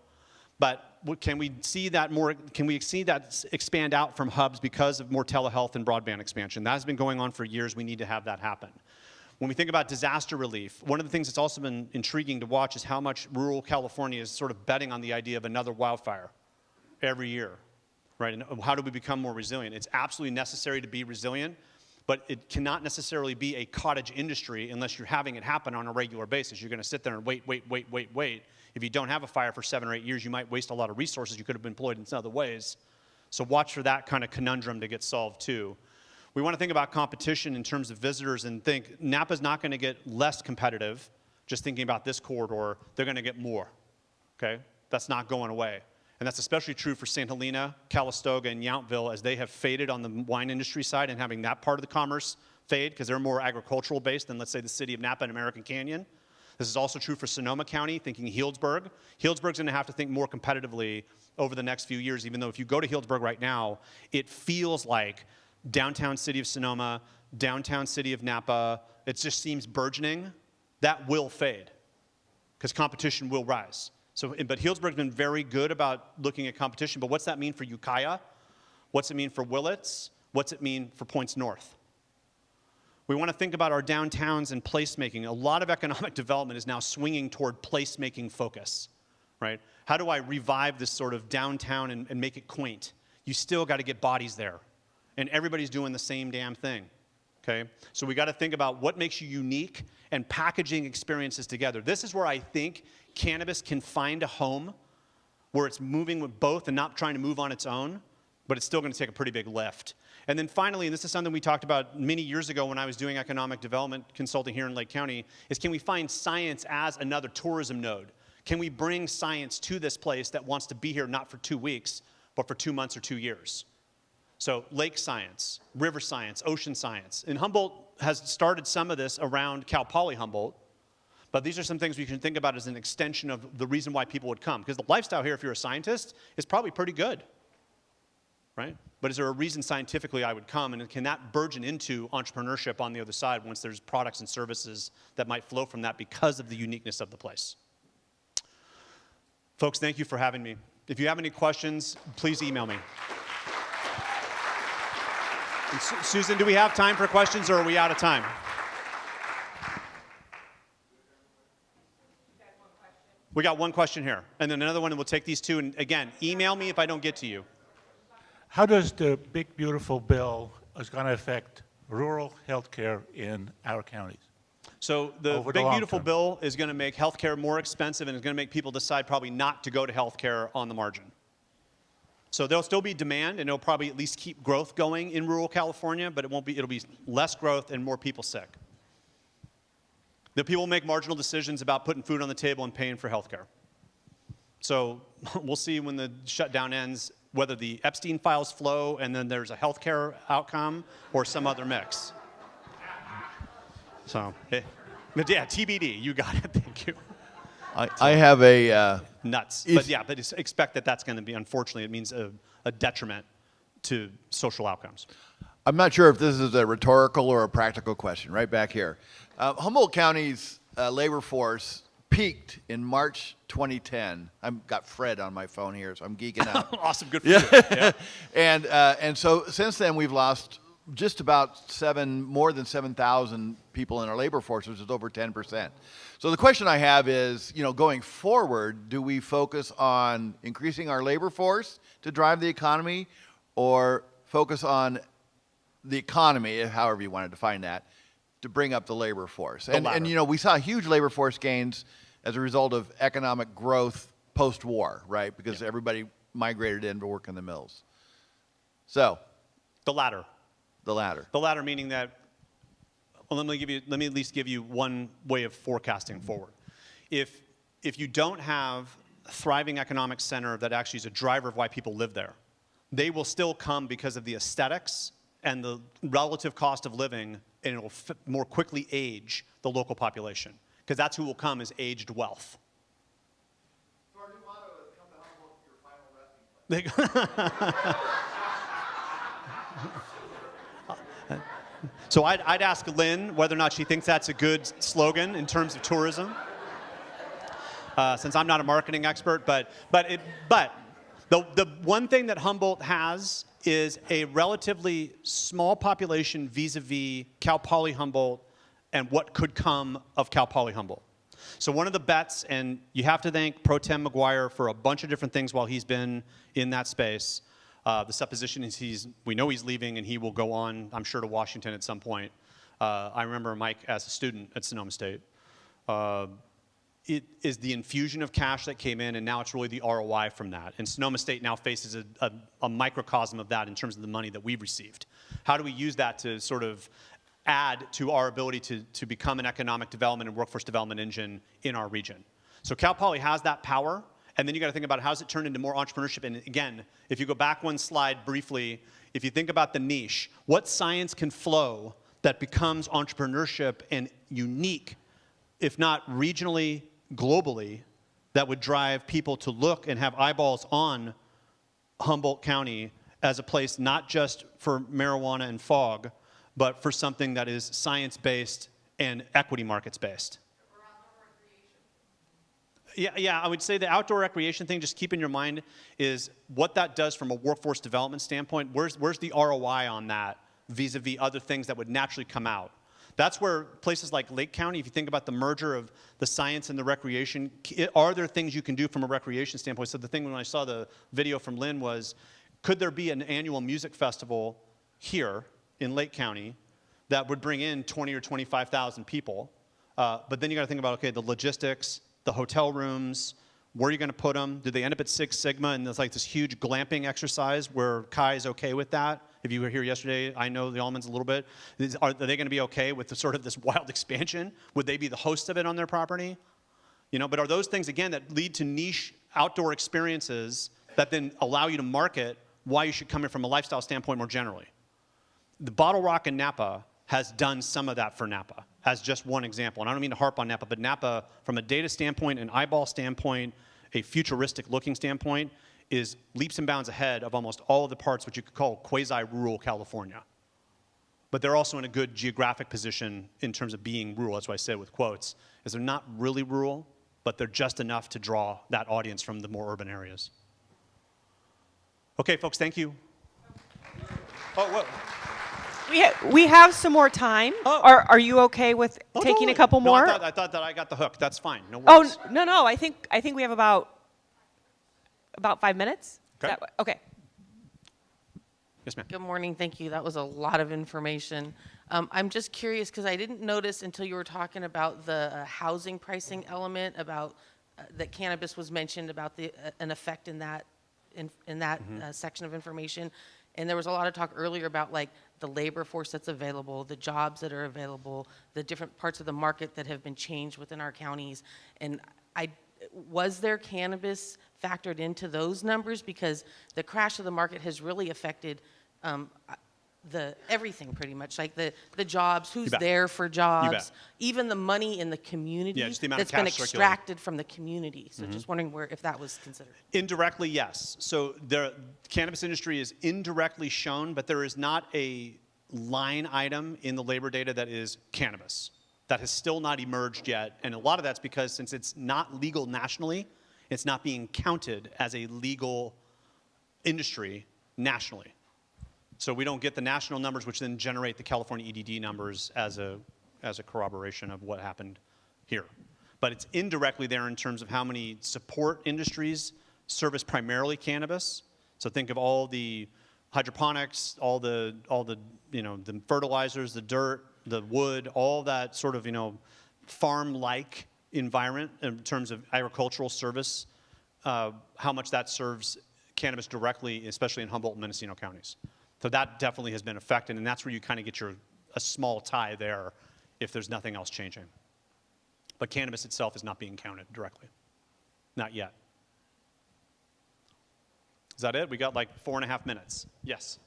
but can we see that more? Can we see that expand out from hubs because of more telehealth and broadband expansion? That has been going on for years. We need to have that happen. When we think about disaster relief, one of the things that's also been intriguing to watch is how much rural California is sort of betting on the idea of another wildfire every year. Right? And how do we become more resilient? It's absolutely necessary to be resilient, but it cannot necessarily be a cottage industry unless you're having it happen on a regular basis. You're going to sit there and wait. If you don't have a fire for 7 or 8 years, you might waste a lot of resources you could have employed in some other ways. So watch for that kind of conundrum to get solved too. We want to think about competition in terms of visitors and think Napa's not going to get less competitive. Just thinking about this corridor, they're going to get more. Okay? That's not going away. And that's especially true for St. Helena, Calistoga, and Yountville as they have faded on the wine industry side and having that part of the commerce fade because they're more agricultural based than, let's say, the city of Napa and American Canyon. This is also true for Sonoma County, thinking Healdsburg. Healdsburg's going to have to think more competitively over the next few years, even though if you go to Healdsburg right now, it feels like downtown city of Sonoma, downtown city of Napa. It just seems burgeoning. That will fade because competition will rise. So, but Healdsburg's been very good about looking at competition, but what's that mean for Ukiah? What's it mean for Willits? What's it mean for Points North? We want to think about our downtowns and placemaking. A lot of economic development is now swinging toward placemaking focus, right? How do I revive this sort of downtown and make it quaint? You still got to get bodies there, and everybody's doing the same damn thing. Okay, so we got to think about what makes you unique and packaging experiences together. This is where I think cannabis can find a home where it's moving with both and not trying to move on its own, but it's still going to take a pretty big lift. And then finally, and this is something we talked about many years ago when I was doing economic development consulting here in Lake County, is can we find science as another tourism node? Can we bring science to this place that wants to be here not for 2 weeks, but for 2 months or 2 years? So lake science, river science, ocean science. And Humboldt has started some of this around Cal Poly Humboldt, but these are some things we can think about as an extension of the reason why people would come. Because the lifestyle here, if you're a scientist, is probably pretty good, right? But is there a reason scientifically I would come, and can that burgeon into entrepreneurship on the other side once there's products and services that might flow from that because of the uniqueness of the place? Folks, thank you for having me. If you have any questions, please email me. And Susan, do we have time for questions, or are we out of time? We got one question here, and then another one, and we'll take these two. And again, email me if I don't get to you. How does the big, beautiful bill is going to affect rural healthcare in our counties? So the Over the big, long beautiful term. bill is going to make healthcare more expensive, and it's going to make people decide probably not to go to healthcare on the margin. So there'll still be demand, and it'll probably at least keep growth going in rural California, but it'll be less growth and more people sick. The people make marginal decisions about putting food on the table and paying for healthcare. So we'll see when the shutdown ends whether the Epstein files flow and then there's a healthcare outcome or some other mix. So, but yeah, TBD, you got it, thank you. I have a... nuts. But yeah, but expect that that's going to be, unfortunately, it means a detriment to social outcomes. I'm not sure if this is a rhetorical or a practical question, right back here. Humboldt County's labor force peaked in March 2010. I've got Fred on my phone here, so I'm geeking out. Awesome, good for you. Yeah. And so since then, we've lost just about more than 7,000 people in our labor force, which is over 10%. So the question I have is, going forward, do we focus on increasing our labor force to drive the economy, or focus on the economy, however you want to define that, to bring up the labor force? And we saw huge labor force gains as a result of economic growth post-war, right? Because everybody migrated in to work in the mills. So the latter. The latter. The latter meaning that, well, let me at least give you one way of forecasting forward. If you don't have a thriving economic center that actually is a driver of why people live there, they will still come because of the aesthetics and the relative cost of living, and it will more quickly age the local population, because that's who will come, is aged wealth. So I'd ask Lynn whether or not she thinks that's a good slogan in terms of tourism, since I'm not a marketing expert. But the one thing that Humboldt has is a relatively small population vis-a-vis Cal Poly Humboldt and what could come of Cal Poly Humboldt. So one of the bets, and you have to thank Pro Tem McGuire for a bunch of different things while he's been in that space. The supposition is we know he's leaving and he will go on, I'm sure, to Washington at some point. I remember Mike as a student at Sonoma State. It is the infusion of cash that came in, and now it's really the ROI from that. And Sonoma State now faces a microcosm of that in terms of the money that we've received. How do we use that to sort of add to our ability to become an economic development and workforce development engine in our region? So Cal Poly has that power, and then you got to think about how does it turn into more entrepreneurship. And again, if you go back one slide briefly, if you think about the niche, what science can flow that becomes entrepreneurship and unique, if not regionally, globally, that would drive people to look and have eyeballs on Humboldt County as a place not just for marijuana and fog, but for something that is science-based and equity markets-based. Yeah, I would say the outdoor recreation thing, just keep in your mind, is what that does from a workforce development standpoint. Where's the ROI on that vis-a-vis other things that would naturally come out? That's where places like Lake County, if you think about the merger of the science and the recreation, are there things you can do from a recreation standpoint? So the thing when I saw the video from Lynn was, could there be an annual music festival here in Lake County that would bring in 20 or 25,000 people? But then you got to think about, okay, the logistics, the hotel rooms, where are you going to put them? Do they end up at Six Sigma and there's like this huge glamping exercise where Kai is okay with that? If you were here yesterday, I know the Almonds a little bit. Are they going to be okay with the sort of this wild expansion? Would they be the host of it on their property? You know, but are those things, again, that lead to niche outdoor experiences that then allow you to market why you should come here from a lifestyle standpoint more generally? The Bottle Rock in Napa has done some of that for Napa, as just one example. And I don't mean to harp on Napa, but Napa, from a data standpoint, an eyeball standpoint, a futuristic looking standpoint, is leaps and bounds ahead of almost all of the parts which you could call quasi-rural California. But they're also in a good geographic position in terms of being rural. That's why I said with quotes, is they're not really rural, but they're just enough to draw that audience from the more urban areas. Okay, folks, thank you. Oh, whoa. We have some more time. Oh. Are you okay with taking Totally. a couple No, more? I thought that I got the hook. That's fine. No worries. Oh, no. I think we have about 5 minutes. Okay. Okay. Yes, ma'am. Good morning. Thank you. That was a lot of information. I'm just curious because I didn't notice until you were talking about the housing pricing element, about that cannabis was mentioned, about an effect in that section of information. And there was a lot of talk earlier about like the labor force that's available, the jobs that are available, the different parts of the market that have been changed within our counties. And was there cannabis factored into those numbers? Because the crash of the market has really affected everything pretty much, like the jobs, who's there for jobs, even the money in the community that's been extracted from the community. So just wondering if that was considered. Indirectly, yes. So the cannabis industry is indirectly shown, but there is not a line item in the labor data that is cannabis. That has still not emerged yet. And a lot of that's because since it's not legal nationally, it's not being counted as a legal industry nationally. So we don't get the national numbers, which then generate the California EDD numbers as a corroboration of what happened here. But it's indirectly there in terms of how many support industries service primarily cannabis. So think of all the hydroponics, all the the fertilizers, the dirt, the wood, all that sort of farm-like environment in terms of agricultural service. How much that serves cannabis directly, especially in Humboldt and Mendocino counties. So that definitely has been affected, and that's where you kind of get a small tie there if there's nothing else changing. But cannabis itself is not being counted directly. Not yet. Is that it? We got like 4.5 minutes. Yes.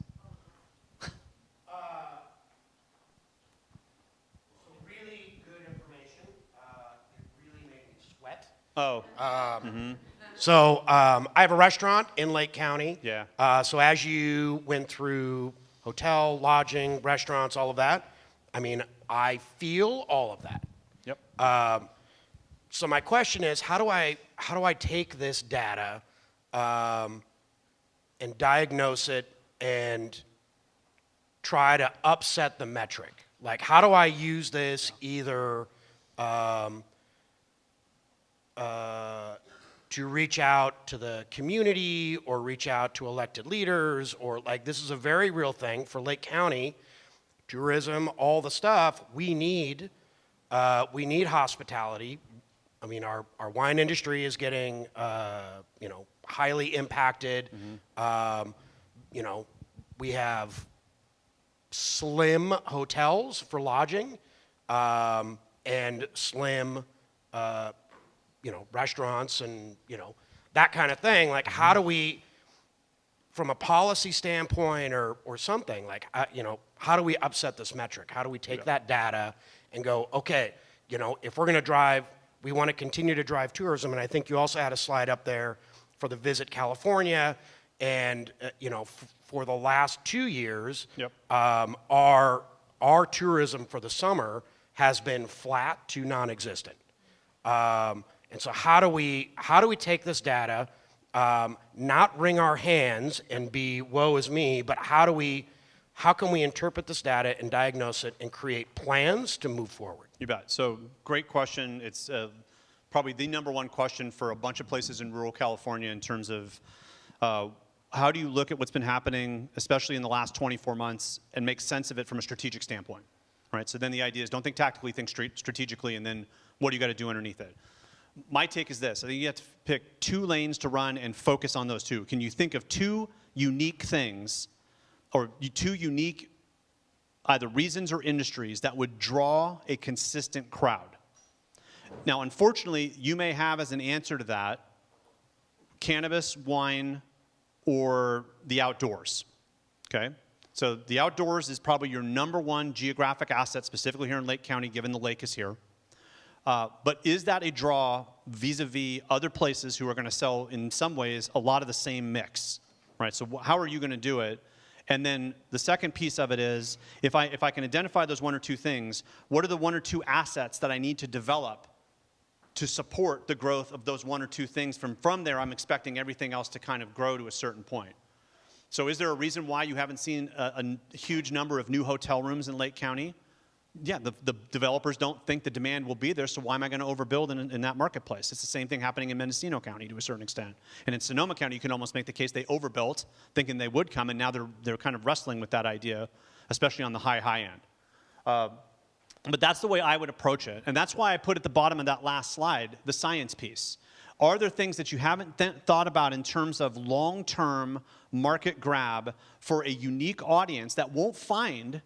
Really good information. It really made me sweat. Oh. So I have a restaurant in Lake County. Yeah. So as you went through hotel, lodging, restaurants, all of that, I mean, I feel all of that. Yep. So my question is, how do I take this data and diagnose it and try to upset the metric? Like, how do I use this either to reach out to the community or reach out to elected leaders, or like, this is a very real thing for Lake County, tourism, all the stuff. We need hospitality. I mean, our wine industry is getting, highly impacted. We have slim hotels for lodging, and slim, restaurants and, that kind of thing. Like, how do we, from a policy standpoint or something, like, how do we upset this metric? How do we take that data and go, okay, if we're going to drive, we want to continue to drive tourism. And I think you also had a slide up there for the Visit California. And, for the last 2 years, our tourism for the summer has been flat to non-existent. And so how do we take this data, not wring our hands and be woe is me, but how can we interpret this data and diagnose it and create plans to move forward? You bet. So great question. It's probably the number one question for a bunch of places in rural California in terms of how do you look at what's been happening, especially in the last 24 months, and make sense of it from a strategic standpoint, right? So then the idea is don't think tactically, think strategically, and then what do you got to do underneath it? My take is this. I think you have to pick 2 lanes to run and focus on those 2. Can you think of 2 unique things or 2 unique either reasons or industries that would draw a consistent crowd? Now, unfortunately, you may have as an answer to that cannabis, wine, or the outdoors, okay? So the outdoors is probably your number one geographic asset, specifically here in Lake County, given the lake is here. But is that a draw vis-a-vis other places who are going to sell, in some ways, a lot of the same mix, right? So how are you going to do it? And then the second piece of it is, if I can identify those 1 or 2 things, what are the 1 or 2 assets that I need to develop to support the growth of those 1 or 2 things? From there, I'm expecting everything else to kind of grow to a certain point. So is there a reason why you haven't seen a huge number of new hotel rooms in Lake County? Yeah, the developers don't think the demand will be there, so why am I going to overbuild in that marketplace? It's the same thing happening in Mendocino County to a certain extent. And in Sonoma County, you can almost make the case they overbuilt, thinking they would come, and now they're kind of wrestling with that idea, especially on the high end. But that's the way I would approach it. And that's why I put at the bottom of that last slide the science piece. Are there things that you haven't thought about in terms of long-term market grab for a unique audience that won't find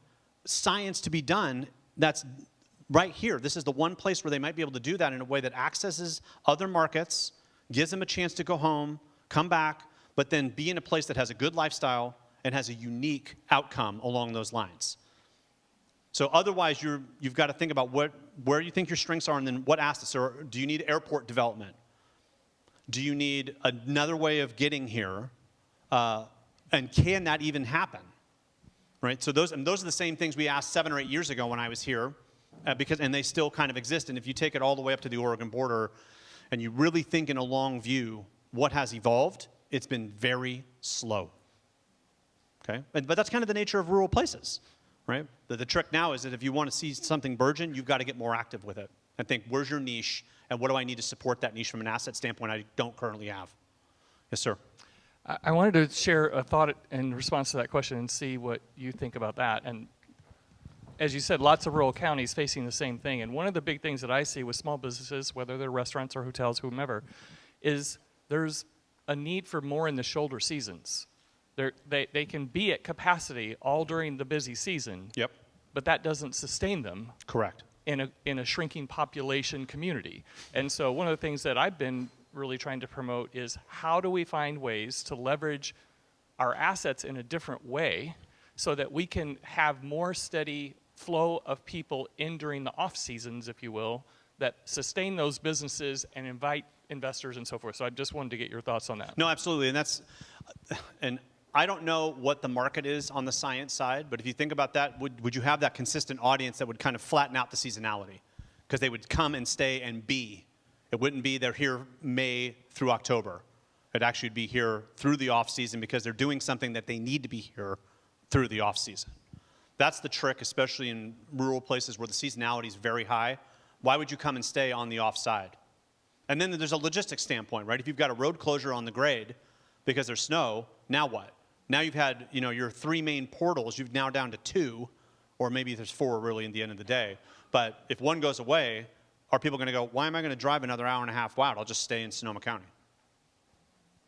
science to be done that's right here? This is the one place where they might be able to do that in a way that accesses other markets, gives them a chance to go home, come back, but then be in a place that has a good lifestyle and has a unique outcome along those lines. So otherwise, you've got to think about where you think your strengths are and then what assets. Or do you need airport development? Do you need another way of getting here? And can that even happen? Right? So those are the same things we asked 7 or 8 years ago when I was here, and they still kind of exist. And if you take it all the way up to the Oregon border and you really think in a long view, what has evolved? It's been very slow. Okay? But that's kind of the nature of rural places. Right? The trick now is that if you want to see something burgeon, you've got to get more active with it and think, where's your niche, and what do I need to support that niche from an asset standpoint I don't currently have? Yes, sir. I wanted to share a thought in response to that question and see what you think about that. And as you said, lots of rural counties facing the same thing. And one of the big things that I see with small businesses, whether they're restaurants or hotels, whomever, is there's a need for more in the shoulder seasons. They can be at capacity all during the busy season. Yep. But that doesn't sustain them. Correct. In a shrinking population community. And so one of the things that I've been really trying to promote is how do we find ways to leverage our assets in a different way so that we can have more steady flow of people in during the off seasons, if you will, that sustain those businesses and invite investors and so forth. So I just wanted to get your thoughts on that. No, absolutely, and I don't know what the market is on the science side, but if you think about that, would you have that consistent audience that would kind of flatten out the seasonality? Because they would come and stay and be. It wouldn't be they're here May through October. It'd actually be here through the off season because they're doing something that they need to be here through the off season. That's the trick, especially in rural places where the seasonality is very high. Why would you come and stay on the off side? And then there's a logistics standpoint, right? If you've got a road closure on the grade because there's snow, now what? Now you've had, your 3 main portals, you've now down to 2, or maybe there's 4 really in the end of the day. But if one goes away, are people going to go, why am I going to drive another hour and a half out? I'll just stay in Sonoma County.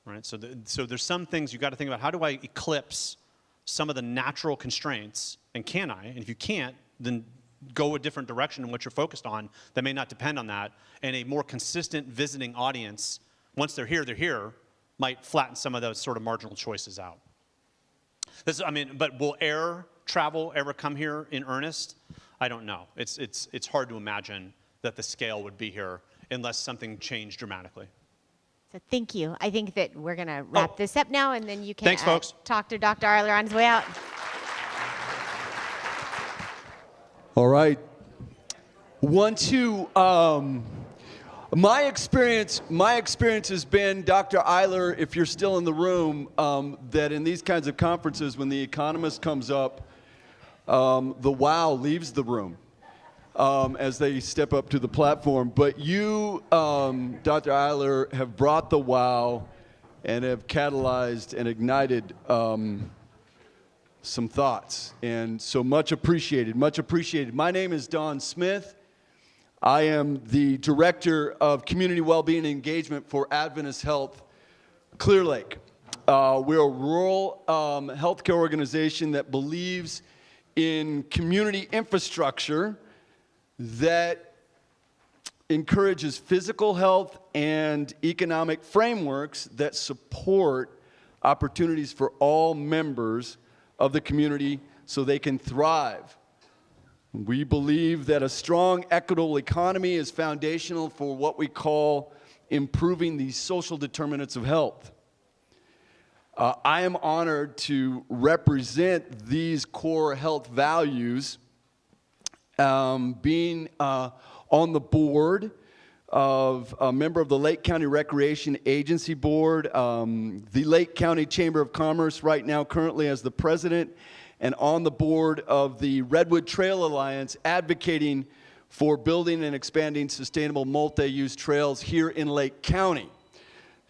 Right? So there's some things you've got to think about. How do I eclipse some of the natural constraints? And can I? And if you can't, then go a different direction in what you're focused on that may not depend on that. And a more consistent visiting audience, once they're here, might flatten some of those sort of marginal choices out. But will air travel ever come here in earnest? I don't know. It's hard to imagine that the scale would be here unless something changed dramatically. So thank you. I think that we're going to wrap this up now, and then you can Thanks, folks. talk to Dr. Eiler on his way out. All right. 1, 2. My experience has been, Dr. Eiler, if you're still in the room, that in these kinds of conferences, when the economist comes up, the wow leaves the room as they step up to the platform. But you, Dr. Eiler, have brought the wow and have catalyzed and ignited some thoughts. And so much appreciated, much appreciated. My name is Don Smith. I am the Director of Community Wellbeing and Engagement for Adventist Health Clear Lake. We're a rural healthcare organization that believes in community infrastructure that encourages physical health and economic frameworks that support opportunities for all members of the community so they can thrive. We believe that a strong, equitable economy is foundational for what we call improving the social determinants of health. I am honored to represent these core health values, being on the board of a member of the Lake County Recreation Agency Board, the Lake County Chamber of Commerce right now currently as the president, and on the board of the Redwood Trail Alliance, advocating for building and expanding sustainable multi-use trails here in Lake County.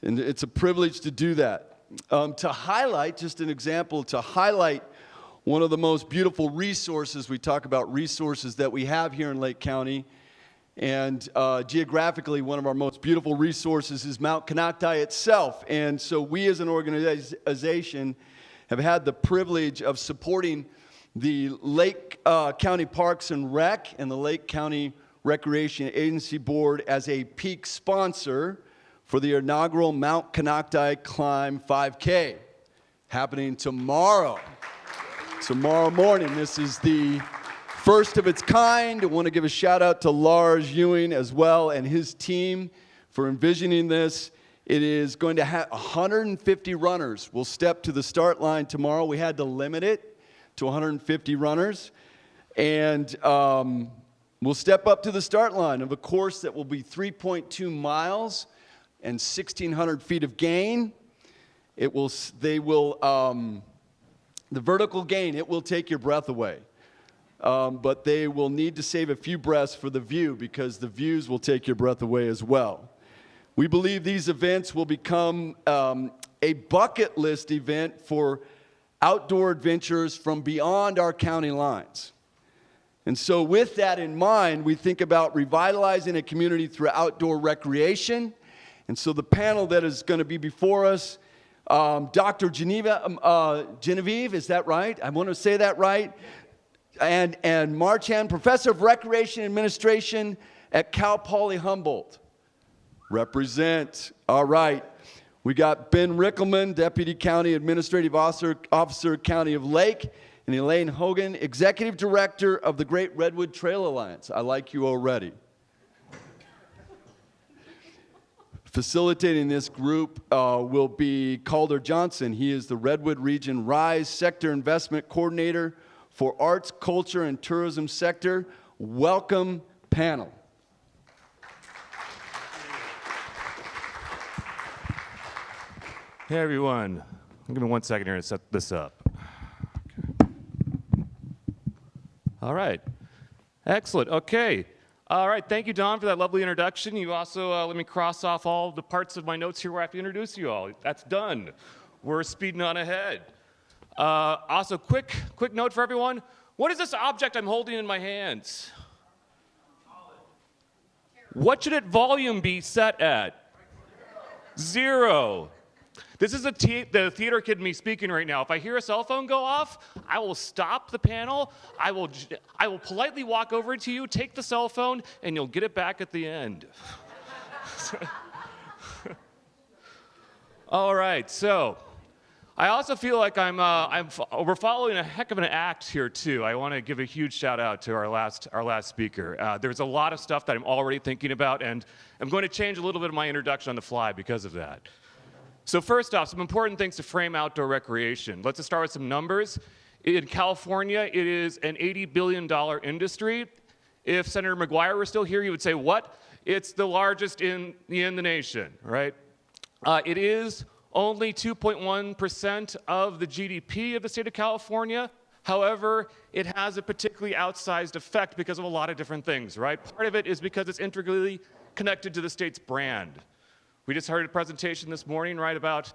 And it's a privilege to do that. To highlight, just an example, to highlight one of the most beautiful resources, we talk about resources that we have here in Lake County, and geographically, one of our most beautiful resources is Mount Canocti itself. And so we as an organization have had the privilege of supporting the Lake County Parks and Rec and the Lake County Recreation Agency Board as a peak sponsor for the inaugural Mount Canocti Climb 5K, happening tomorrow morning. This is the first of its kind. I want to give a shout out to Lars Ewing as well and his team for envisioning this. It is going to have 150 runners will step to the start line tomorrow. We had to limit it to 150 runners. And we'll step up to the start line of a course that will be 3.2 miles and 1,600 feet of gain. The vertical gain, it will take your breath away. But they will need to save a few breaths for the view because the views will take your breath away as well. We believe these events will become a bucket list event for outdoor adventurers from beyond our county lines. And so with that in mind, we think about revitalizing a community through outdoor recreation. And so the panel that is going to be before us, Dr. Genevieve, is that right? I want to say that right. And Marchand, Professor of Recreation Administration at Cal Poly Humboldt. Represent. All right. We got Ben Rickelman, Deputy County Administrative Officer, County of Lake, and Elaine Hogan, Executive Director of the Great Redwood Trail Alliance. I like you already. Facilitating this group will be Calder Johnson. He is the Redwood Region RISE Sector Investment Coordinator for Arts, Culture, and Tourism Sector. Welcome, panel. Hey everyone, give me 1 second here to set this up. All right, excellent, okay. All right, thank you, Don, for that lovely introduction. You also let me cross off all the parts of my notes here where I have to introduce you all. That's done. We're speeding on ahead. Also, quick note for everyone. What is this object I'm holding in my hands? What should its volume be set at? 0. This is the theater kid in me speaking right now. If I hear a cell phone go off, I will stop the panel. I will politely walk over to you, take the cell phone, and you'll get it back at the end. All right, so I also feel like we're following a heck of an act here too. I want to give a huge shout out to our last speaker. There's a lot of stuff that I'm already thinking about, and I'm going to change a little bit of my introduction on the fly because of that. So first off, some important things to frame outdoor recreation. Let's just start with some numbers. In California, it is an $80 billion industry. If Senator McGuire were still here, he would say, what? It's the largest in the nation, right? It is only 2.1% of the GDP of the state of California. However, it has a particularly outsized effect because of a lot of different things, right? Part of it is because it's integrally connected to the state's brand. We just heard a presentation this morning, right, about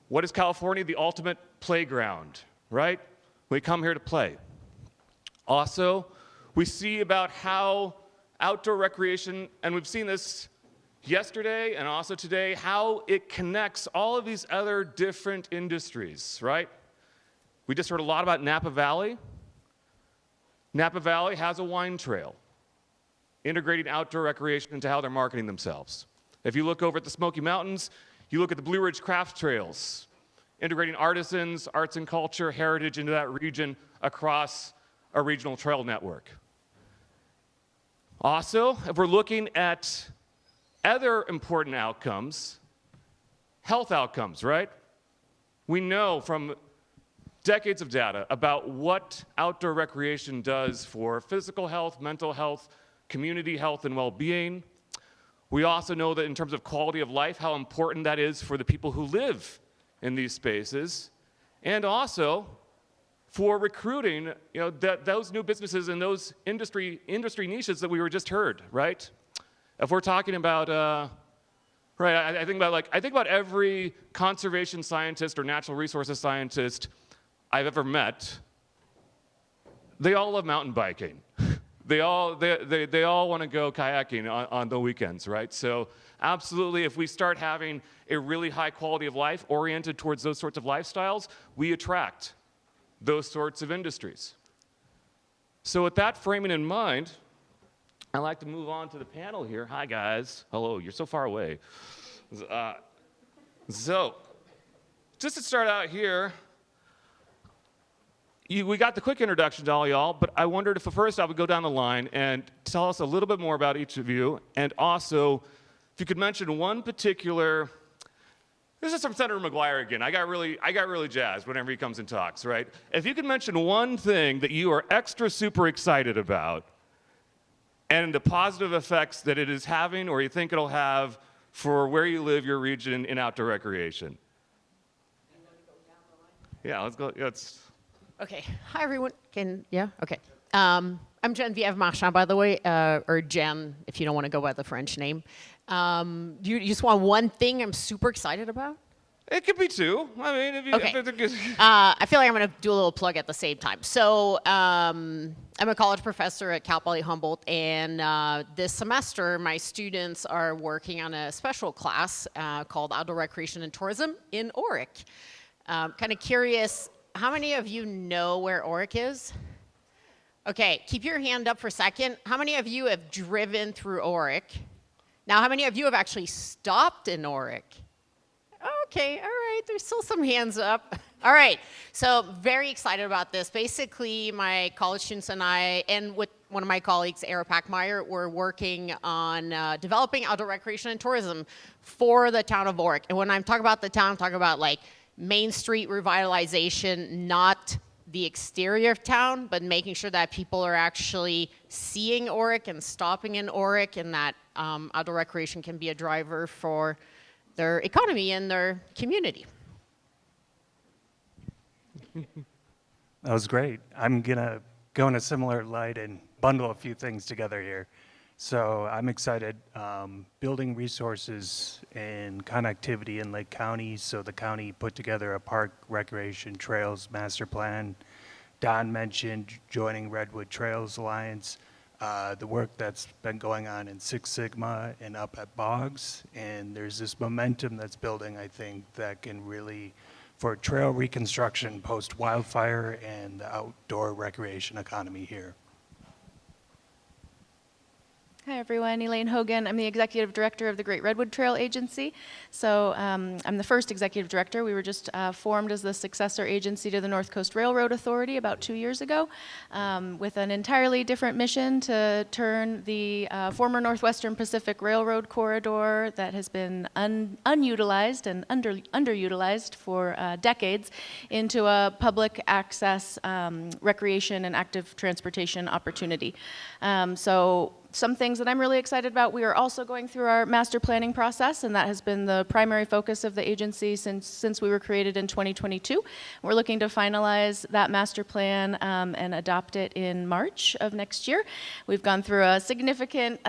what is California? The ultimate playground, right? We come here to play. Also, we see about how outdoor recreation, and we've seen this yesterday and also today, how it connects all of these other different industries, right? We just heard a lot about Napa Valley. Napa Valley has a wine trail, integrating outdoor recreation into how they're marketing themselves. If you look over at the Smoky Mountains, you look at the Blue Ridge Craft Trails, integrating artisans, arts and culture, heritage into that region across a regional trail network. Also, if we're looking at other important outcomes, health outcomes, right? We know from decades of data about what outdoor recreation does for physical health, mental health, community health, and well-being. We also know that in terms of quality of life, how important that is for the people who live in these spaces, and also for recruiting, those new businesses and those industry niches that we were just heard, right? If we're talking about, I think about every conservation scientist or natural resources scientist I've ever met. They all love mountain biking. They all want to go kayaking on the weekends, right? So absolutely, if we start having a really high quality of life oriented towards those sorts of lifestyles, we attract those sorts of industries. So with that framing in mind, I'd like to move on to the panel here. Hi, guys. Hello. You're so far away. So just to start out here, we got the quick introduction to all y'all, but I wondered if first I would go down the line and tell us a little bit more about each of you, and also if you could mention one particular. This is from Senator McGuire again. I got really jazzed whenever he comes and talks, right? If you could mention one thing that you are extra super excited about, and the positive effects that it is having, or you think it'll have for where you live, your region, in outdoor recreation. Yeah, let's go. Okay. Hi, everyone. Okay. I'm Geneviève Marchand, by the way, or Jen, if you don't want to go by the French name. You just want one thing I'm super excited about? It could be two. I mean, if Okay. if I feel like I'm going to do a little plug at the same time. So I'm a college professor at Cal Poly Humboldt, and this semester my students are working on a special class called Outdoor Recreation and Tourism in Oric. Kind of curious, how many of you know where Oric is? Okay, keep your hand up for a second. How many of you have driven through Oric? Now, how many of you have actually stopped in Oric? Okay, all right, there's still some hands up. All right, so very excited about this. Basically, my college students and I, and with one of my colleagues, Era Packmeyer, we're working on developing outdoor recreation and tourism for the town of Orick. And when I'm talking about the town, I'm talking about like Main Street revitalization, not the exterior of town, but making sure that people are actually seeing Orick and stopping in Orick, and that outdoor recreation can be a driver for their economy and their community. That was great. I'm going to go in a similar light and bundle a few things together here. So I'm excited. Building resources and connectivity in Lake County. So the county put together a park recreation trails master plan. Don mentioned joining Redwood Trails Alliance. The work that's been going on in Six Sigma and up at Boggs. And there's this momentum that's building, I think, that can really, for trail reconstruction post-wildfire and the outdoor recreation economy here. Hi everyone, Elaine Hogan. I'm the Executive Director of the Great Redwood Trail Agency. So I'm the first Executive Director. We were just formed as the successor agency to the North Coast Railroad Authority about 2 years ago with an entirely different mission to turn the former Northwestern Pacific Railroad corridor that has been unutilized and underutilized for decades into a public access recreation and active transportation opportunity. So some things that I'm really excited about, we are also going through our master planning process, and that has been the primary focus of the agency since we were created in 2022. We're looking to finalize that master plan and adopt it in March of next year. We've gone through a significant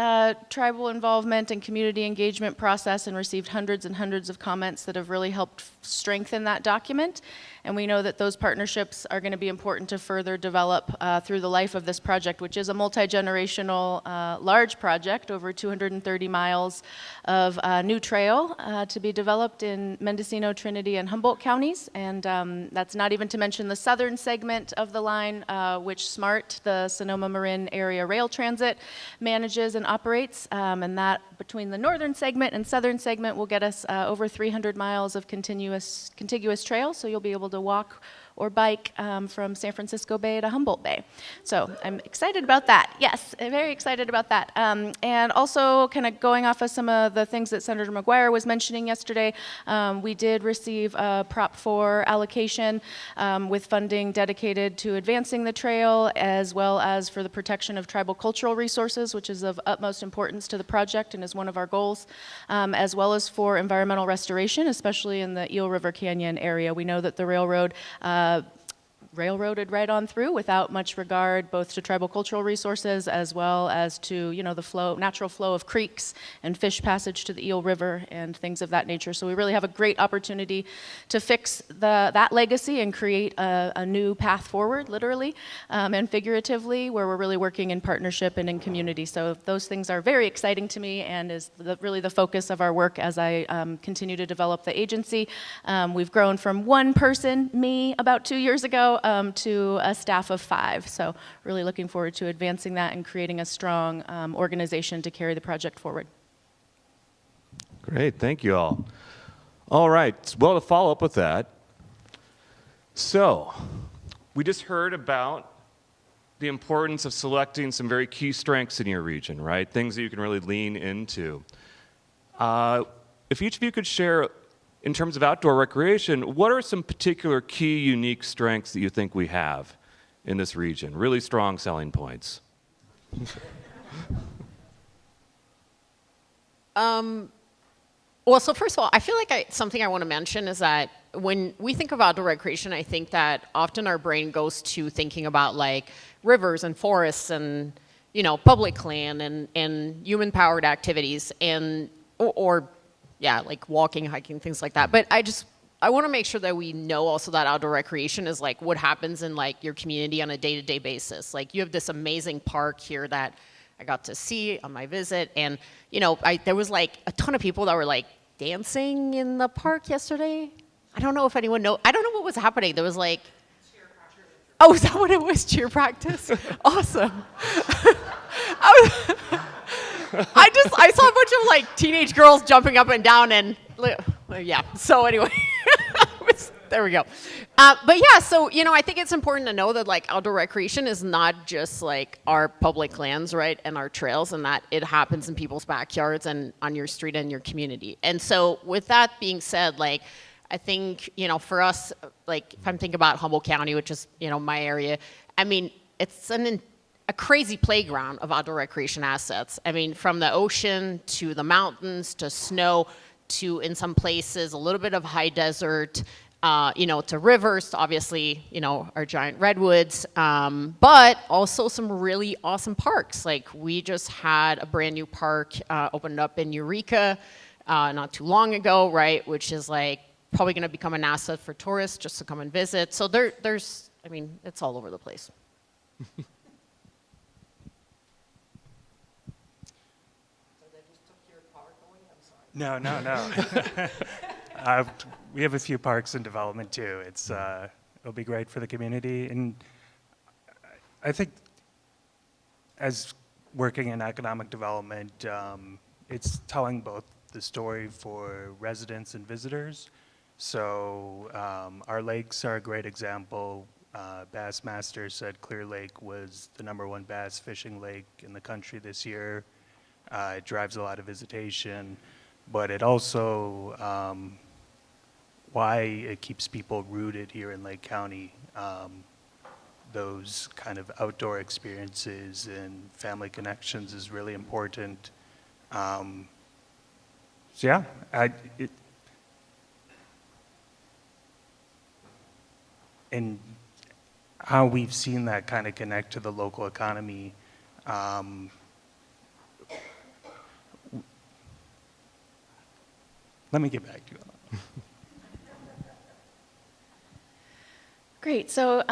tribal involvement and community engagement process and received hundreds and hundreds of comments that have really helped strengthen that document. And we know that those partnerships are going to be important to further develop through the life of this project, which is a multi-generational large project, over 230 miles of new trail to be developed in Mendocino, Trinity, and Humboldt counties. And that's not even to mention the southern segment of the line, which SMART, the Sonoma Marin Area Rail Transit, manages and operates. And that between the northern segment and southern segment will get us over 300 miles of contiguous trail. So you'll be able to walk or bike from San Francisco Bay to Humboldt Bay. So I'm excited about that. Yes, I'm very excited about that. And also kind of going off of some of the things that Senator McGuire was mentioning yesterday, we did receive a Prop 4 allocation with funding dedicated to advancing the trail, as well as for the protection of tribal cultural resources, which is of utmost importance to the project and is one of our goals, as well as for environmental restoration, especially in the Eel River Canyon area. We know that the railroad railroaded right on through without much regard both to tribal cultural resources as well as to, you know, the natural flow of creeks and fish passage to the Eel River and things of that nature. So we really have a great opportunity to fix that legacy and create a new path forward, literally and figuratively, where we're really working in partnership and in community. So those things are very exciting to me and is really the focus of our work as I continue to develop the agency. We've grown from one person, me, about 2 years ago, to a staff of 5. So really looking forward to advancing that and creating a strong organization to carry the project forward. Great, thank you all. All right, well, to follow up with that, so we just heard about the importance of selecting some very key strengths in your region, right? Things that you can really lean into. If each of you could share, in terms of outdoor recreation, what are some particular key, unique strengths that you think we have in this region? Really strong selling points. Well, so first of all, I feel like something I want to mention is that when we think of outdoor recreation, I think that often our brain goes to thinking about like rivers and forests and, you know, public land and human-powered activities and, or yeah, like walking, hiking, things like that. But I want to make sure that we know also that outdoor recreation is like what happens in like your community on a day-to-day basis. Like you have this amazing park here that I got to see on my visit. And, you know, there was like a ton of people that were like dancing in the park yesterday. I don't know if anyone knows. I don't know what was happening. There was like, oh, is that what it was? Cheer practice? Awesome. I saw a bunch of like teenage girls jumping up and down and yeah. So anyway, There we go. But yeah, so, I think it's important to know that like outdoor recreation is not just like our public lands, right? And our trails, and that it happens in people's backyards and on your street and your community. And so with that being said, like, I think, for us, like if I'm thinking about Humboldt County, which is, my area, I mean, it's a crazy playground of outdoor recreation assets. I mean, from the ocean to the mountains to snow to, in some places, a little bit of high desert, to rivers, to obviously, our giant redwoods, but also some really awesome parks. Like we just had a brand new park opened up in Eureka not too long ago, right? Which is like probably going to become an asset for tourists just to come and visit. So there's, I mean, it's all over the place. No. We have a few parks in development too. It'll be great for the community, and I think as working in economic development, it's telling both the story for residents and visitors. So our lakes are a great example. Bassmaster said Clear Lake was the #1 bass fishing lake in the country this year. It drives a lot of visitation. But it also, why it keeps people rooted here in Lake County, those kind of outdoor experiences and family connections is really important. So yeah, and how we've seen that kind of connect to the local economy. Let me get back to you on that. Great. So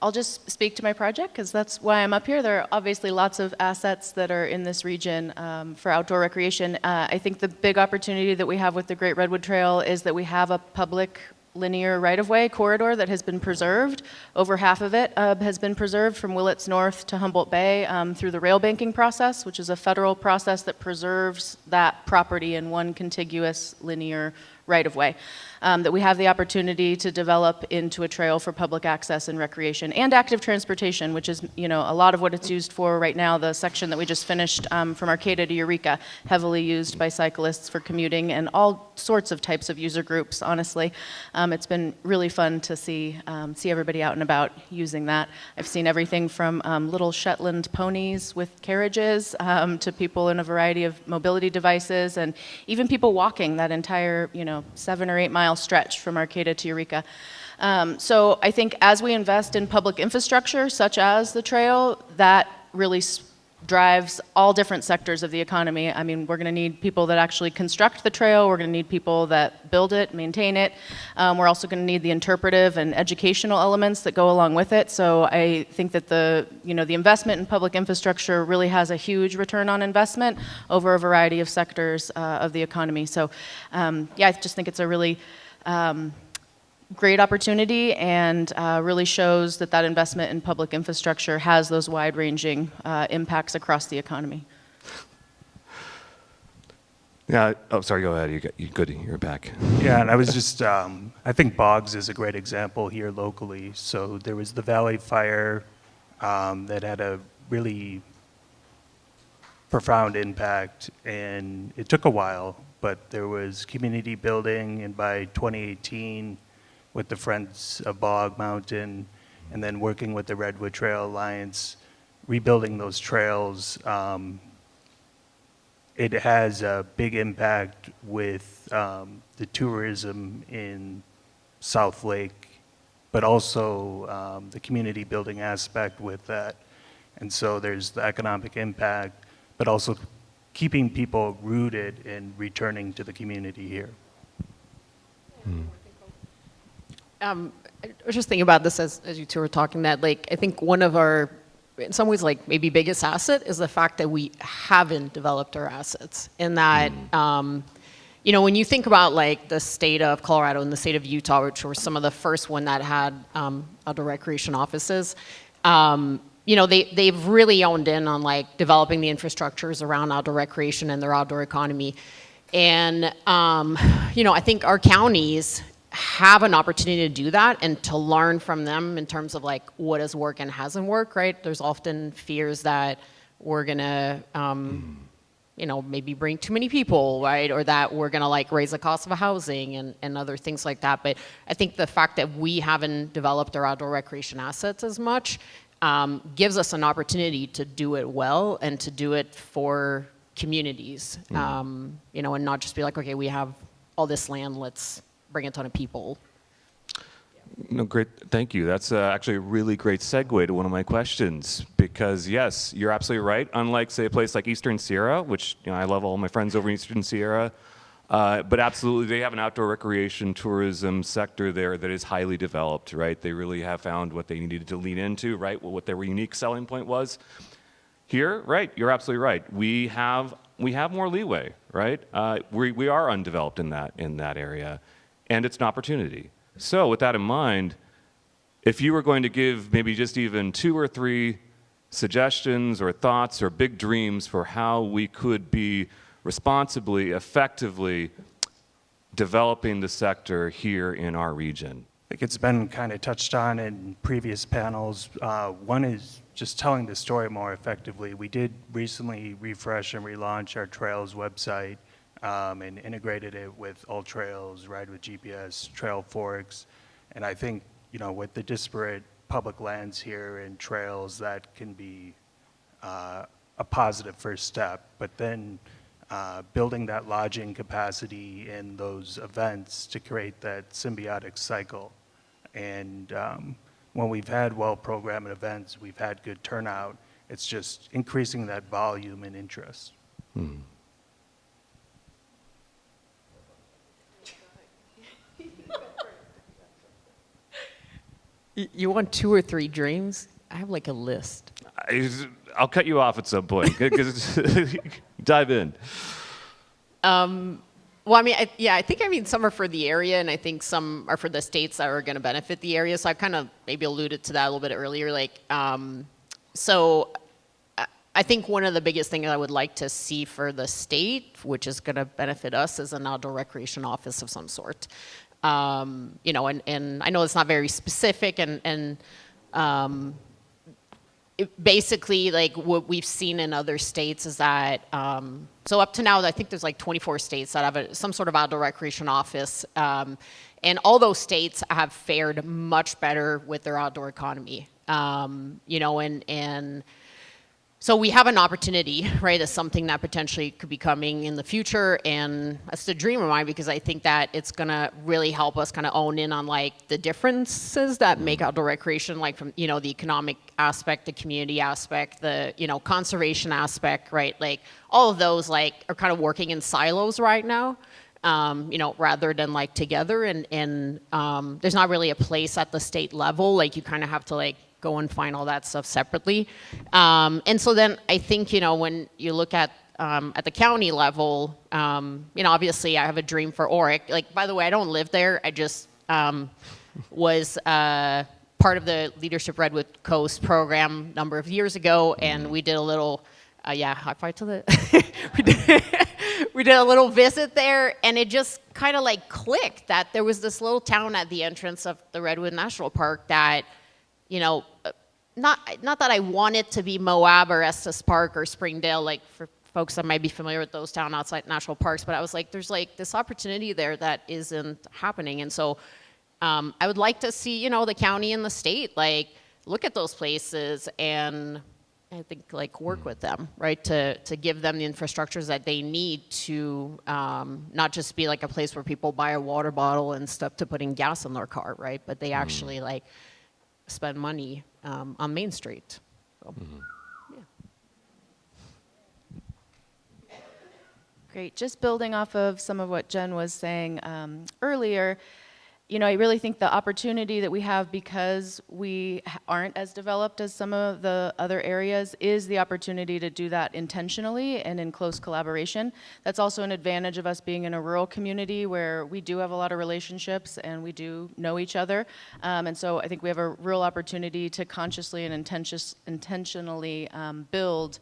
I'll just speak to my project because that's why I'm up here. There are obviously lots of assets that are in this region for outdoor recreation. I think the big opportunity that we have with the Great Redwood Trail is that we have a public linear right-of-way corridor that has been preserved. Over half of it has been preserved from Willits North to Humboldt Bay through the rail banking process, which is a federal process that preserves that property in one contiguous linear right-of-way. That we have the opportunity to develop into a trail for public access and recreation and active transportation, which is a lot of what it's used for right now. The section that we just finished from Arcata to Eureka, heavily used by cyclists for commuting and all sorts of types of user groups, honestly. It's been really fun to see everybody out and about using that. I've seen everything from little Shetland ponies with carriages to people in a variety of mobility devices and even people walking that entire 7 or 8 mile stretch from Arcata to Eureka. So I think as we invest in public infrastructure, such as the trail, that really drives all different sectors of the economy. I mean, we're going to need people that actually construct the trail. We're going to need people that build it, maintain it. We're also going to need the interpretive and educational elements that go along with it. So I think that the investment in public infrastructure really has a huge return on investment over a variety of sectors of the economy. So I just think it's a really great opportunity and really shows that investment in public infrastructure has those wide-ranging impacts across the economy. Yeah. Oh, sorry. Go ahead. You good? You're back. Yeah, and I was just, I think Boggs is a great example here locally. So there was the Valley Fire that had a really profound impact, and it took a while, but there was community building, and by 2018, with the Friends of Bog Mountain, and then working with the Redwood Trail Alliance, rebuilding those trails, it has a big impact with the tourism in South Lake, but also the community building aspect with that. And so there's the economic impact, but also keeping people rooted and returning to the community here. I was just thinking about this as you two were talking, that like I think one of our, in some ways, like maybe biggest asset is the fact that we haven't developed our assets. In that, when you think about like the state of Colorado and the state of Utah, which were some of the first one that had outdoor recreation offices, they've really owned in on like developing the infrastructures around outdoor recreation and their outdoor economy. And I think our counties, have an opportunity to do that and to learn from them in terms of like what has worked and hasn't worked, right? There's often fears that we're gonna, you know, maybe bring too many people, right? Or that we're gonna like raise the cost of housing and other things like that. But I think the fact that we haven't developed our outdoor recreation assets as much gives us an opportunity to do it well and to do it for communities, you know, and not just be like, okay, we have all this land, let's bring a ton of people. No, great. Thank you. That's actually a really great segue to one of my questions, because yes, you're absolutely right. Unlike, say, a place like Eastern Sierra, which, you know, I love all my friends over in Eastern Sierra, but absolutely they have an outdoor recreation tourism sector there that is highly developed, right? They really have found what they needed to lean into, right? What their unique selling point was. Here, right? You're absolutely right. We have more leeway, right? We are undeveloped in that area, and it's an opportunity. So with that in mind, if you were going to give maybe just even 2 or 3 suggestions or thoughts or big dreams for how we could be responsibly, effectively developing the sector here in our region. I think it's been kind of touched on in previous panels. One is just telling the story more effectively. We did recently refresh and relaunch our Trails website and integrated it with All Trails, Ride with GPS, Trail Forks. And I think, you know, with the disparate public lands here and trails, that can be a positive first step. But then building that lodging capacity in those events to create that symbiotic cycle. And when we've had well-programmed events, we've had good turnout. It's just increasing that volume and interest. You want 2 or 3 dreams? I have like a list. I'll cut you off at some point. Dive in. Well, I mean, I think some are for the area, and I think some are for the states that are going to benefit the area. So I kind of maybe alluded to that a little bit earlier. Like, so I think one of the biggest things I would like to see for the state, which is going to benefit us, is an outdoor recreation office of some sort. You know, and I know it's not very specific, and basically, like what we've seen in other states is that, so up to now, I think there's like 24 states that have some sort of outdoor recreation office, and all those states have fared much better with their outdoor economy, you know, and so we have an opportunity, right, as something that potentially could be coming in the future, and that's the dream of mine, because I think that it's gonna really help us kind of own in on like the differences that make outdoor recreation, like from, you know, the economic aspect, the community aspect, the, you know, conservation aspect, right? Like all of those like are kind of working in silos right now, you know, rather than like together, and there's not really a place at the state level, like you kind of have to like go and find all that stuff separately. And so then I think, you know, when you look at the county level, you know, obviously I have a dream for Oric. Like, by the way, I don't live there. I just was part of the Leadership Redwood Coast program a number of years ago, and we did a little, high five to the, we did a little visit there, and it just kind of like clicked that there was this little town at the entrance of the Redwood National Park that, you know, not that I want it to be Moab or Estes Park or Springdale, like for folks that might be familiar with those town outside national parks, but I was like, there's like this opportunity there that isn't happening. And so I would like to see, you know, the county and the state, like, look at those places and I think like work with them, right, to give them the infrastructures that they need to not just be like a place where people buy a water bottle and stuff to put in gas in their car, right, but they actually like spend money on Main Street. So, yeah. Great. Just building off of some of what Jen was saying earlier, you know, I really think the opportunity that we have, because we aren't as developed as some of the other areas, is the opportunity to do that intentionally and in close collaboration. That's also an advantage of us being in a rural community where we do have a lot of relationships and we do know each other. And so I think we have a real opportunity to consciously and intentionally build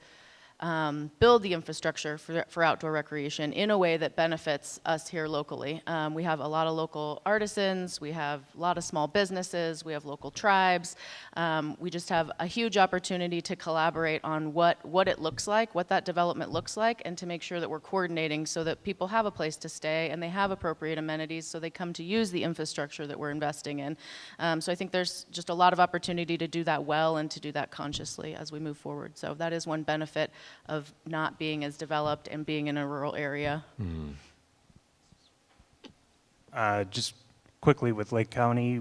build the infrastructure for outdoor recreation in a way that benefits us here locally. We have a lot of local artisans, we have a lot of small businesses, we have local tribes. We just have a huge opportunity to collaborate on what it looks like, what that development looks like, and to make sure that we're coordinating so that people have a place to stay and they have appropriate amenities so they come to use the infrastructure that we're investing in. So I think there's just a lot of opportunity to do that well and to do that consciously as we move forward. So that is one benefit of not being as developed and being in a rural area. Just quickly with Lake County,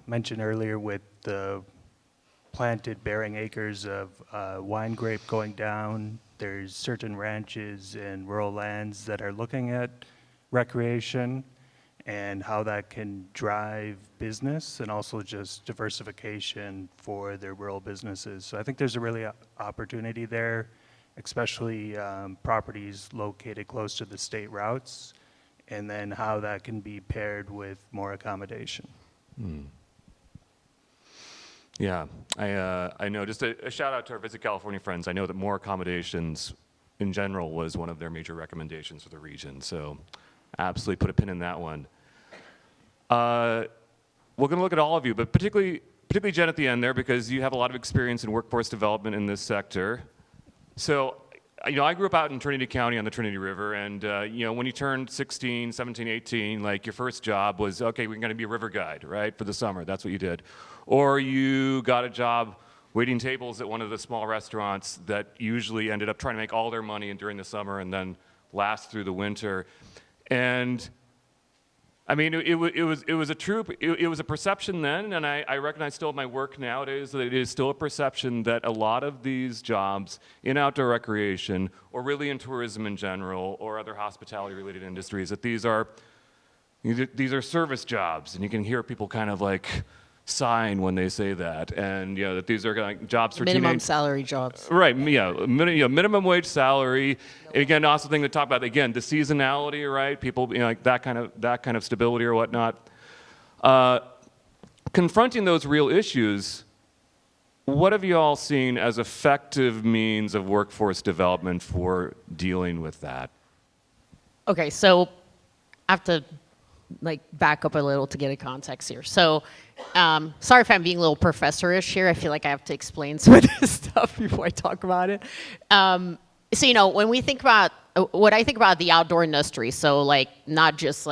mentioned earlier with the planted bearing acres of wine grape going down, there's certain ranches and rural lands that are looking at recreation and how that can drive business and also just diversification for their rural businesses. So I think there's a really opportunity there, especially properties located close to the state routes, and then how that can be paired with more accommodation. Yeah, I know. Just a shout out to our Visit California friends. I know that more accommodations in general was one of their major recommendations for the region. So absolutely put a pin in that one. We're going to look at all of you, but particularly Jen at the end there, because you have a lot of experience in workforce development in this sector. So, I grew up out in Trinity County on the Trinity River, and when you turned 16, 17, 18, like your first job was, okay, we're going to be a river guide, right, for the summer. That's what you did. Or you got a job waiting tables at one of the small restaurants that usually ended up trying to make all their money during the summer and then last through the winter. And I mean, it was a perception then, and I recognize still in my work nowadays that it is still a perception that a lot of these jobs in outdoor recreation, or really in tourism in general, or other hospitality-related industries, that these are service jobs, and you can hear people kind of like sighing when they say that, and that these are like jobs for minimum salary jobs. Right, minimum wage salary. Again, also thing to talk about, again, the seasonality, right? People, like that kind of stability or whatnot. Confronting those real issues, what have you all seen as effective means of workforce development for dealing with that? Okay, so I have to back up a little to get a context here. So sorry if I'm being a little professorish here. I feel like I have to explain some of this stuff before I talk about it. So, when we think about, what I think about the outdoor industry, so not just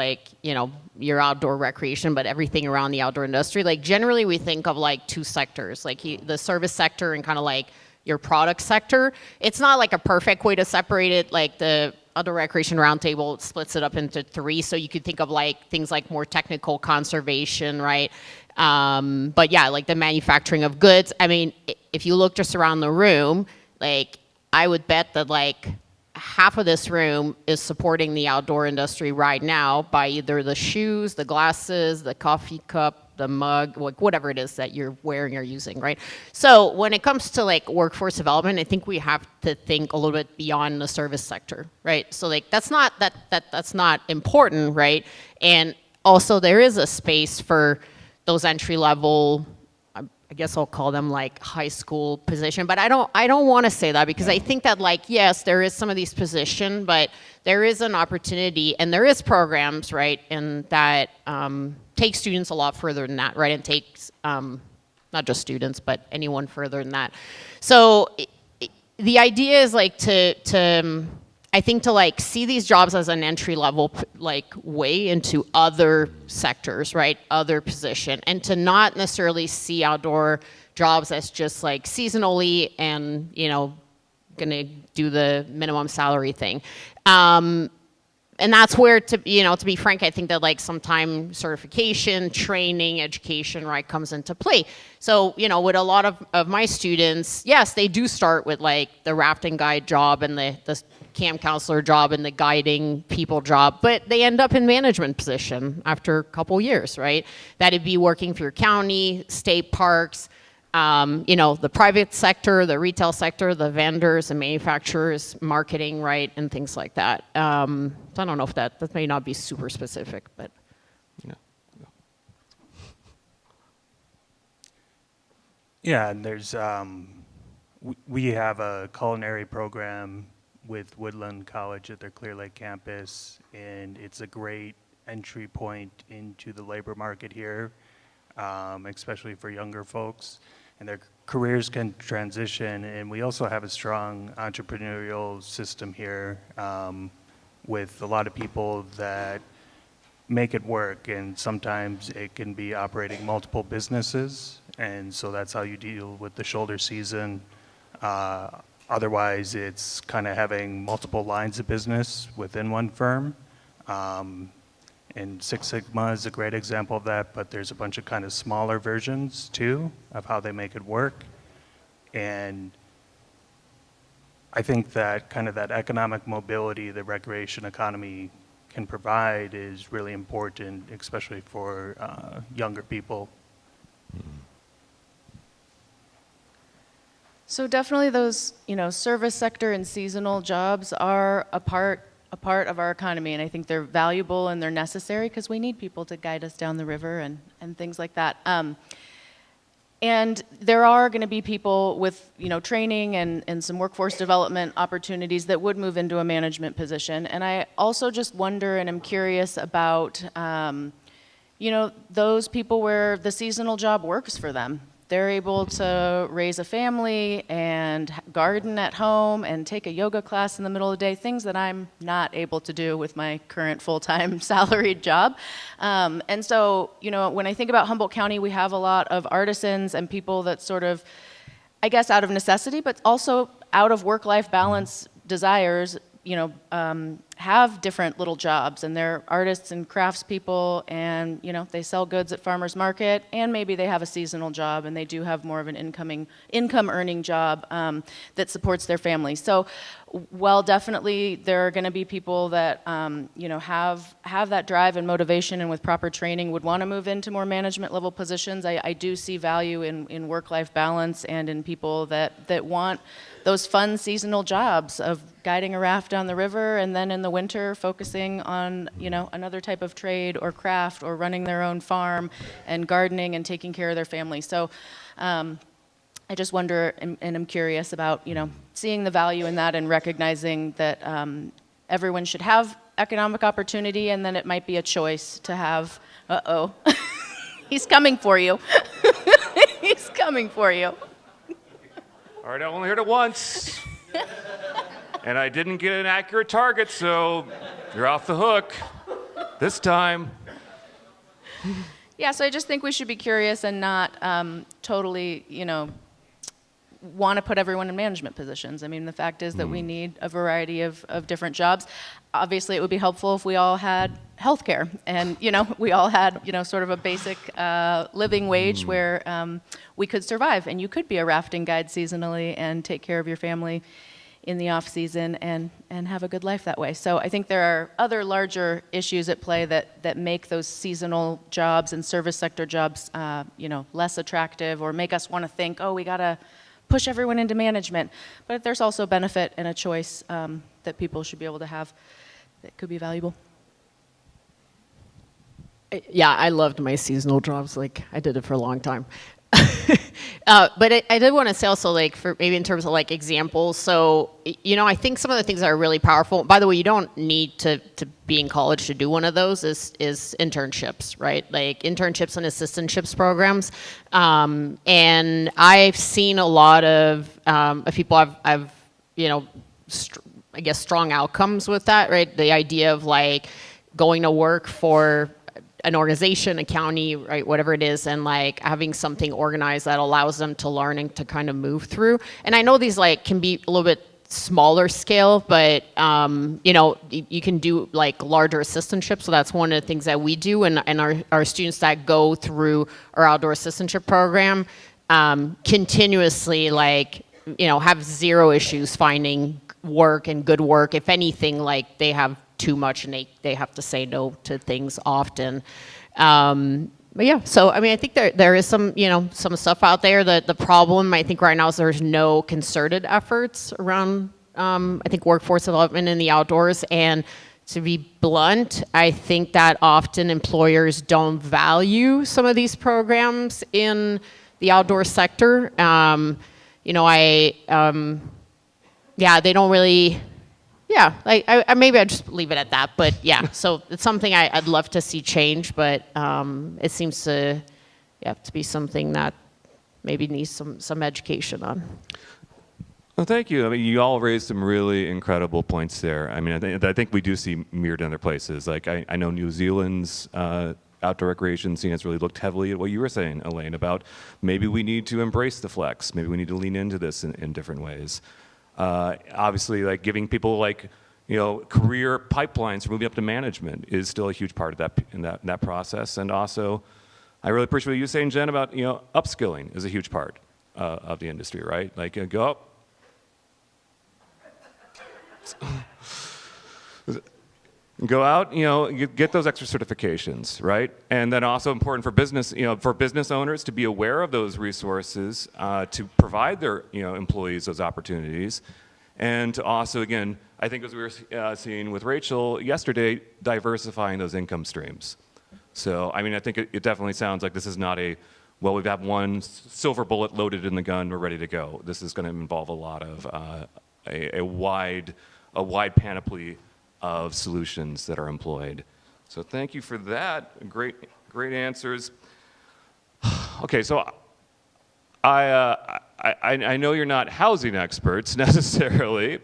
your outdoor recreation, but everything around the outdoor industry, generally we think of two sectors, the service sector and kind of your product sector. It's not a perfect way to separate it, the Outdoor Recreation Roundtable splits it up into three, so you could think of things like more technical conservation, right? But yeah, the manufacturing of goods. I mean, if you look just around the room, I would bet that half of this room is supporting the outdoor industry right now by either the shoes, the glasses, the coffee cup, the mug, whatever it is that you're wearing or using, right? So when it comes to workforce development, I think we have to think a little bit beyond the service sector, right? So that's not important, right? And also there is a space for those entry level, I guess I'll call them high school position, but I don't want to say that, because I think that yes, there is some of these positions, but there is an opportunity and there is programs, right, and that take students a lot further than that, right, and takes not just students, but anyone further than that. So the idea is I think to see these jobs as an entry level way into other sectors, right? Other position, and to not necessarily see outdoor jobs as just seasonally and gonna do the minimum salary thing. And that's where, to be frank, I think that sometime certification, training, education, right, comes into play. So, with a lot of my students, yes, they do start with the rafting guide job and the camp counselor job and the guiding people job, but they end up in management position after a couple years, right? That'd be working for your county, state parks, the private sector, the retail sector, the vendors, the manufacturers, marketing, right, and things like that. So I don't know if that may not be super specific, but. Yeah, and there's we have a culinary program with Woodland College at their Clear Lake campus, and it's a great entry point into the labor market here, especially for younger folks, and their careers can transition. And we also have a strong entrepreneurial system here with a lot of people that make it work, and sometimes it can be operating multiple businesses, and so that's how you deal with the shoulder season. Otherwise, it's kind of having multiple lines of business within one firm. And Six Sigma is a great example of that, but there's a bunch of kind of smaller versions too of how they make it work. And I think that kind of that economic mobility the recreation economy can provide is really important, especially for younger people. So definitely those, service sector and seasonal jobs are a part of our economy, and I think they're valuable and they're necessary because we need people to guide us down the river and things like that. And there are going to be people with, training and some workforce development opportunities that would move into a management position. And I also just wonder, and I'm curious about, those people where the seasonal job works for them. They're able to raise a family and garden at home and take a yoga class in the middle of the day, things that I'm not able to do with my current full-time salaried job. And so, when I think about Humboldt County, we have a lot of artisans and people that sort of, I guess, out of necessity, but also out of work-life balance desires, have different little jobs, and they're artists and craftspeople, and they sell goods at farmers market, and maybe they have a seasonal job, and they do have more of an income earning job that supports their family. So, while definitely there are going to be people that have that drive and motivation, and with proper training would want to move into more management level positions, I do see value in work-life balance and in people that want those fun seasonal jobs of guiding a raft down the river, and then in the winter focusing on another type of trade or craft, or running their own farm and gardening and taking care of their family. So I just wonder, and I'm curious about seeing the value in that and recognizing that everyone should have economic opportunity, and then it might be a choice to have. He's coming for you. He's coming for you. All right, I only heard it once. And I didn't get an accurate target, so you're off the hook this time. Yeah, so I just think we should be curious and not totally, want to put everyone in management positions. I mean, the fact is that we need a variety of different jobs. Obviously, it would be helpful if we all had health care and, we all had, sort of a basic living wage where we could survive, and you could be a rafting guide seasonally and take care of your family in the off season and have a good life that way. So I think there are other larger issues at play that make those seasonal jobs and service sector jobs, less attractive, or make us want to think, we got to push everyone into management. But there's also benefit and a choice that people should be able to have that could be valuable. Yeah, I loved my seasonal jobs. Like, I did it for a long time. But I did want to say also, for maybe in terms of examples. So, I think some of the things that are really powerful. By the way, you don't need to be in college to do one of those. Is internships, right? Like internships and assistantships programs. And I've seen a lot of people. I've I guess strong outcomes with that, right? The idea of going to work for an organization, a county, right, whatever it is, and having something organized that allows them to learn and to kind of move through. And I know these can be a little bit smaller scale, but you can do larger assistantships. So that's one of the things that we do, and our students that go through our outdoor assistantship program continuously have zero issues finding work and good work. If anything, they have too much and they have to say no to things often. But yeah, so I mean, I think there is some some stuff out there. The problem I think right now is there's no concerted efforts around I think workforce development in the outdoors. And to be blunt, I think that often employers don't value some of these programs in the outdoor sector. yeah, they don't really, yeah, like maybe I just leave it at that. But yeah, so it's something I'd love to see change, but it seems to be something that maybe needs some education on. Well, thank you. I mean, you all raised some really incredible points there. I mean, I think we do see mirrored in other places. Like I know New Zealand's outdoor recreation scene has really looked heavily at what you were saying, Elaine, about maybe we need to embrace the flex. Maybe we need to lean into this in different ways. Obviously, like giving people like career pipelines for moving up to management is still a huge part of that process. And also, I really appreciate what you were saying, Jen, about upskilling is a huge part of the industry, right? Like go up. Go out, get those extra certifications, right? And then also important for business, for business owners to be aware of those resources to provide their, employees those opportunities, and to also, again, I think as we were seeing with Rachel yesterday, diversifying those income streams. So, I mean, I think it definitely sounds like this is not well, we've got one silver bullet loaded in the gun, we're ready to go. This is going to involve a lot of a wide panoply of solutions that are employed. So thank you for that. Great answers. Okay, so I know you're not housing experts necessarily,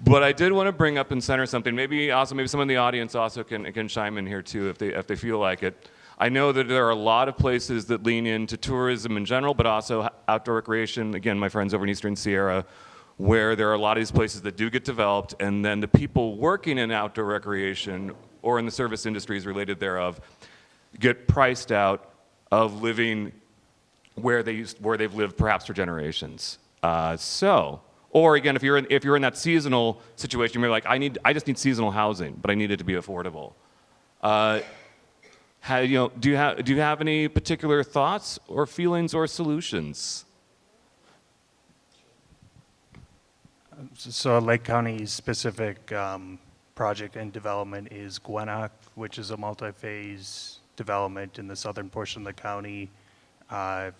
but I did want to bring up and center something. Maybe some in the audience also can chime in here too if they feel like it. I know that there are a lot of places that lean into tourism in general, but also outdoor recreation. Again, my friends over in Eastern Sierra, where there are a lot of these places that do get developed, and then the people working in outdoor recreation or in the service industries related thereof get priced out of living where they've lived perhaps for generations. Or again, if you're in that seasonal situation, you're like, I just need seasonal housing, but I need it to be affordable. Do you have any particular thoughts or feelings or solutions? So Lake County's specific project and development is Gwinnett, which is a multi-phase development in the southern portion of the county,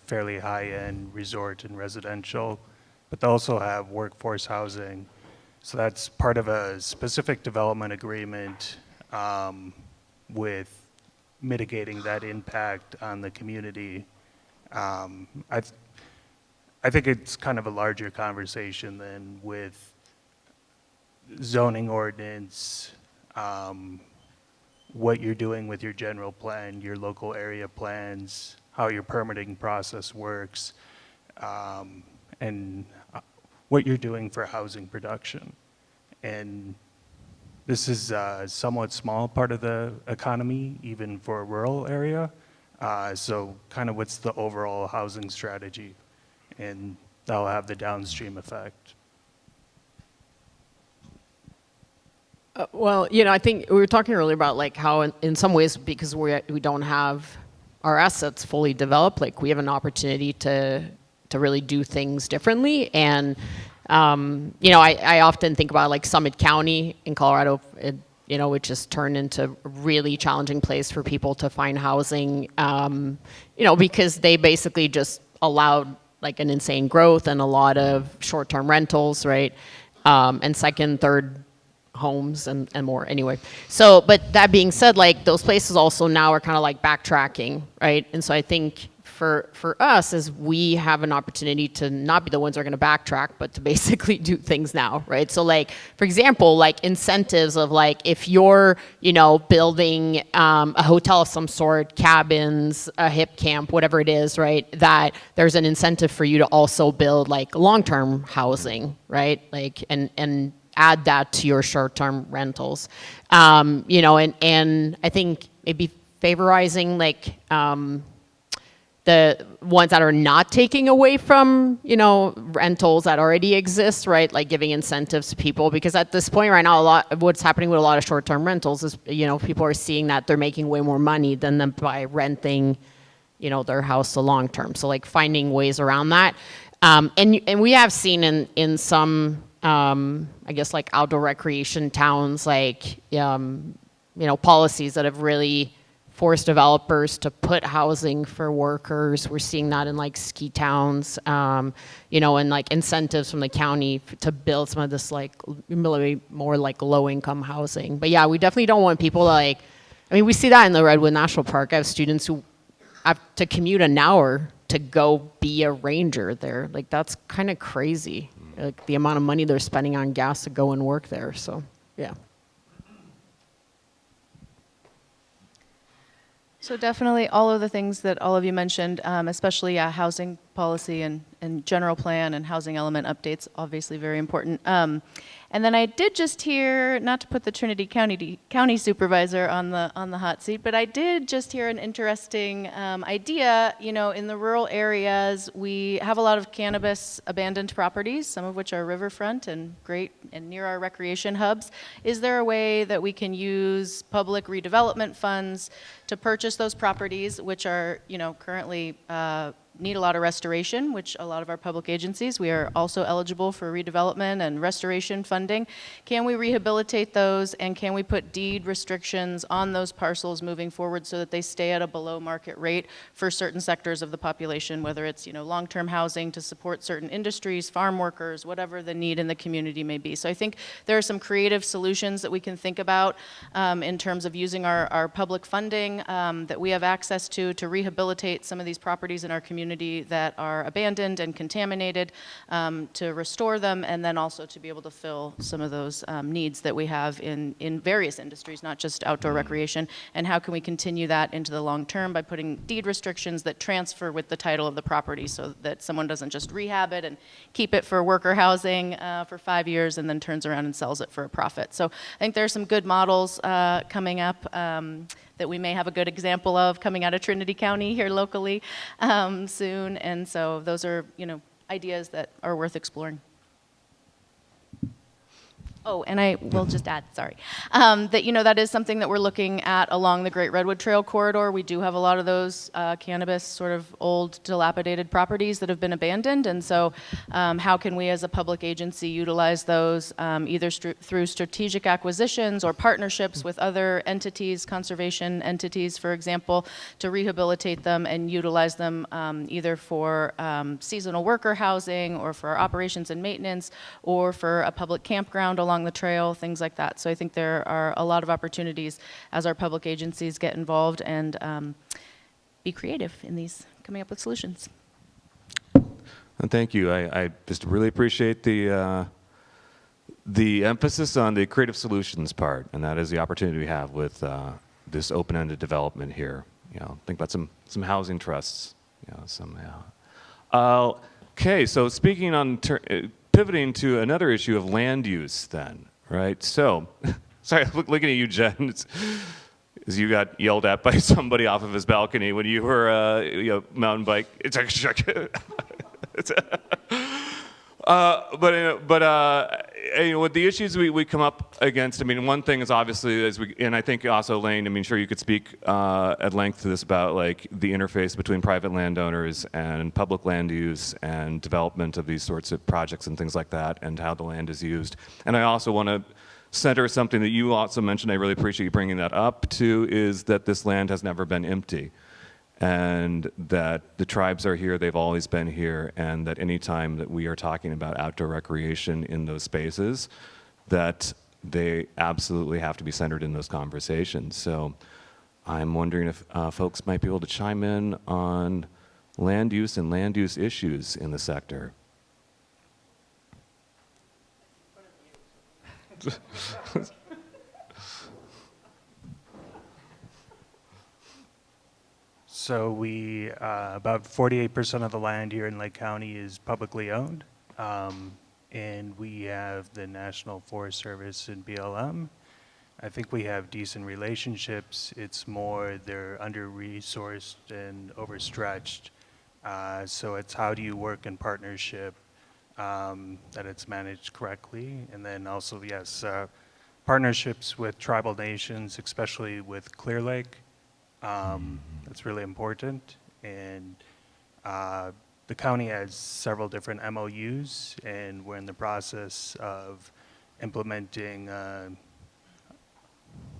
fairly high-end resort and residential, but they also have workforce housing. So that's part of a specific development agreement with mitigating that impact on the community. I think it's kind of a larger conversation than with zoning ordinance, what you're doing with your general plan, your local area plans, how your permitting process works, and what you're doing for housing production. And this is a somewhat small part of the economy, even for a rural area. So kind of what's the overall housing strategy? And that'll have the downstream effect. Well, I think we were talking earlier about like how in some ways, because we don't have our assets fully developed, like we have an opportunity to really do things differently. And I often think about like Summit County in Colorado, which has turned into a really challenging place for people to find housing, because they basically just allowed like an insane growth and a lot of short-term rentals, right? And second, third homes and more anyway. So, but that being said, like those places also now are kind of like backtracking, right? And so I think for us is we have an opportunity to not be the ones that are going to backtrack, but to basically do things now, right? So like, for example, like incentives of like, if you're, building a hotel of some sort, cabins, a hip camp, whatever it is, right? That there's an incentive for you to also build like long-term housing, right? like, and add that to your short-term rentals, and I think maybe favorizing like, the ones that are not taking away from, rentals that already exist, right? Like giving incentives to people, because at this point right now, a lot of what's happening with a lot of short-term rentals is, people are seeing that they're making way more money than them by renting, their house to long-term. So like finding ways around that. And we have seen in some, I guess like outdoor recreation towns, like, policies that have really force developers to put housing for workers. We're seeing that in like ski towns, you know, and like incentives from the county to build some of this like really more like low income housing. But yeah, we definitely don't want people to like, I mean, we see that in the Redwood National Park. I have students who have to commute an hour to go be a ranger there. Like that's kind of crazy. Like the amount of money they're spending on gas to go and work there. So yeah. So definitely all of the things that all of you mentioned, especially housing policy and general plan and housing element updates, obviously very important. And then I did just hear, not to put the Trinity County supervisor on the hot seat, but I did just hear an interesting idea. You know, in the rural areas, we have a lot of cannabis abandoned properties, some of which are riverfront and great and near our recreation hubs. Is there a way that we can use public redevelopment funds to purchase those properties, which are, you know, currently need a lot of restoration, which a lot of our public agencies, we are also eligible for redevelopment and restoration funding. Can we rehabilitate those, and can we put deed restrictions on those parcels moving forward so that they stay at a below market rate for certain sectors of the population, whether it's, you know, long-term housing to support certain industries, farm workers, whatever the need in the community may be. So I think there are some creative solutions that we can think about in terms of using our public funding that we have access to rehabilitate some of these properties in our community that are abandoned and contaminated, to restore them, and then also to be able to fill some of those needs that we have in various industries, not just outdoor recreation. And how can we continue that into the long term by putting deed restrictions that transfer with the title of the property so that someone doesn't just rehab it and keep it for worker housing for 5 years and then turns around and sells it for a profit. So I think there are some good models coming up that we may have a good example of coming out of Trinity County here locally soon. And so those are, you know, ideas that are worth exploring. Oh, and I will just add, sorry, that, you know, that is something that we're looking at along the Great Redwood Trail corridor. We do have a lot of those cannabis sort of old dilapidated properties that have been abandoned. And so how can we as a public agency utilize those either through strategic acquisitions or partnerships with other entities, conservation entities, for example, to rehabilitate them and utilize them either for seasonal worker housing or for operations and maintenance or for a public campground along the trail, things like that. So I think there are a lot of opportunities as our public agencies get involved and be creative in these, coming up with solutions. And thank you. I just really appreciate the emphasis on the creative solutions part, and that is the opportunity we have with this open-ended development here. You know, think about some housing trusts. You know, okay, so speaking on pivoting to another issue of land use then, right? So, sorry, looking at you, Jen, as you got yelled at by somebody off of his balcony when you were, you know, mountain bike. It's actually, you know, with the issues we come up against, I mean, one thing is obviously, and I think also, Lane, I mean, sure you could speak at length to this about like the interface between private landowners and public land use and development of these sorts of projects and things like that and how the land is used. And I also want to center something that you also mentioned, I really appreciate you bringing that up too, is that this land has never been empty. And that the tribes are here, they've always been here, and that any time that we are talking about outdoor recreation in those spaces, that they absolutely have to be centered in those conversations. So I'm wondering if folks might be able to chime in on land use and land use issues in the sector. So we, about 48% of the land here in Lake County is publicly owned. And we have the National Forest Service and BLM. I think we have decent relationships. It's more they're under-resourced and overstretched. So it's how do you work in partnership that it's managed correctly. And then also, yes, partnerships with tribal nations, especially with Clear Lake. That's really important, and the county has several different MOUs, and we're in the process of implementing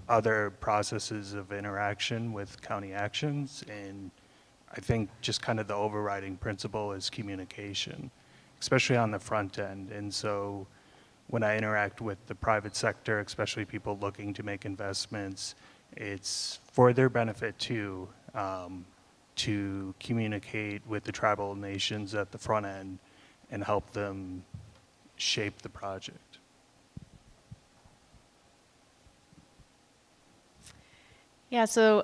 other processes of interaction with county actions. And I think just kind of the overriding principle is communication, especially on the front end. And so when I interact with the private sector, especially people looking to make investments, it's for their benefit too, to communicate with the tribal nations at the front end and help them shape the project. Yeah, so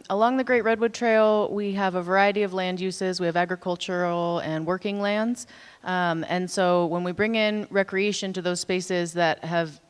along the Great Redwood Trail, we have a variety of land uses. We have agricultural and working lands. And so when we bring in recreation to those spaces that have,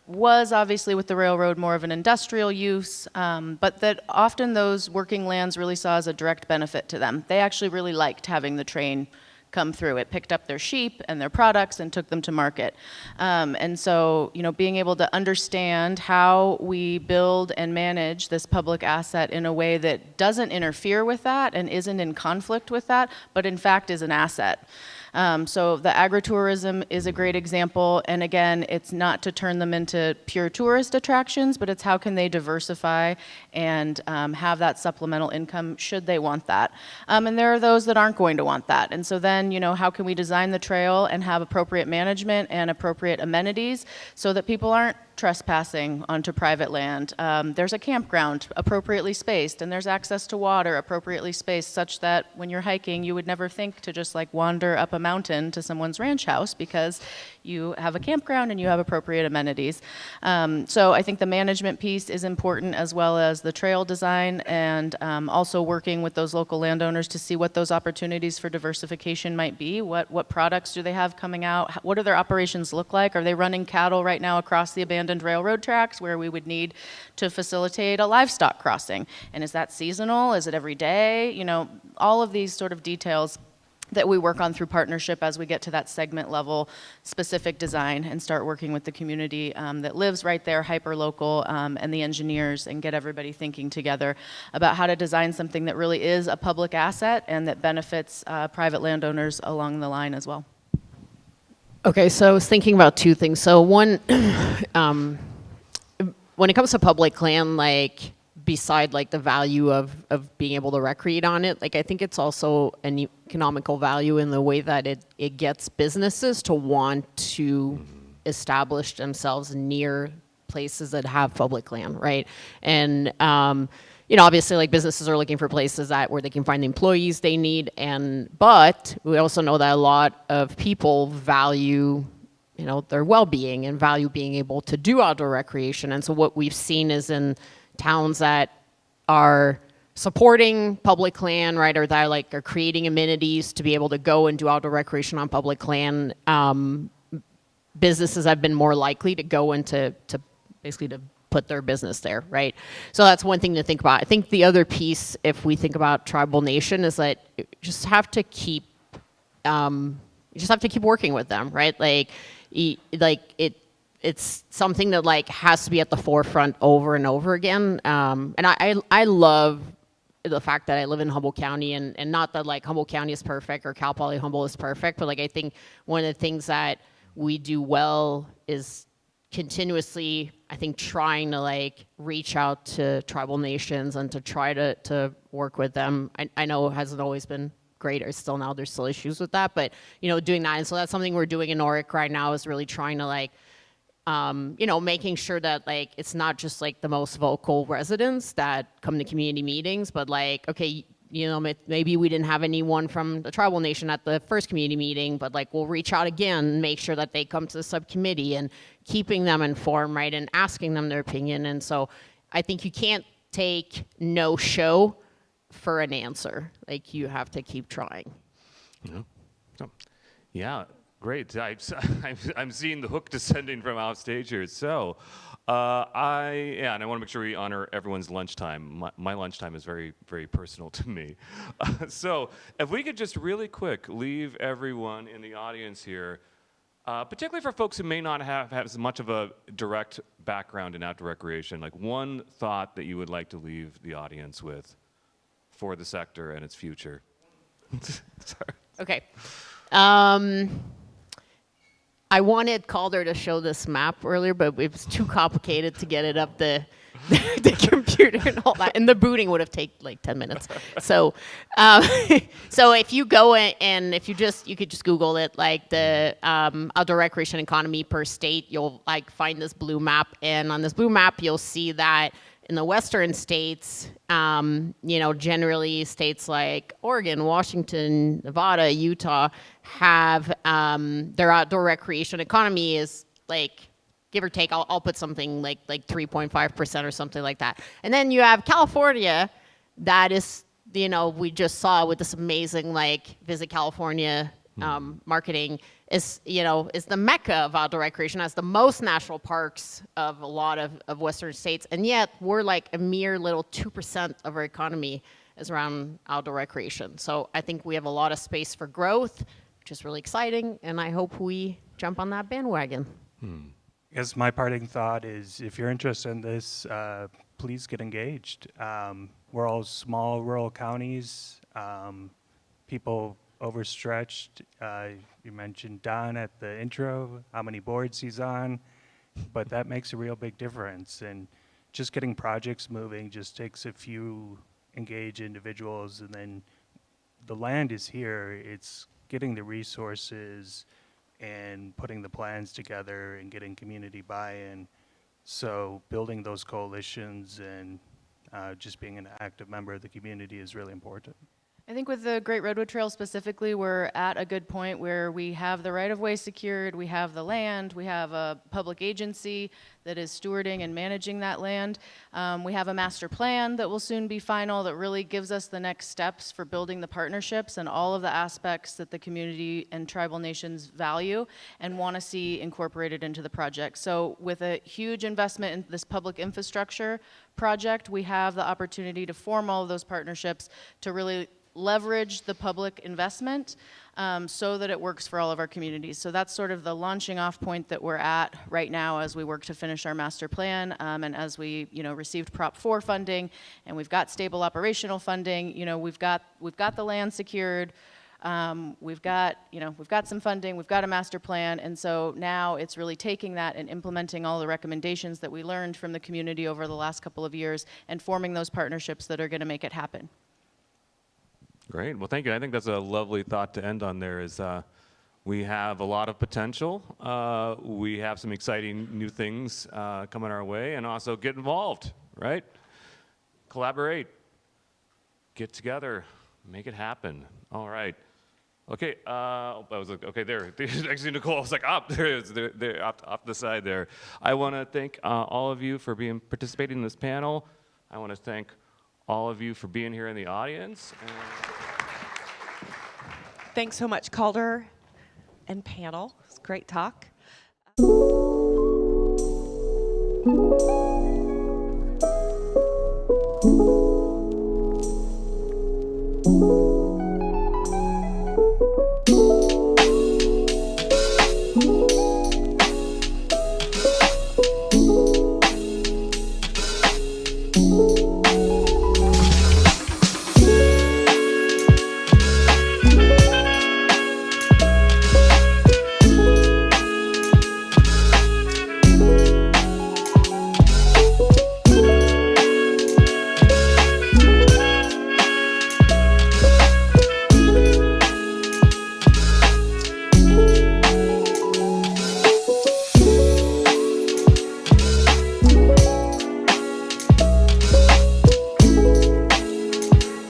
was obviously with the railroad more of an industrial use, but that often those working lands really saw as a direct benefit to them. They actually really liked having the train come through. It picked up their sheep and their products and took them to market. And so, being able to understand how we build and manage this public asset in a way that doesn't interfere with that and isn't in conflict with that, but in fact is an asset. So the agritourism is a great example, and again, it's not to turn them into pure tourist attractions, but it's how can they diversify and have that supplemental income should they want that. And there are those that aren't going to want that, and so then, how can we design the trail and have appropriate management and appropriate amenities so that people aren't trespassing onto private land. There's a campground appropriately spaced, and there's access to water appropriately spaced such that when you're hiking, you would never think to just wander up a mountain to someone's ranch house because you have a campground and you have appropriate amenities. So I think the management piece is important as well as the trail design and also working with those local landowners to see what those opportunities for diversification might be. What products do they have coming out? What do their operations look like? Are they running cattle right now across the abandoned railroad tracks where we would need to facilitate a livestock crossing? And is that seasonal? Is it every day? All of these sort of details that we work on through partnership as we get to that segment level specific design and start working with the community that lives right there, hyper-local, and the engineers, and get everybody thinking together about how to design something that really is a public asset and that benefits private landowners along the line as well. Okay, so I was thinking about two things. So one, when it comes to public land, beside the value of being able to recreate on it, I think it's also an economical value in the way that it gets businesses to want to establish themselves near places that have public land, right? And obviously businesses are looking for places where they can find the employees they need, but we also know that a lot of people value their well-being and value being able to do outdoor recreation. And so what we've seen is in towns that are supporting public land, right, or that are creating amenities to be able to go and do outdoor recreation on public land, businesses have been more likely to go into to basically to put their business there, right? So that's one thing to think about. I think the other piece, if we think about tribal nation, is that you just have to keep working with them, right? It's something that has to be at the forefront over and over again. And I love the fact that I live in Humboldt County, and not that Humboldt County is perfect or Cal Poly Humboldt is perfect, but I think one of the things that we do well is continuously, I think, trying to reach out to tribal nations and to try to work with them. I know it hasn't always been great, or still now there's still issues with that, but doing that. And so that's something we're doing in Oric right now, is really trying to making sure that it's not just the most vocal residents that come to community meetings, but okay, maybe we didn't have anyone from the tribal nation at the first community meeting, but we'll reach out again and make sure that they come to the subcommittee, and keeping them informed, right, and asking them their opinion. And so I think you can't take no show for an answer. You have to keep trying. Yeah. Great. I'm seeing the hook descending from outstage here. So, and I want to make sure we honor everyone's lunchtime. My lunchtime is very, very personal to me. So, if we could just really quick leave everyone in the audience here, particularly for folks who may not have as much of a direct background in outdoor recreation, one thought that you would like to leave the audience with for the sector and its future. Sorry. Okay. I wanted Calder to show this map earlier, but it was too complicated to get it up the computer and all that, and the booting would have taken like 10 minutes. So, so if you go in and if you could just Google it, like the outdoor recreation economy per state, you'll like find this blue map, and on this blue map, you'll see that in the western states, generally states like Oregon, Washington, Nevada, Utah have their outdoor recreation economy is like, give or take, I'll put something like 3.5% or something like that. And then you have California, that is, we just saw with this amazing Visit California marketing is the mecca of outdoor recreation, has the most national parks of a lot of Western states, and yet we're like a mere little 2% of our economy is around outdoor recreation. So I think we have a lot of space for growth, which is really exciting, and I hope we jump on that bandwagon. I guess my parting thought is, if you're interested in this, please get engaged. We're all small rural counties, people overstretched. You mentioned Don at the intro, how many boards he's on, but that makes a real big difference. And just getting projects moving just takes a few engaged individuals, and then the land is here. It's getting the resources and putting the plans together and getting community buy-in. So building those coalitions and just being an active member of the community is really important. I think with the Great Redwood Trail specifically, we're at a good point where we have the right-of-way secured, we have the land, we have a public agency that is stewarding and managing that land. We have a master plan that will soon be final that really gives us the next steps for building the partnerships and all of the aspects that the community and tribal nations value and want to see incorporated into the project. So with a huge investment in this public infrastructure project, we have the opportunity to form all of those partnerships to really leverage the public investment so that it works for all of our communities. So that's sort of the launching off point that we're at right now as we work to finish our master plan, and as we received Prop 4 funding, and we've got stable operational funding. We've got the land secured. We've got some funding, we've got a master plan, and so now it's really taking that and implementing all the recommendations that we learned from the community over the last couple of years and forming those partnerships that are going to make it happen. Great. Well, thank you. I think that's a lovely thought to end on there is we have a lot of potential. We have some exciting new things coming our way, and also get involved, right? Collaborate. Get together. Make it happen. All right. Okay. I was like, okay, there. Next to Nicole, I was like, there it is. There, off the side there. I want to thank all of you for participating in this panel. I want to thank all of you for being here in the audience. Thanks so much, Calder and panel. It's a great talk. Thank you.